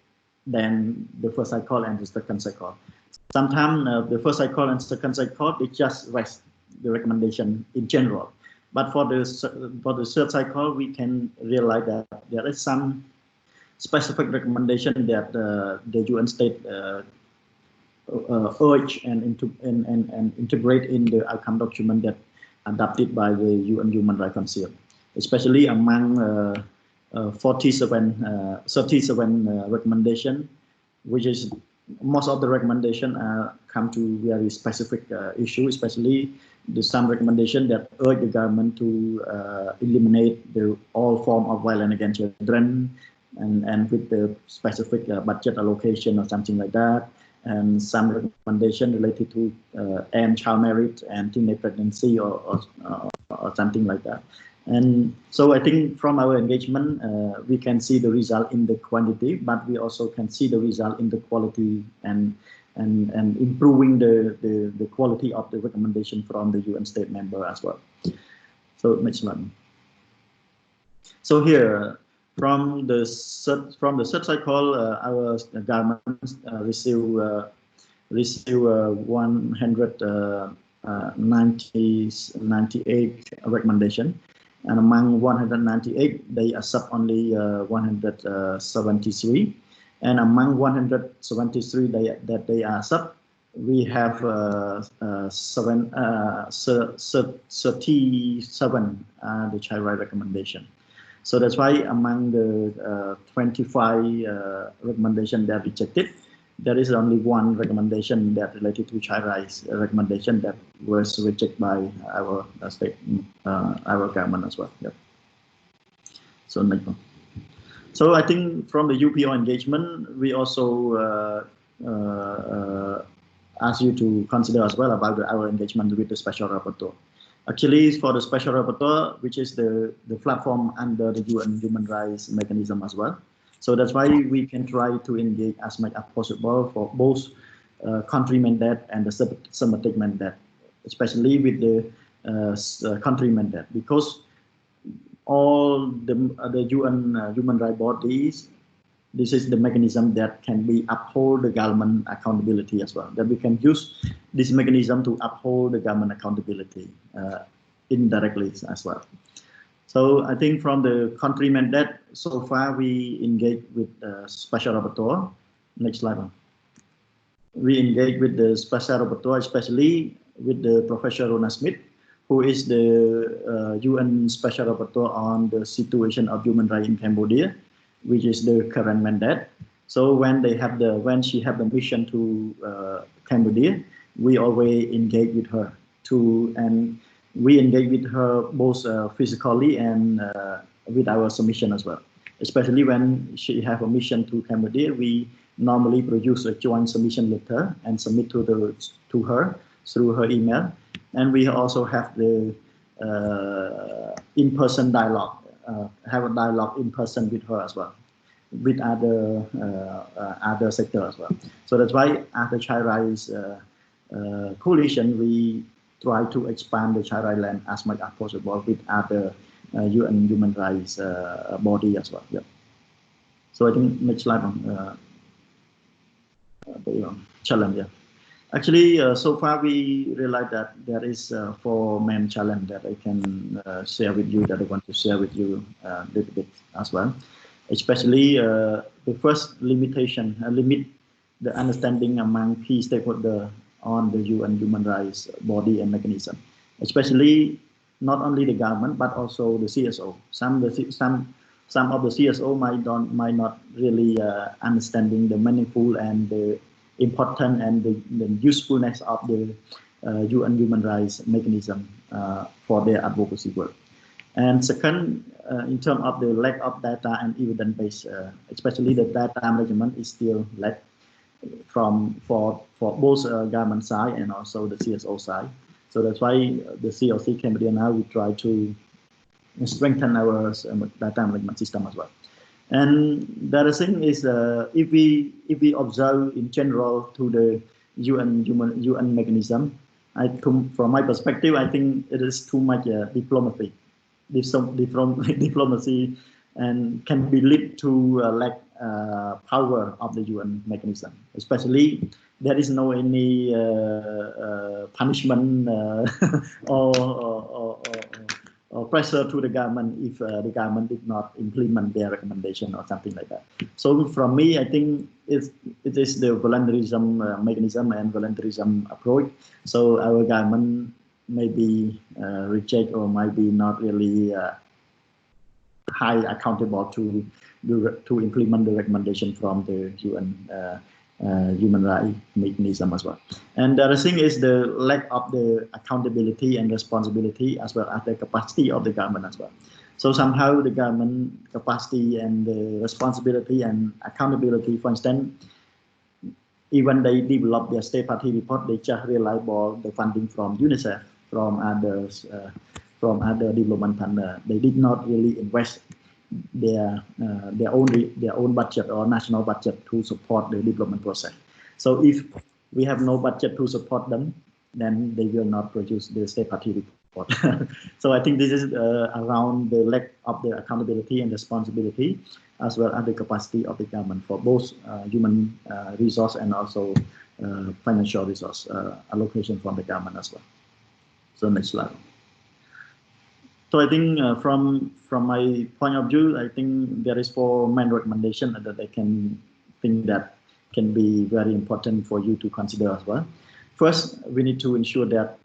than the first cycle and the second cycle. Sometimes the first cycle and second cycle, it just rest the recommendation in general. But for the third cycle, we can realize that there is some specific recommendation that the UN state urge and integrate in the outcome document that adopted by the UN Human Rights Council, especially among 37 recommendation, which is most of the recommendation come to very specific issue, especially some recommendation that urge the government to eliminate all form of violence against children, and with the specific budget allocation or something like that, and some recommendation related to end child marriage and teenage pregnancy or something like that. And so I think from our engagement, we can see the result in the quantity, but we also can see the result in the quality and improving the quality of the recommendation from the UN state member as well. So next one. So here, from the third cycle, our government received 198 recommendation. And among 198, they accept only 173. And among 173 that they are sub, we have 37 the child right recommendation. So that's why among the 25 recommendations that are rejected, there is only one recommendation that related to child rights recommendation that was rejected by our state, our government as well. Yep. So next one. So I think from the UPO engagement, we also ask you to consider as well about our engagement with the Special Rapporteur. Actually, for the Special Rapporteur, which is the platform under the UN Human Rights Mechanism as well. So that's why we can try to engage as much as possible for both country mandate and the thematic mandate, especially with the country mandate, because all the UN human rights bodies, this is the mechanism that can be uphold the government accountability as well. That we can use this mechanism to uphold the government accountability indirectly as well. So I think from the country mandate, so far we engage with Special Rapporteur. Next slide. We engage with the Special Rapporteur, especially with the Professor Rona Smith, who is the UN Special Rapporteur on the situation of human rights in Cambodia, which is the current mandate. So when she have the mission to Cambodia, we always engage with her and we engage with her both physically and with our submission as well. Especially when she have a mission to Cambodia, we normally produce a joint submission letter and submit to her through her email. And we also have the in-person dialogue, have a dialogue in person with her as well, with other sector as well. So that's why at the Child Rights Coalition, we try to expand the child rights land as much as possible with other UN human rights body as well. Yeah. So I think next slide on the challenge. Yeah. Actually, so far we realized that there is 4 main challenge that I can share with you, that I want to share with you a little bit as well. Especially the first limitation, limit the understanding among key stakeholders on the UN human rights body and mechanism. Especially not only the government but also the CSO. Some of the CSO might not really understanding the meaningful and the important and the usefulness of the UN human rights mechanism for their advocacy work. And second, in terms of the lack of data and evidence base, especially the data management is still lack for both government side and also the CSO side. So that's why the CLC Cambodia now we try to strengthen our data management system as well. And the other thing is, if we observe in general to the UN mechanism, from my perspective, I think it is too much diplomacy, and can be lead to lack power of the UN mechanism. Especially, there is no any punishment or pressure to the government if the government did not implement their recommendation or something like that. So from me, I think it is the voluntarism mechanism and voluntarism approach. So our government may be reject or might be not really high accountable to implement the recommendation from the UN human rights mechanism as well. And the other thing is the lack of the accountability and responsibility as well as the capacity of the government as well. So somehow the government capacity and the responsibility and accountability, for instance, even they develop their state party report, they just rely on the funding from UNICEF, from others, from other development partners. They did not really invest their own budget or national budget to support the development process. So if we have no budget to support them, then they will not produce the state party report. So I think this is around the lack of the accountability and responsibility, as well as the capacity of the government for both human resource and also financial resource allocation from the government as well. So next slide. So I think from my point of view, I think there is 4 main recommendations that I can think that can be very important for you to consider as well. First, we need to ensure that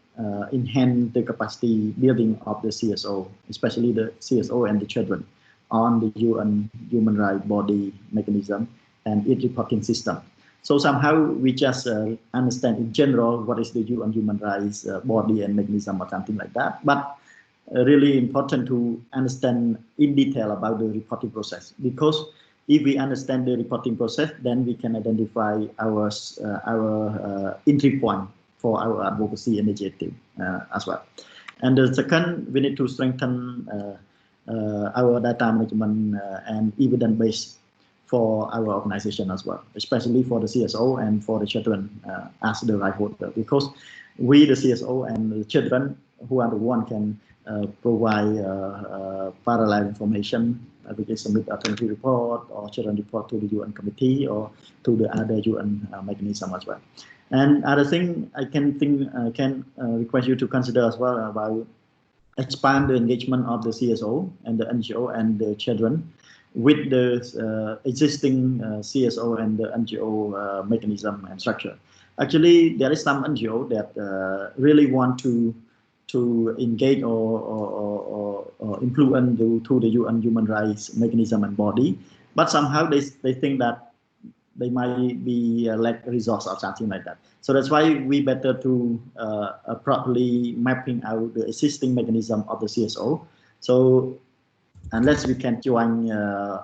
enhance the capacity building of the CSO, especially the CSO and the children, on the UN human rights body mechanism and its reporting system. So somehow we just understand in general what is the UN human rights body and mechanism or something like that. But really important to understand in detail about the reporting process, because if we understand the reporting process, then we can identify our entry point for our advocacy initiative as well. And the second, we need to strengthen our data management and evidence base for our organization as well, especially for the CSO and for the children as the right holder, because we, the CSO and the children, who are the one can provide parallel information, we can submit alternative report or children report to the UN committee or to the other UN mechanism as well. And other thing I can request you to consider as well about expand the engagement of the CSO and the NGO and the children with the existing CSO and the NGO mechanism and structure. Actually, there is some NGO that really want to engage or influence to the UN human rights mechanism and body, but somehow they think that they might be lack resource or something like that. So that's why we better to properly mapping out the existing mechanism of the CSO. So unless we can join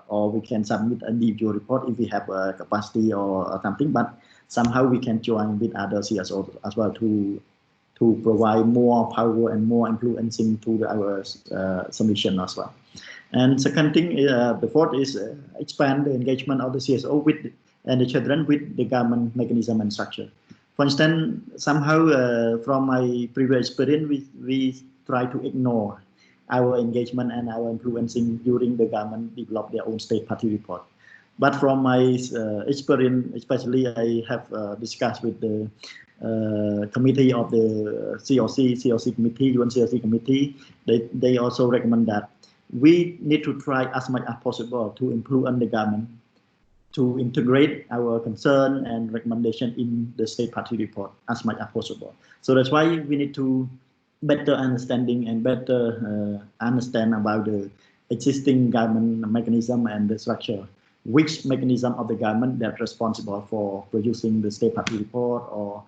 or we can submit an individual report if we have a capacity or something, but somehow we can join with other CSOs as well to provide more power and more influencing to our submission as well. And second thing, the fourth is expand the engagement of the CSO and the children with the government mechanism and structure. For instance, somehow from my previous experience, we try to ignore our engagement and our influencing during the government develop their own state party report. But from my experience, especially I have discussed with the committee of the COC committee, UN COC committee, they also recommend that we need to try as much as possible to influence the government to integrate our concern and recommendation in the state party report as much as possible. So that's why we need to better understanding and better understand about the existing government mechanism and the structure, which mechanism of the government that's responsible for producing the state party report or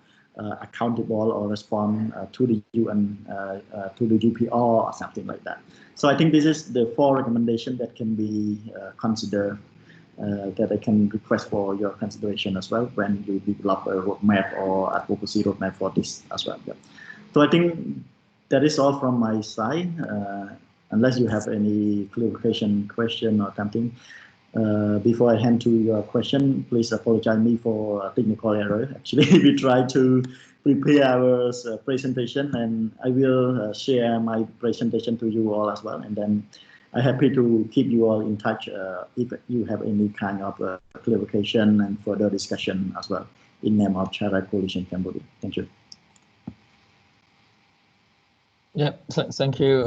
accountable or respond to the UN, to the UPR or something like that. So I think this is the 4 recommendations that can be considered, that I can request for your consideration as well when you develop a roadmap or advocacy roadmap for this as well. Yeah. So I think that is all from my side. Unless you have any clarification question or something. Before I hand to your question, please apologize me for technical error. Actually, we try to prepare our presentation, and I will share my presentation to you all as well. And then I'm happy to keep you all in touch if you have any kind of clarification and further discussion as well in name of Child Rights Coalition Cambodia. Thank you. Yeah, thank you,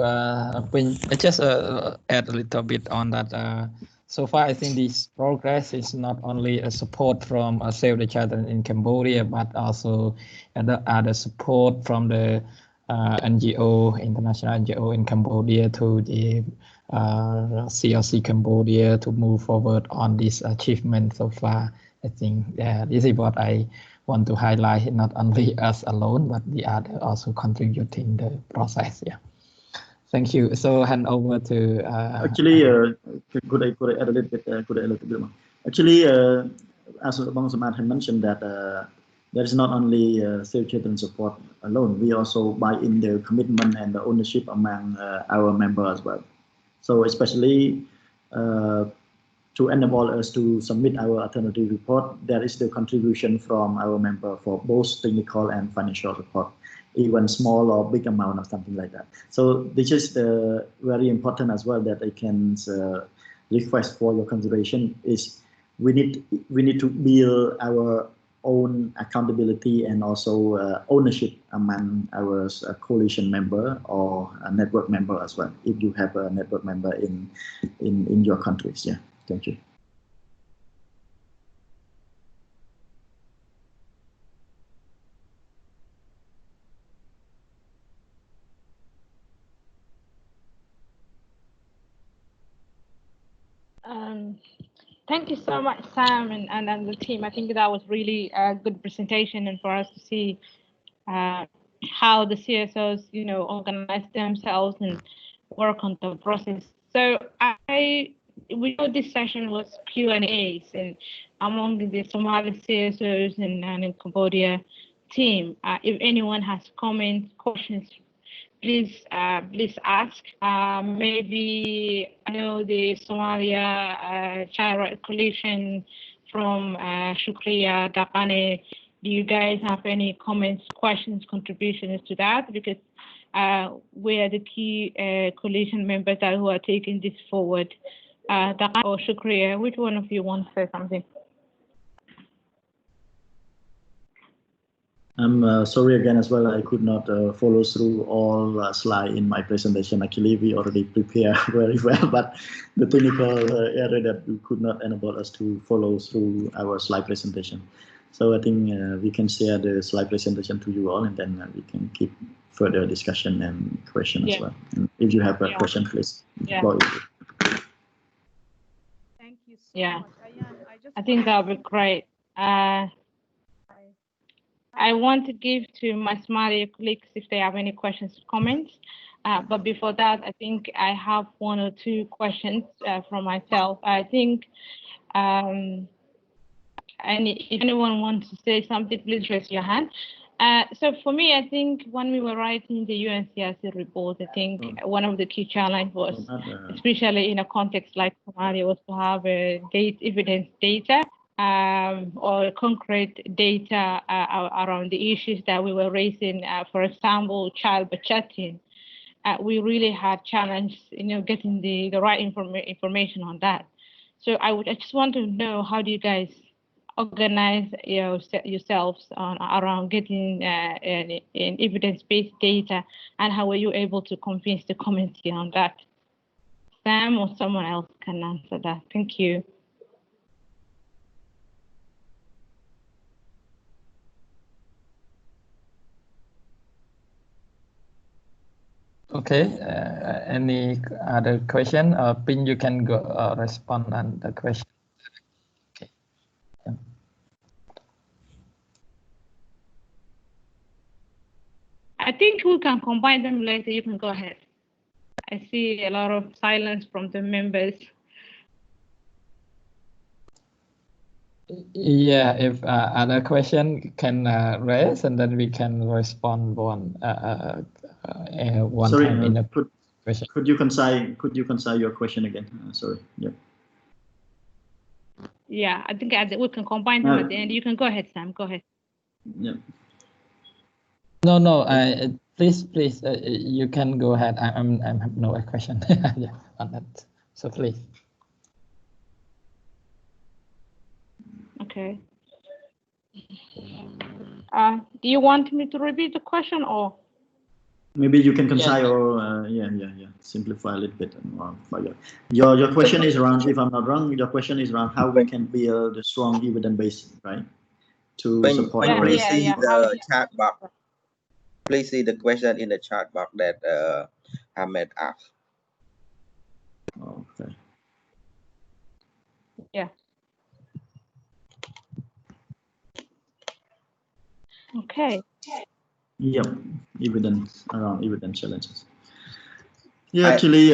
Quinn. I just add a little bit on that. So far, I think this progress is not only a support from Save the Children in Cambodia, but also other support from the NGO, international NGO in Cambodia to the CLC Cambodia to move forward on this achievement so far. I think this is what I want to highlight, not only us alone, but the other also contributing the process. Yeah. Thank you. So hand over to. Actually, could I add a little bit more? Actually, as Bang Samad had mentioned that there is not only Save Children support alone. We also buy in the commitment and the ownership among our members as well. So especially to enable us to submit our alternative report, there is the contribution from our member for both technical and financial support, even small or big amount or something like that. So this is very important as well that I can request for your consideration is we need to build our own accountability and also ownership among our coalition member or a network member as well, if you have a network member in your countries. Yeah, thank you. Thank you so much, Sam and the team. I think that was really a good presentation, and for us to see how the CSOs, organize themselves and work on the process. So we know this session was Q&As and among the Somali CSOs and in Cambodia team. If anyone has comments, questions, please ask. Maybe I know the Somalia Child Rights Coalition from Shukriya, Dakane. Do you guys have any comments, questions, contributions to that? Because we are the key coalition members who are taking this forward. Dakane or Shukriya, which one of you wants to say something? I'm sorry again as well. I could not follow through all slides in my presentation. Actually, we already prepared very well, but the technical error that we could not enable us to follow through our slide presentation. So I think we can share the slide presentation to you all, and then we can keep further discussion and question as well. And if you have a question, please go ahead. Thank you so much. I think that would be great. I want to give to my Somali colleagues if they have any questions or comments. But before that, I think I have one or two questions from myself. I think and if anyone wants to say something, please raise your hand. So for me, I think when we were writing the UNCRC report, I think one of the key challenges was, especially in a context like Somalia, was to have evidence data or concrete data around the issues that we were raising. For example, child budgeting. We really had challenge, getting the right information on that. So I just want to know, how do you guys organize yourselves around getting evidence-based data, and how were you able to convince the committee on that? Sam or someone else can answer that. Thank you. Okay, any other question? Pin, you can go respond on the question. Okay. Yeah. I think we can combine them later. You can go ahead. I see a lot of silence from the members. Yeah, if other question can raise, and then we can respond one Sorry, time in a question. Could you concise your question again? Sorry. Yeah. Yeah, I think we can combine them at the end. You can go ahead, Sam. Go ahead. Yeah. No. Please, you can go ahead. I have no question. Yeah, on that. So please. Okay. Do you want me to repeat the question, or? Maybe you can concise or simplify a little bit. Your question is around, if I'm not wrong, your question is around how we can build a strong evidence base, right? To support. Please see the chat box. Please see the question in the chat box that Ahmed asked. Okay. Yeah. Okay. Yep, around evidence challenges. Yeah, actually,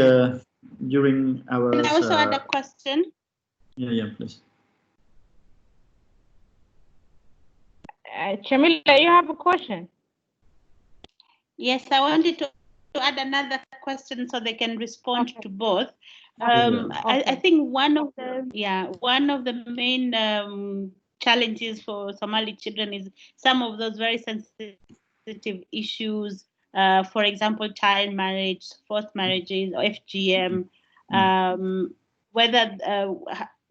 during our. I also had a question. Yeah, please. Chamila, you have a question? Yes, I wanted to add another question so they can respond to both. I think one of the main challenges for Somali children is some of those very sensitive issues. For example, child marriage, forced marriages, or FGM.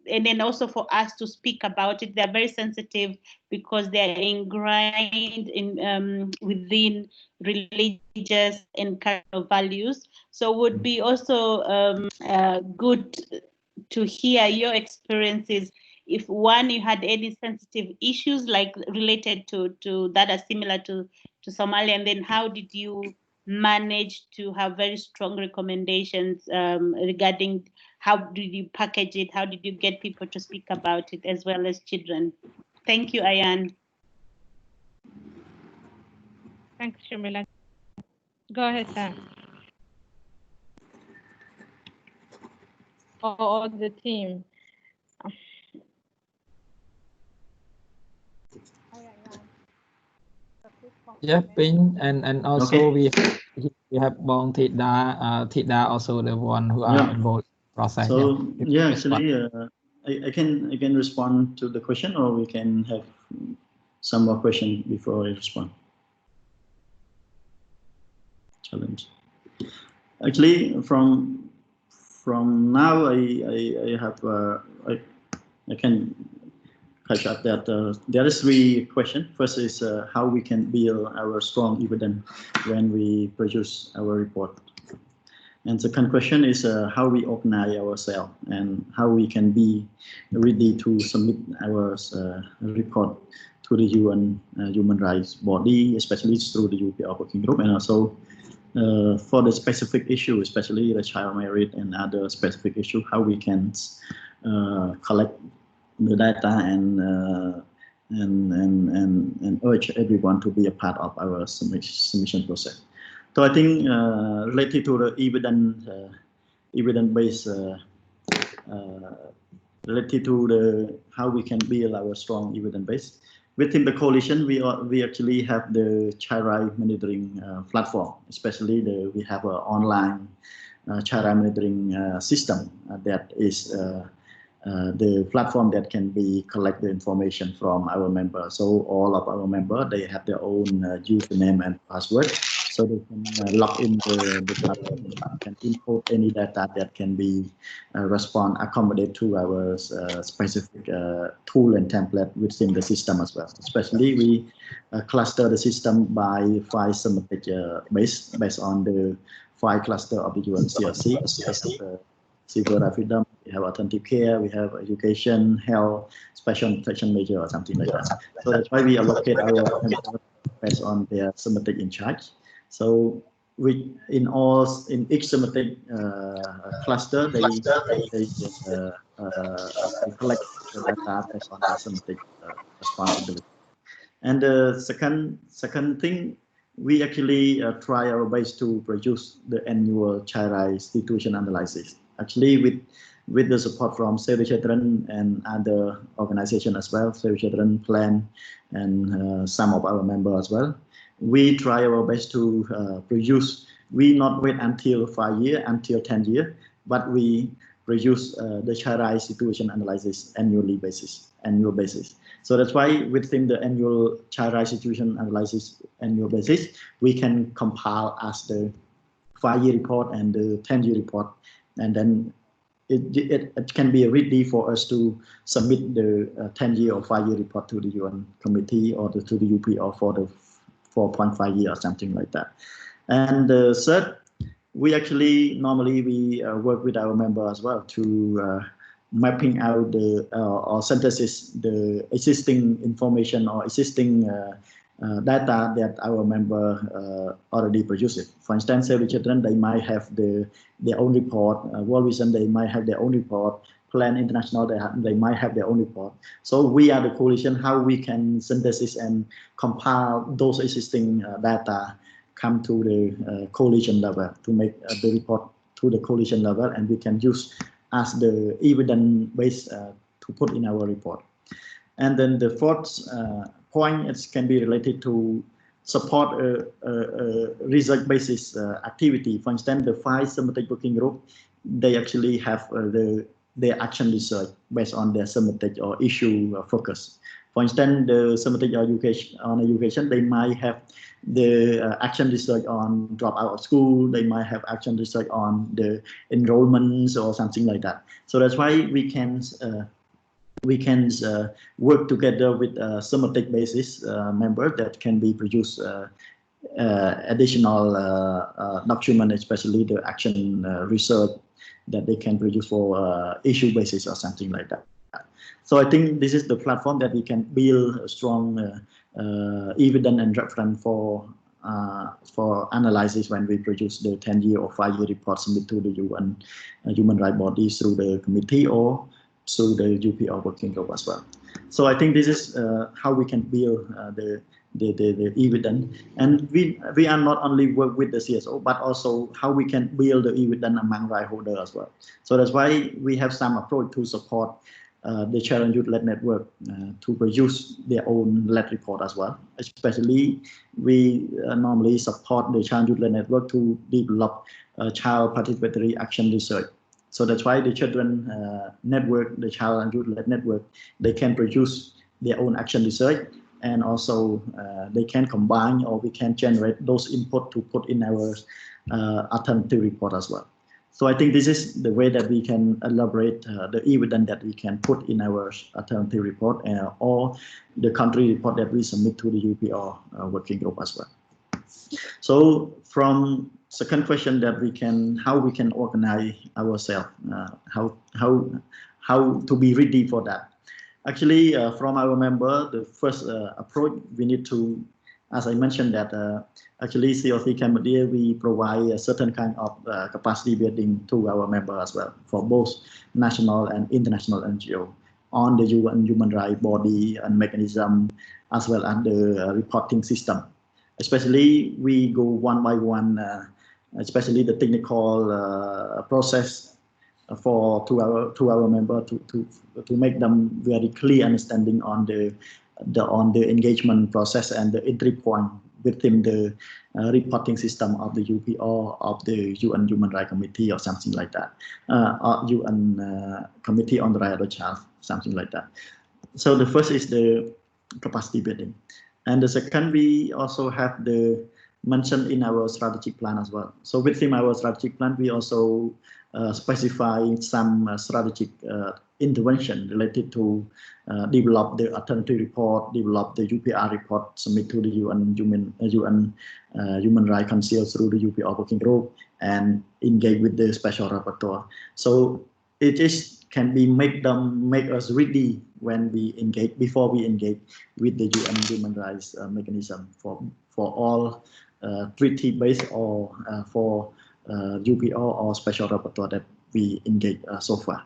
And then also for us to speak about it, they're very sensitive because they're ingrained in within religious and cultural values. So would be also good to hear your experiences. If you had any sensitive issues like related to that are similar to Somalia, and then how did you managed to have very strong recommendations regarding how did you package it, how did you get people to speak about it, as well as children. Thank you, Ayan. Thanks, Shamila. Go ahead, Sam. Or the team. Yeah, Ping, and also we have Bong Thida also the one who are involved in the process. So yeah, actually, I can respond to the question, or we can have some more question before I respond. Challenge. Actually, from now, I have I can catch up that there is 3 questions. First is how we can build our strong evidence when we produce our report. And second question is how we organize ourselves and how we can be ready to submit our report to the UN human rights body, especially through the UPR working group, and also for the specific issue, especially the child marriage and other specific issue, how we can collect the data and urge everyone to be a part of our submission process. So I think related to the evidence-based, related to the how we can build our strong evidence base. Within the coalition, we actually have the child rights monitoring platform, especially we have an online child rights monitoring system that is the platform that can be collect the information from our members. So all of our members, they have their own username and password, so they can log in the platform, can input any data that can be accommodate to our specific tool and template within the system as well. Especially we cluster the system by 5 semantic based on the 5 cluster of the UNCRC. Civil rights freedom, we have alternative care, we have education, health, special protection measure, or something like that. So that's why we allocate our members based on their semantic in charge. So in each semantic cluster, they collect the data based on their semantic responsibility. And the second thing, we actually try our best to produce the annual child rights situation analysis. Actually, with the support from Save the Children and other organizations as well, Save the Children Plan, and some of our members as well, we try our best to produce. We not wait until 5 years, until 10 years, but we produce the child rights situation analysis annual basis. So that's why within the annual child rights situation analysis annual basis, we can compile as the 5-year report and the 10-year report, and then it can be ready for us to submit the 10-year or 5-year report to the UN committee or to the UPR for the 4.5 years or something like that. And the third, we actually normally work with our member as well to mapping out or synthesis the existing information or existing data that our member already produces. For instance, Save the Children, they might have their own report. World Vision, they might have their own report. Plan International, they might have their own report. So we are the coalition, how we can synthesis and compile those existing data, come to the coalition level to make the report to the coalition level, and we can use as the evidence base to put in our report. And then the fourth point can be related to support a result basis activity. For instance, the 5 semantic working group, they actually have their action research based on their semantic or issue focus. For instance, the semantic education, they might have the action research on dropout of school, they might have action research on the enrollments or something like that. So that's why we can work together with a semantic basis member that can be produce additional document, especially the action research that they can produce for issue basis or something like that. So I think this is the platform that we can build a strong evidence and reference for for analysis when we produce the 10-year or 5-year report submitted to the UN human rights bodies through the committee or through the UPR working group as well. So I think this is how we can build the evidence, and we are not only work with the CSO, but also how we can build the evidence among right holders as well. So that's why we have some approach to support the Child and Youth-led network to produce their own led report as well. Especially, we normally support the Child and Youth-led network to develop child participatory action research. So that's why the children network, the Child and Youth-led network, they can produce their own action research, and also they can combine, or we can generate those input to put in our alternative report as well. So I think this is the way that we can elaborate the evidence that we can put in our alternative report or the country report that we submit to the UPR working group as well. So from second question that how we can organize ourselves, how to be ready for that. Actually, from our member, the first approach we need to, as I mentioned that actually COC Cambodia, we provide a certain kind of capacity building to our member as well for both national and international NGO on the UN human rights body and mechanism, as well as the reporting system. Especially we go one by one, especially the technical process to our member to make them very clear understanding on the engagement process and the entry point within the reporting system of the UPR, of the UN Human Rights Committee or something like that, or UN Committee on the Right of the Child, something like that. So the first is the capacity building. And the second, we also have the mentioned in our strategic plan as well. So within our strategic plan, we also specify some strategic intervention related to develop the alternative report, develop the UPR report, submit to the UN Human Rights Council through the UPR working group, and engage with the special rapporteur. So it can be make us ready when we engage, before we engage with the UN human rights mechanism for all treaty-based or for UPR or special rapporteur that we engage so far.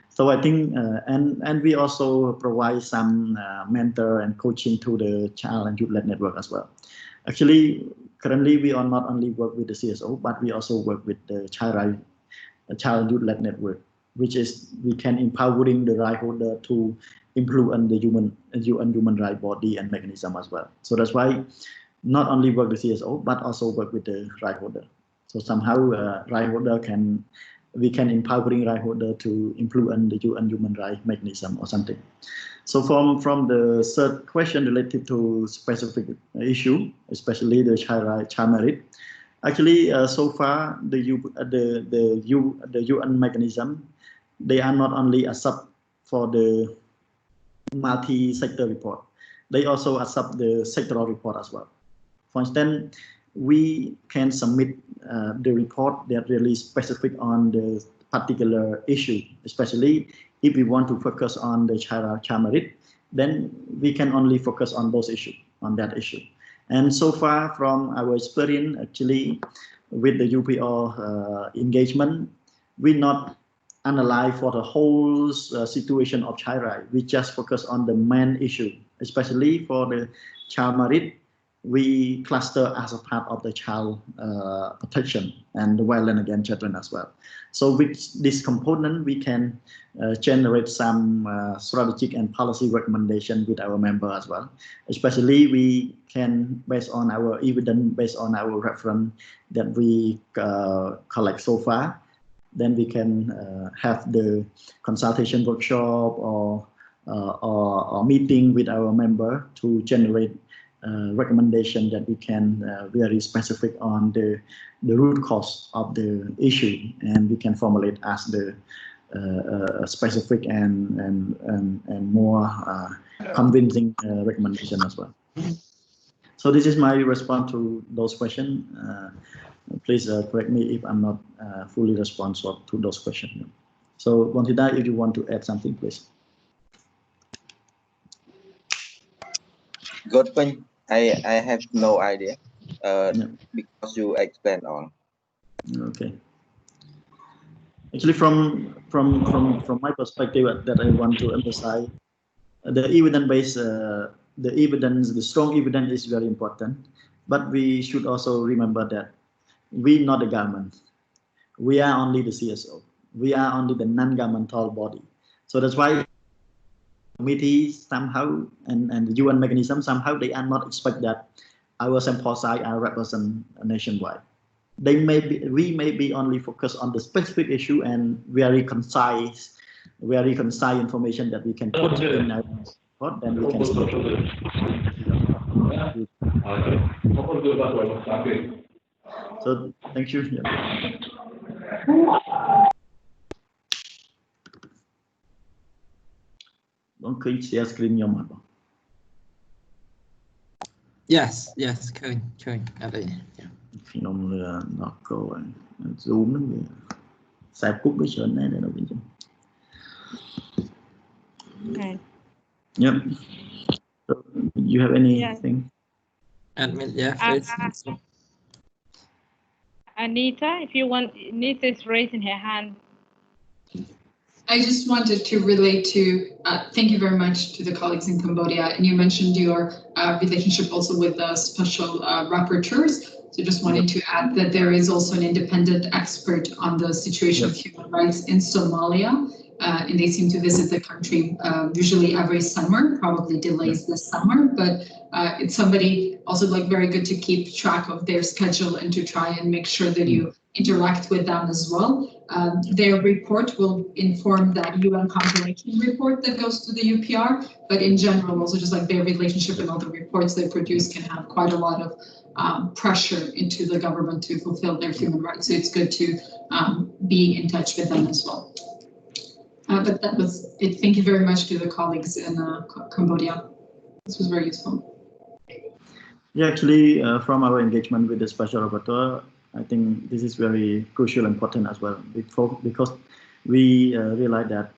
So I think, and we also provide some mentor and coaching to the Child and Youth-led network as well. Actually, currently we are not only work with the CSO, but we also work with the Child and Youth-led network, which is we can empowering the right holder to influence the UN human rights body and mechanism as well. So that's why not only work with CSO, but also work with the right holder. So somehow right holder we can empowering right holder to influence the UN human rights mechanism or something. So from the third question related to specific issue, especially the child marriage, actually so far the UN mechanism, they are not only accept for the multi-sector report, they also accept the sectoral report as well. For instance, we can submit the report that really specific on the particular issue, especially if we want to focus on the child marriage, then we can only focus on those issues, on that issue. And so far from our experience, actually, with the UPR engagement, we not analyze for the whole situation of child rights. We just focus on the main issue, especially for the child marriage. We cluster as a part of the child protection and the violence against children as well. So with this component, we can generate some strategic and policy recommendation with our member as well. Especially we can, based on our evidence, based on our reference that we collect so far, then we can have the consultation workshop or meeting with our member to generate recommendation that we can very specific on the root cause of the issue, and we can formulate as the specific and more convincing recommendation as well. So this is my response to those questions. Please correct me if I'm not fully responsive to those questions. So Wantida, if you want to add something, please. Good point. I have no idea. because you explained all. Okay. Actually, from my perspective, that I want to emphasize, the evidence-based, the strong evidence is very important. But we should also remember that we not the government. We are only the CSO. We are only the non-governmental body. So that's why committees somehow and the UN mechanism somehow they are not expect that our sample size are represent nationwide. We may be only focused on the specific issue and very concise information that we can put in our report, then we can start. So thank you. Don't click share screen your mobile. Yes,ឃើញអត់អី ខ្ញុំnó có zoom nóវាខ្សែពុកវាច្រើនណាស់នៅវិញចឹង Okay. Yep. So you have anything? Admin, Anita, if you want, Anita is raising her hand. I just wanted to relate to, thank you very much to the colleagues in Cambodia. And you mentioned your relationship also with the special rapporteurs. So just wanted to add that there is also an independent expert on the situation of human rights in Somalia. And they seem to visit the country usually every summer, probably delays this summer, but it's somebody also like very good to keep track of their schedule and to try and make sure that you interact with them as well. Their report will inform that UN compilation report that goes to the UPR, but in general also just like their relationship and all the reports they produce can have quite a lot of pressure into the government to fulfill their human rights. So it's good to be in touch with them as well. But that was it. Thank you very much to the colleagues in Cambodia. This was very useful. Yeah, actually, from our engagement with the special rapporteur, I think this is very crucial and important as well. Because we realized that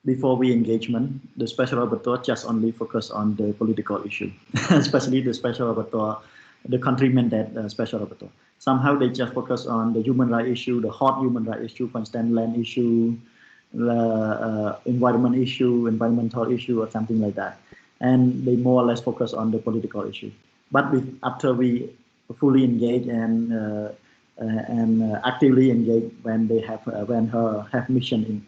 before we engagement, the special rapporteur just only focus on the political issue, especially the special rapporteur, the country mandate special rapporteur. Somehow they just focus on the human rights issue, the hot human rights issue, constant land issue, environmental issue or something like that, and they more or less focus on the political issue. But after we fully engage and actively engage when they have mission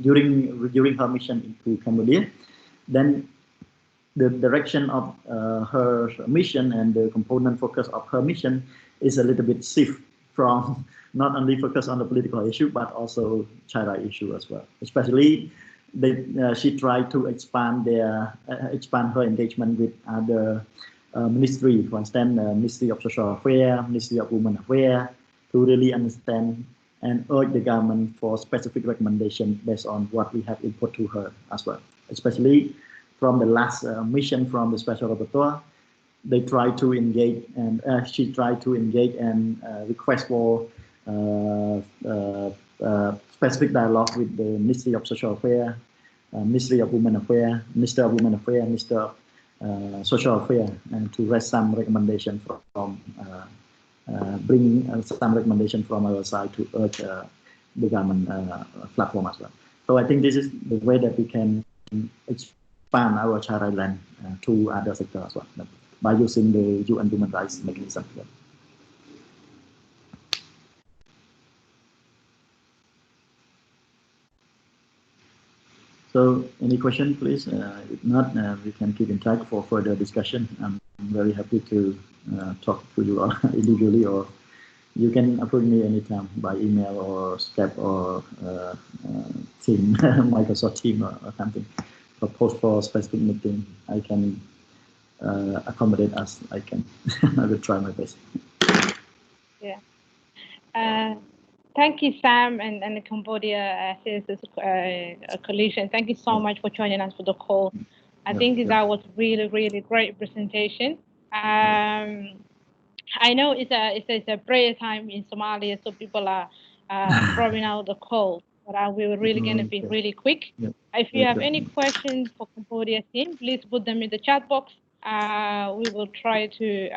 during her mission into Cambodia, then the direction of her mission and the component focus of her mission is a little bit shift from not only focus on the political issue, but also child rights issue as well. Especially, she tried to expand her engagement with other ministry, for instance, Ministry of Social Affairs, Ministry of Women Affairs, to really understand and urge the government for specific recommendation based on what we have input to her as well. Especially from the last mission from the special rapporteur, they try to engage and she tried to engage and request for specific dialogue with the Ministry of Social Affairs, Ministry of Women Affairs, Minister of Women Affairs, Minister of Social Affairs, and to raise some recommendation from bring some recommendation from our side to urge the government platform as well. So I think this is the way that we can expand our child rights land to other sectors as well, by using the UN human rights mechanism. So any question, please? If not, we can keep in touch for further discussion. I'm very happy to talk to you all individually, or you can approach me anytime by email or Skype or team, Microsoft Team or something. Propose for specific meeting. I can accommodate as I can. I will try my best. Yeah. Thank you, Sam, and the Cambodia Citizens Coalition. Thank you so much for joining us for the call. I think that was really, really great presentation. I know it's a prayer time in Somalia, so people are throwing out the call, but we were really going to be really quick. If you have any questions for Cambodia team, please put them in the chat box. We will try to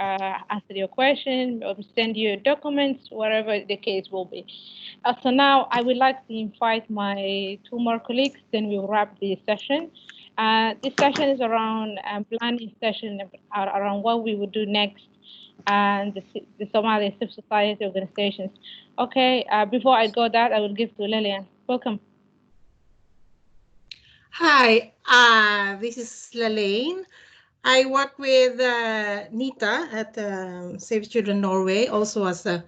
answer your question or send you documents, whatever the case will be. So now I would like to invite my two more colleagues, then we'll wrap the session. This session is around planning session around what we would do next and the Somali civil society organizations. Okay, before I go that, I will give to Lillian. Welcome. Hi, this is Lalaine. I work with Nita at Save Children Norway, also as a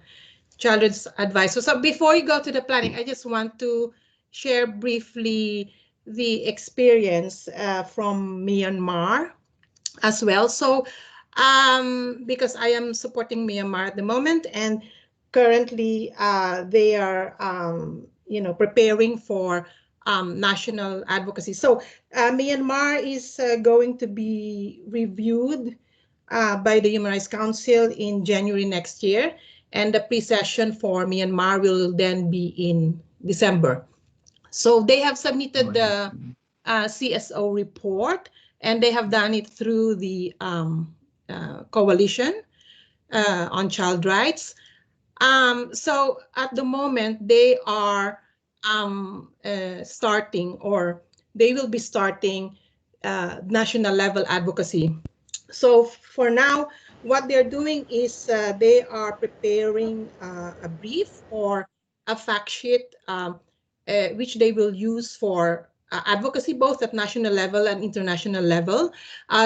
children's advisor. So before you go to the planning, I just want to share briefly the experience from Myanmar as well. So because I am supporting Myanmar at the moment, and currently they are preparing for national advocacy. So Myanmar is going to be reviewed by the Human Rights Council in January next year, and the pre-session for Myanmar will then be in December. So they have submitted the CSO report, and they have done it through the Coalition on Child Rights. So at the moment, they are starting, or they will be starting national level advocacy. So for now, what they're doing is they are preparing a brief or a fact sheet which they will use for advocacy, both at national level and international level.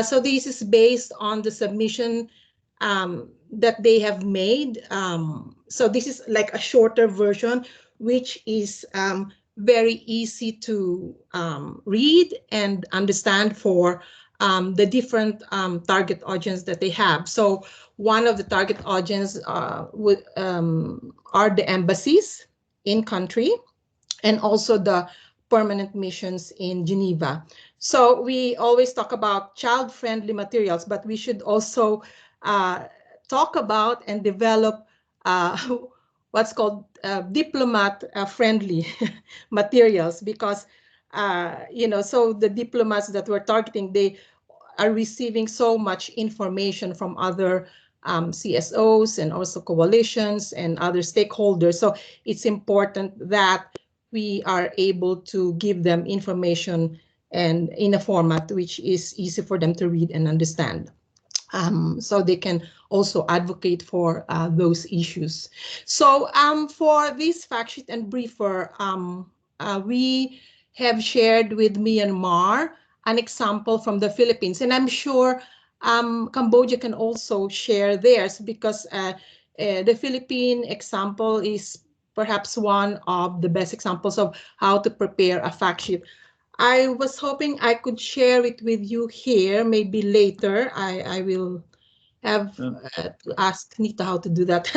So this is based on the submission that they have made. So this is like a shorter version, which is very easy to read and understand for the different target audience that they have. So one of the target audience are the embassies in country, and also the permanent missions in Geneva. So we always talk about child-friendly materials, but we should also talk about and develop what's called diplomat-friendly materials, because so the diplomats that we're targeting, they are receiving so much information from other CSOs and also coalitions and other stakeholders. So it's important that we are able to give them information and in a format which is easy for them to read and understand. So they can also advocate for those issues. So for this fact sheet and briefer, we have shared with Myanmar an example from the Philippines, and I'm sure Cambodia can also share theirs, because the Philippine example is perhaps one of the best examples of how to prepare a fact sheet. I was hoping I could share it with you here, maybe later. I will have to ask Nita how to do that.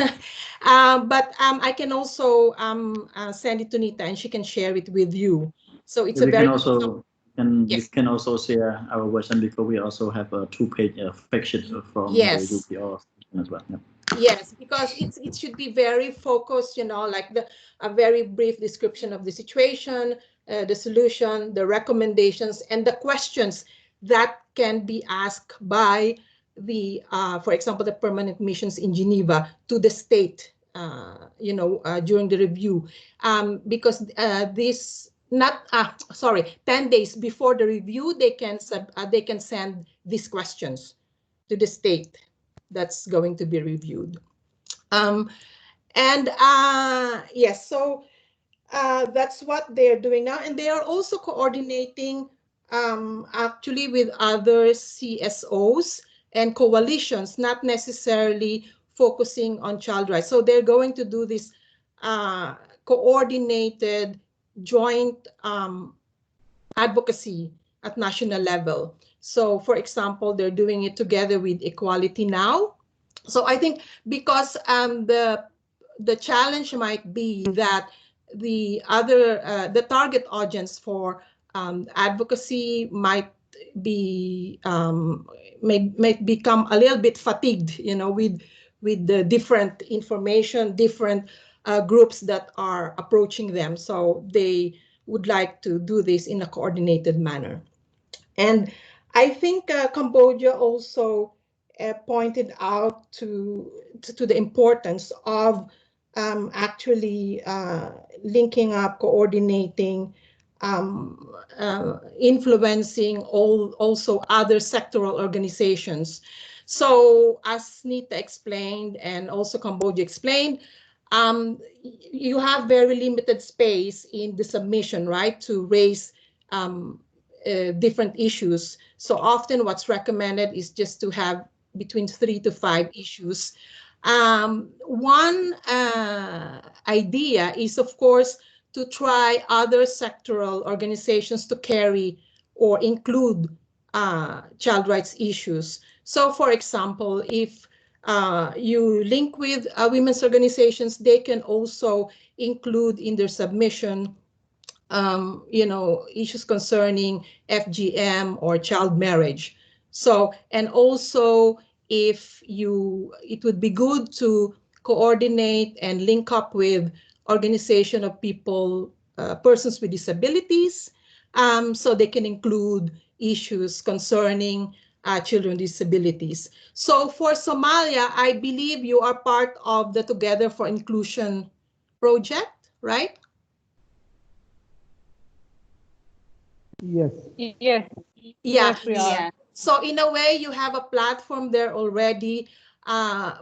But I can also send it to Nita, and she can share it with you. So it's we can also share our version, because we also have a 2-page fact sheet from the UPR as well. Yeah. Yes, because it should be very focused, like a very brief description of the situation, the solution, the recommendations, and the questions that can be asked by the, for example, the permanent missions in Geneva to the state, during the review, because 10 days before the review, they can send these questions to the state that's going to be reviewed. Yes, so that's what they're doing now, and they are also coordinating actually with other CSOs and coalitions, not necessarily focusing on child rights. So they're going to do this coordinated joint advocacy at national level. So for example, they're doing it together with Equality Now. So I think because the challenge might be that the target audience for advocacy might become a little bit fatigued, with the different information, different groups that are approaching them. So they would like to do this in a coordinated manner. And I think Cambodia also pointed out to the importance of actually linking up, coordinating, influencing also other sectoral organizations. So as Nita explained and also Cambodia explained, you have very limited space in the submission, right, to raise different issues. So often what's recommended is just to have between 3 to 5 issues. One idea is, of course, to try other sectoral organizations to carry or include child rights issues. So, for example, if you link with women's organizations, they can also include in their submission issues concerning FGM or child marriage. So, and also it would be good to coordinate and link up with organization of persons with disabilities, so they can include issues concerning children with disabilities. So for Somalia, I believe you are part of the Together for Inclusion project, right? Yes. Yes. Yeah. Yes, we are. Yeah. So in a way, you have a platform there already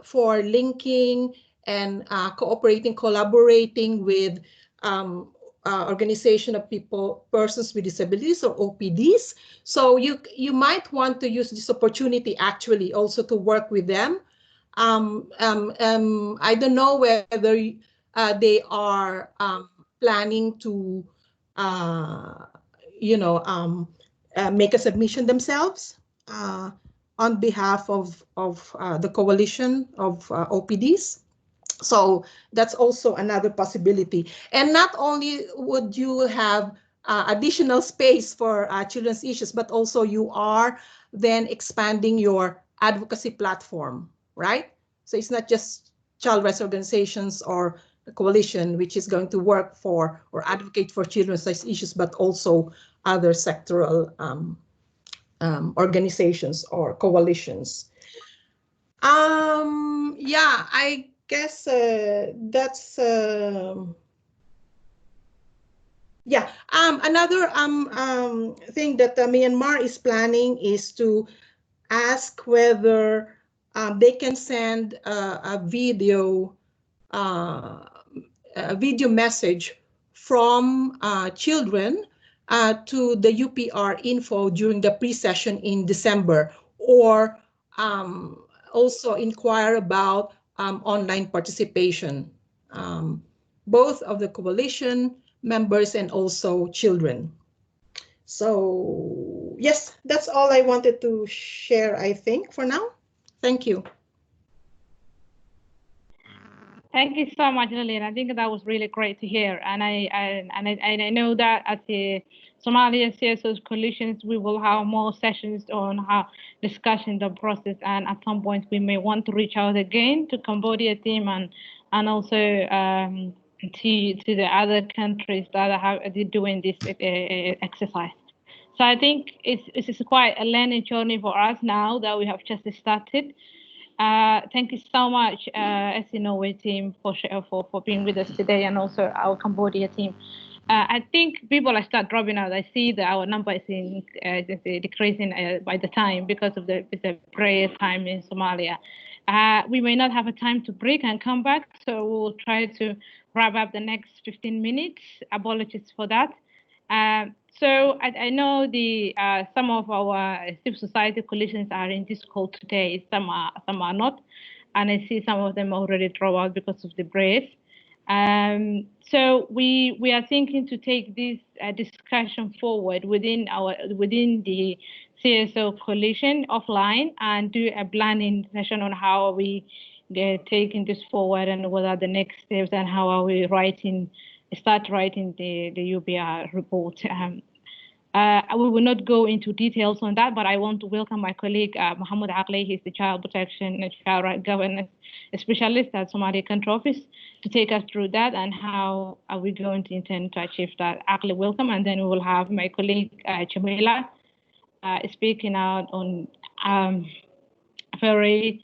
for linking and cooperating, collaborating with organization of persons with disabilities or OPDs. So you might want to use this opportunity actually also to work with them. I don't know whether they are planning to, make a submission themselves on behalf of the coalition of OPDs. So that's also another possibility. And not only would you have additional space for children's issues, but also you are then expanding your advocacy platform, right? So it's not just child rights organizations or a coalition which is going to work for or advocate for children's rights issues, but also other sectoral organizations or coalitions. Yeah, I guess that's yeah. Another thing that Myanmar is planning is to ask whether they can send a video message from children to the UPR info during the pre-session in December, or also inquire about online participation, both of the coalition members and also children. So yes, that's all I wanted to share, I think, for now. Thank you. Thank you so much, Lillian. I think that was really great to hear. And I know that at the Somalia CSOs coalitions, we will have more sessions on how discussing the process. And at some point, we may want to reach out again to Cambodia team and also to the other countries that are doing this exercise. So I think it's quite a learning journey for us now that we have just started. Thank you so much, SNOA team, for being with us today, and also our Cambodia team. I think people are start dropping out. I see that our number is decreasing by the time because of the prayer time in Somalia. We may not have a time to break and come back, so we'll try to wrap up the next 15 minutes. Apologies for that. So I know some of our civil society coalitions are in this call today. Some are not, and I see some of them already drop out because of the break. So we are thinking to take this discussion forward within the CSO coalition offline and do a planning session on how are we taking this forward and what are the next steps and how are we start writing the UPR report. We will not go into details on that, but I want to welcome my colleague, Mohammed Aqli. He's the Child Protection and Child Rights Governance Specialist at Somalia Country Office, to take us through that and how are we going to intend to achieve that. Aqli, welcome. And then we will have my colleague, Jamila, speaking out on very,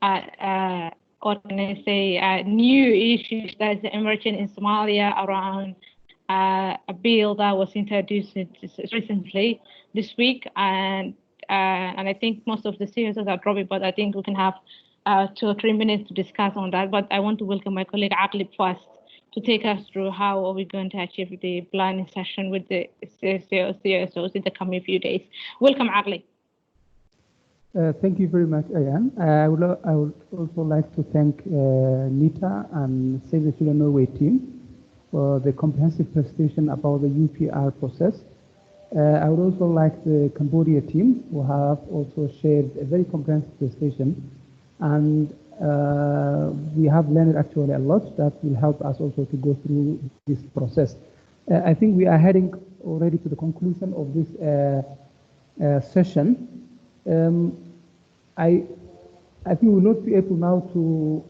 what can I say, new issues that's emerging in Somalia around a bill that was introduced recently this week, and I think most of the CSOs are dropping, but I think we can have 2 or 3 minutes to discuss on that. But I want to welcome my colleague Aqlib first to take us through how are we going to achieve the planning session with the CSOs in the coming few days. Welcome, Aqlib. Thank you very much, Ayan. I would also like to thank Nita and Save the Children Norway team for the comprehensive presentation about the UPR process. I would also like the Cambodia team, who have also shared a very comprehensive presentation, and we have learned actually a lot that will help us also to go through this process. I think we are heading already to the conclusion of this session. I think we will not be able now to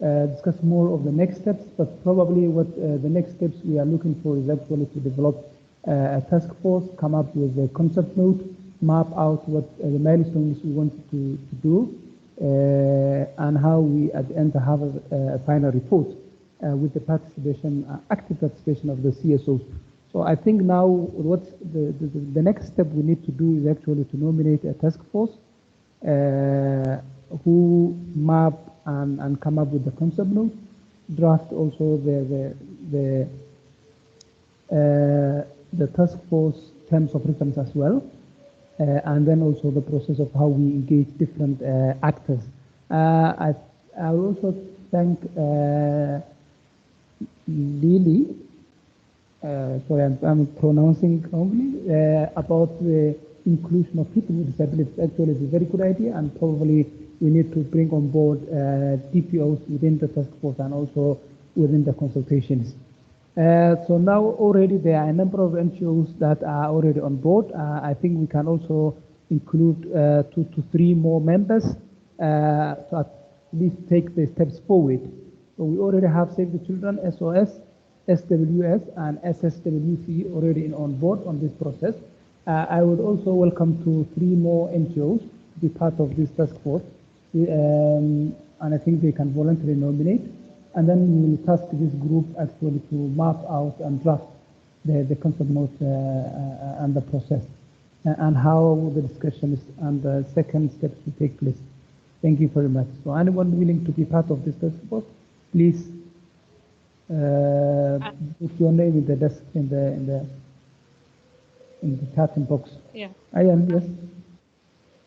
discuss more of the next steps, but probably what the next steps we are looking for is actually to develop a task force, come up with a concept note, map out what the milestones we want to do, and how we at the end have a final report with the participation, active participation of the CSOs. So I think now what's the next step we need to do is actually to nominate a task force who map and come up with the concept note, draft also the task force terms of reference as well, and then also the process of how we engage different actors. I will also thank Lily. Sorry, I'm pronouncing wrongly, about the inclusion of people with disabilities. Actually, it's a very good idea, and probably we need to bring on board DPOs within the task force and also within the consultations. So now already there are a number of NGOs that are already on board. I think we can also include 2 to 3 more members to at least take the steps forward. So we already have Save the Children, SOS, SWS, and SSWC already on board on this process. I would also welcome 2 or 3 more NGOs to be part of this task force, and I think they can voluntarily nominate. And then we will task this group actually to map out and draft the concept note and the process, and how the discussions and the second steps will take place. Thank you very much. So anyone willing to be part of this task force, please put your name in the desk in the chatting box. Yeah. I am, yes.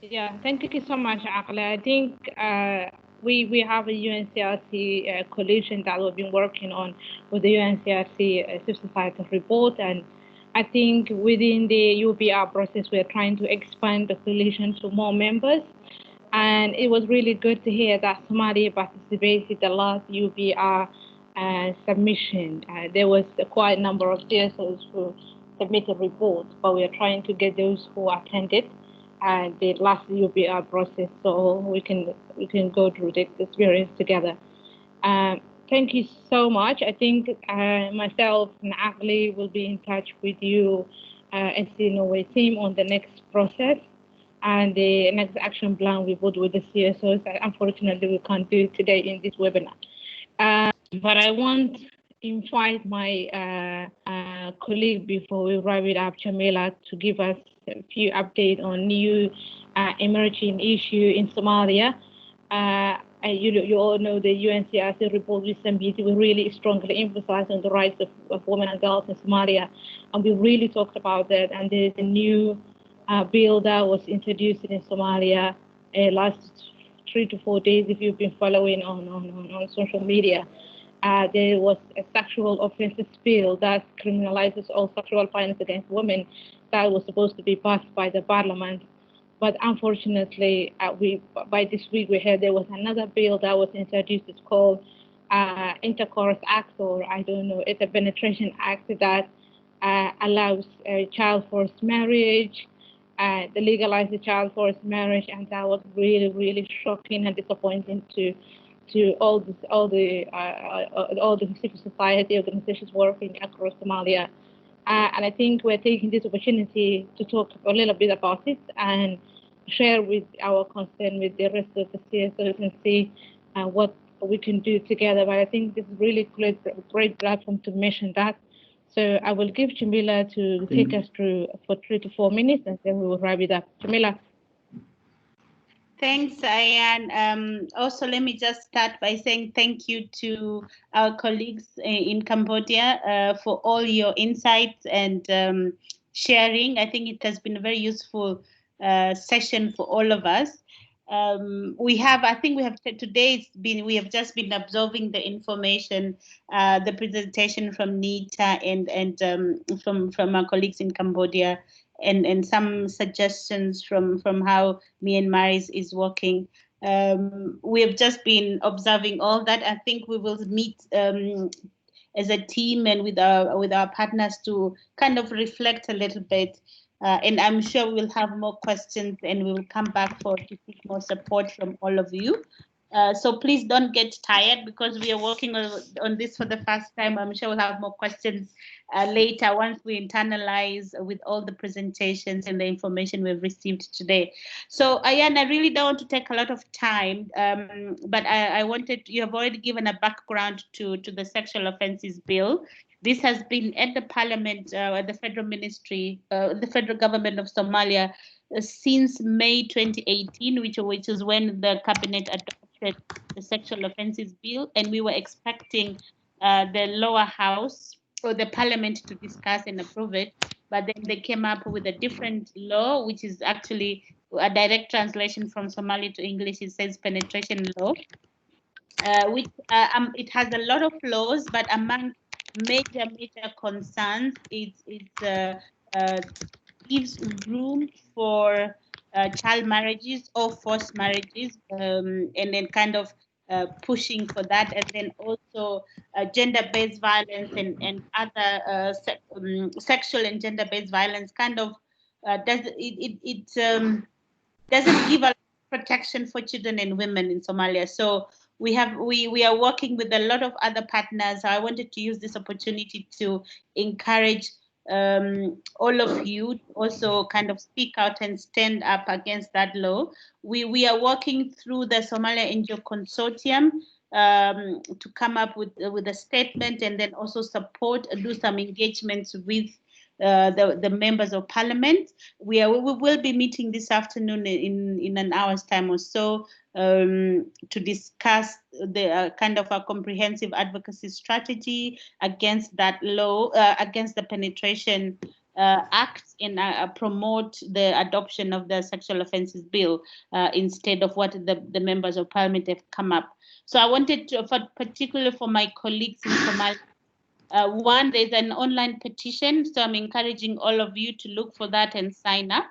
Yeah, thank you so much, Aqla. I think we have a UNCRC coalition that we've been working on with the UNCRC civil society report, and I think within the UPR process we're trying to expand the coalition to more members, and it was really good to hear that Somalia participated the last UPR submission. There was quite a number of CSOs who submitted reports, but we are trying to get those who attended the last UPR process, so we can go through the experience together. Thank you so much. I think myself and Aqli will be in touch with you and the Norway team on the next process and the next action plan we put with the CSOs. Unfortunately, we can't do it today in this webinar. But I want to invite my colleague before we wrap it up, Jamila, to give us a few updates on new emerging issue in Somalia. You all know the UNCRC report recently. We really strongly emphasize on the rights of women and girls in Somalia, and we really talked about that. And there's a new bill that was introduced in Somalia last 3 to 4 days. If you've been following on social media, there was a sexual offences bill that criminalizes all sexual violence against women that was supposed to be passed by the parliament. But unfortunately, by this week we heard there was another bill that was introduced. It's called Intercourse Act, or I don't know, it's a penetration act that allows child forced marriage, the legalize the child forced marriage, and that was really, really shocking and disappointing to all the civil society organizations working across Somalia. And I think we're taking this opportunity to talk a little bit about it and share with our concern with the rest of the CSOs and see what we can do together. But I think this is really great platform to mention that. So I will give Jamila to take us through for 3 to 4 minutes, and then we will wrap it up. Jamila. Thanks, Ayan. Also, let me just start by saying thank you to our colleagues in Cambodia for all your insights and sharing. I think it has been a very useful session for all of us. We have just been absorbing the information, the presentation from Nita and from our colleagues in Cambodia, and some suggestions from how Myanmar is working. We have just been observing all that. I think we will meet as a team and with our partners to kind of reflect a little bit. And I'm sure we'll have more questions and we will come back to seek more support from all of you. So please don't get tired because we are working on this for the first time. I'm sure we'll have more questions later once we internalize with all the presentations and the information we've received today. So Ayan, I really don't want to take a lot of time, but you have already given a background to the Sexual Offences Bill. This has been at the Parliament, the Federal Ministry, the Federal Government of Somalia since May 2018, which is when the Cabinet adopted the Sexual Offences Bill, and we were expecting the lower house or the Parliament to discuss and approve it, but then they came up with a different law, which is actually a direct translation from Somali to English. It says penetration law, which it has a lot of flaws, but among major concerns, it gives room for child marriages or forced marriages, and then kind of pushing for that, and then also gender-based violence and other sexual and gender-based violence kind of doesn't give a protection for children and women in Somalia. So we are working with a lot of other partners. I wanted to use this opportunity to encourage all of you to also kind of speak out and stand up against that law. We are working through the Somalia NGO Consortium to come up with a statement and then also do some engagements with the members of Parliament. We will be meeting this afternoon in an hour's time or so to discuss the kind of a comprehensive advocacy strategy against that law, against the Penetration Act, and promote the adoption of the Sexual Offences Bill instead of what the members of Parliament have come up. So I wanted to, particularly for my colleagues in Somalia, one, there's an online petition, so I'm encouraging all of you to look for that and sign up.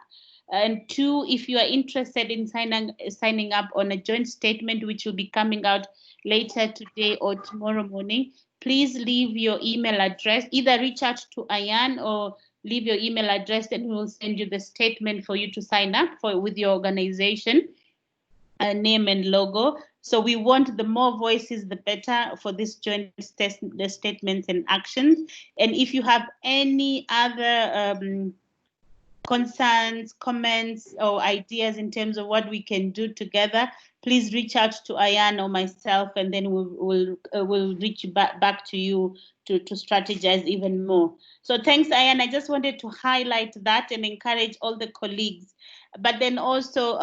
And two, if you are interested in signing up on a joint statement, which will be coming out later today or tomorrow morning, please leave your email address. Either reach out to Ayan or leave your email address, and we will send you the statement for you to sign up with your organization, name and logo. So we want the more voices, the better for this joint statements and actions. And if you have any other concerns, comments, or ideas in terms of what we can do together, please reach out to Ayan or myself, and then we'll reach back to you to strategize even more. So thanks, Ayan. I just wanted to highlight that and encourage all the colleagues. But then also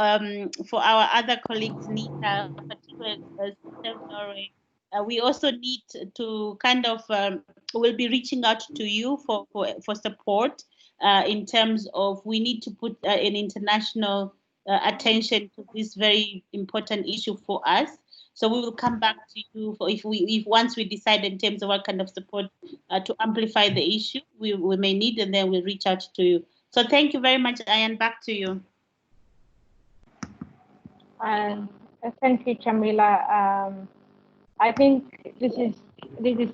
for our other colleagues, Nita, particularly Norway, we also need to kind of, we'll be reaching out to you for support in terms of we need to put an international attention to this very important issue for us. So we will come back to you for if once we decide in terms of what kind of support to amplify the issue we may need, and then we'll reach out to you. So thank you very much, Ayan. Back to you. Thank you, Jamila. I think this is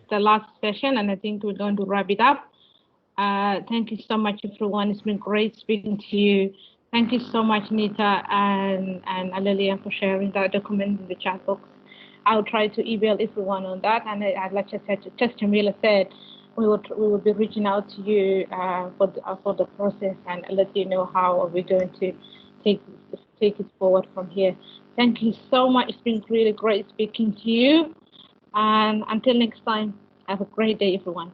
the last session, and I think we're going to wrap it up. Thank you so much, everyone. It's been great speaking to you. Thank you so much, Nita and Lillian, for sharing that document in the chat box. I'll try to email everyone on that. And like I said, just Jamila said, we will be reaching out to you for the process and let you know how we're going to take it forward from here. Thank you so much. It's been really great speaking to you. And until next time, have a great day, everyone.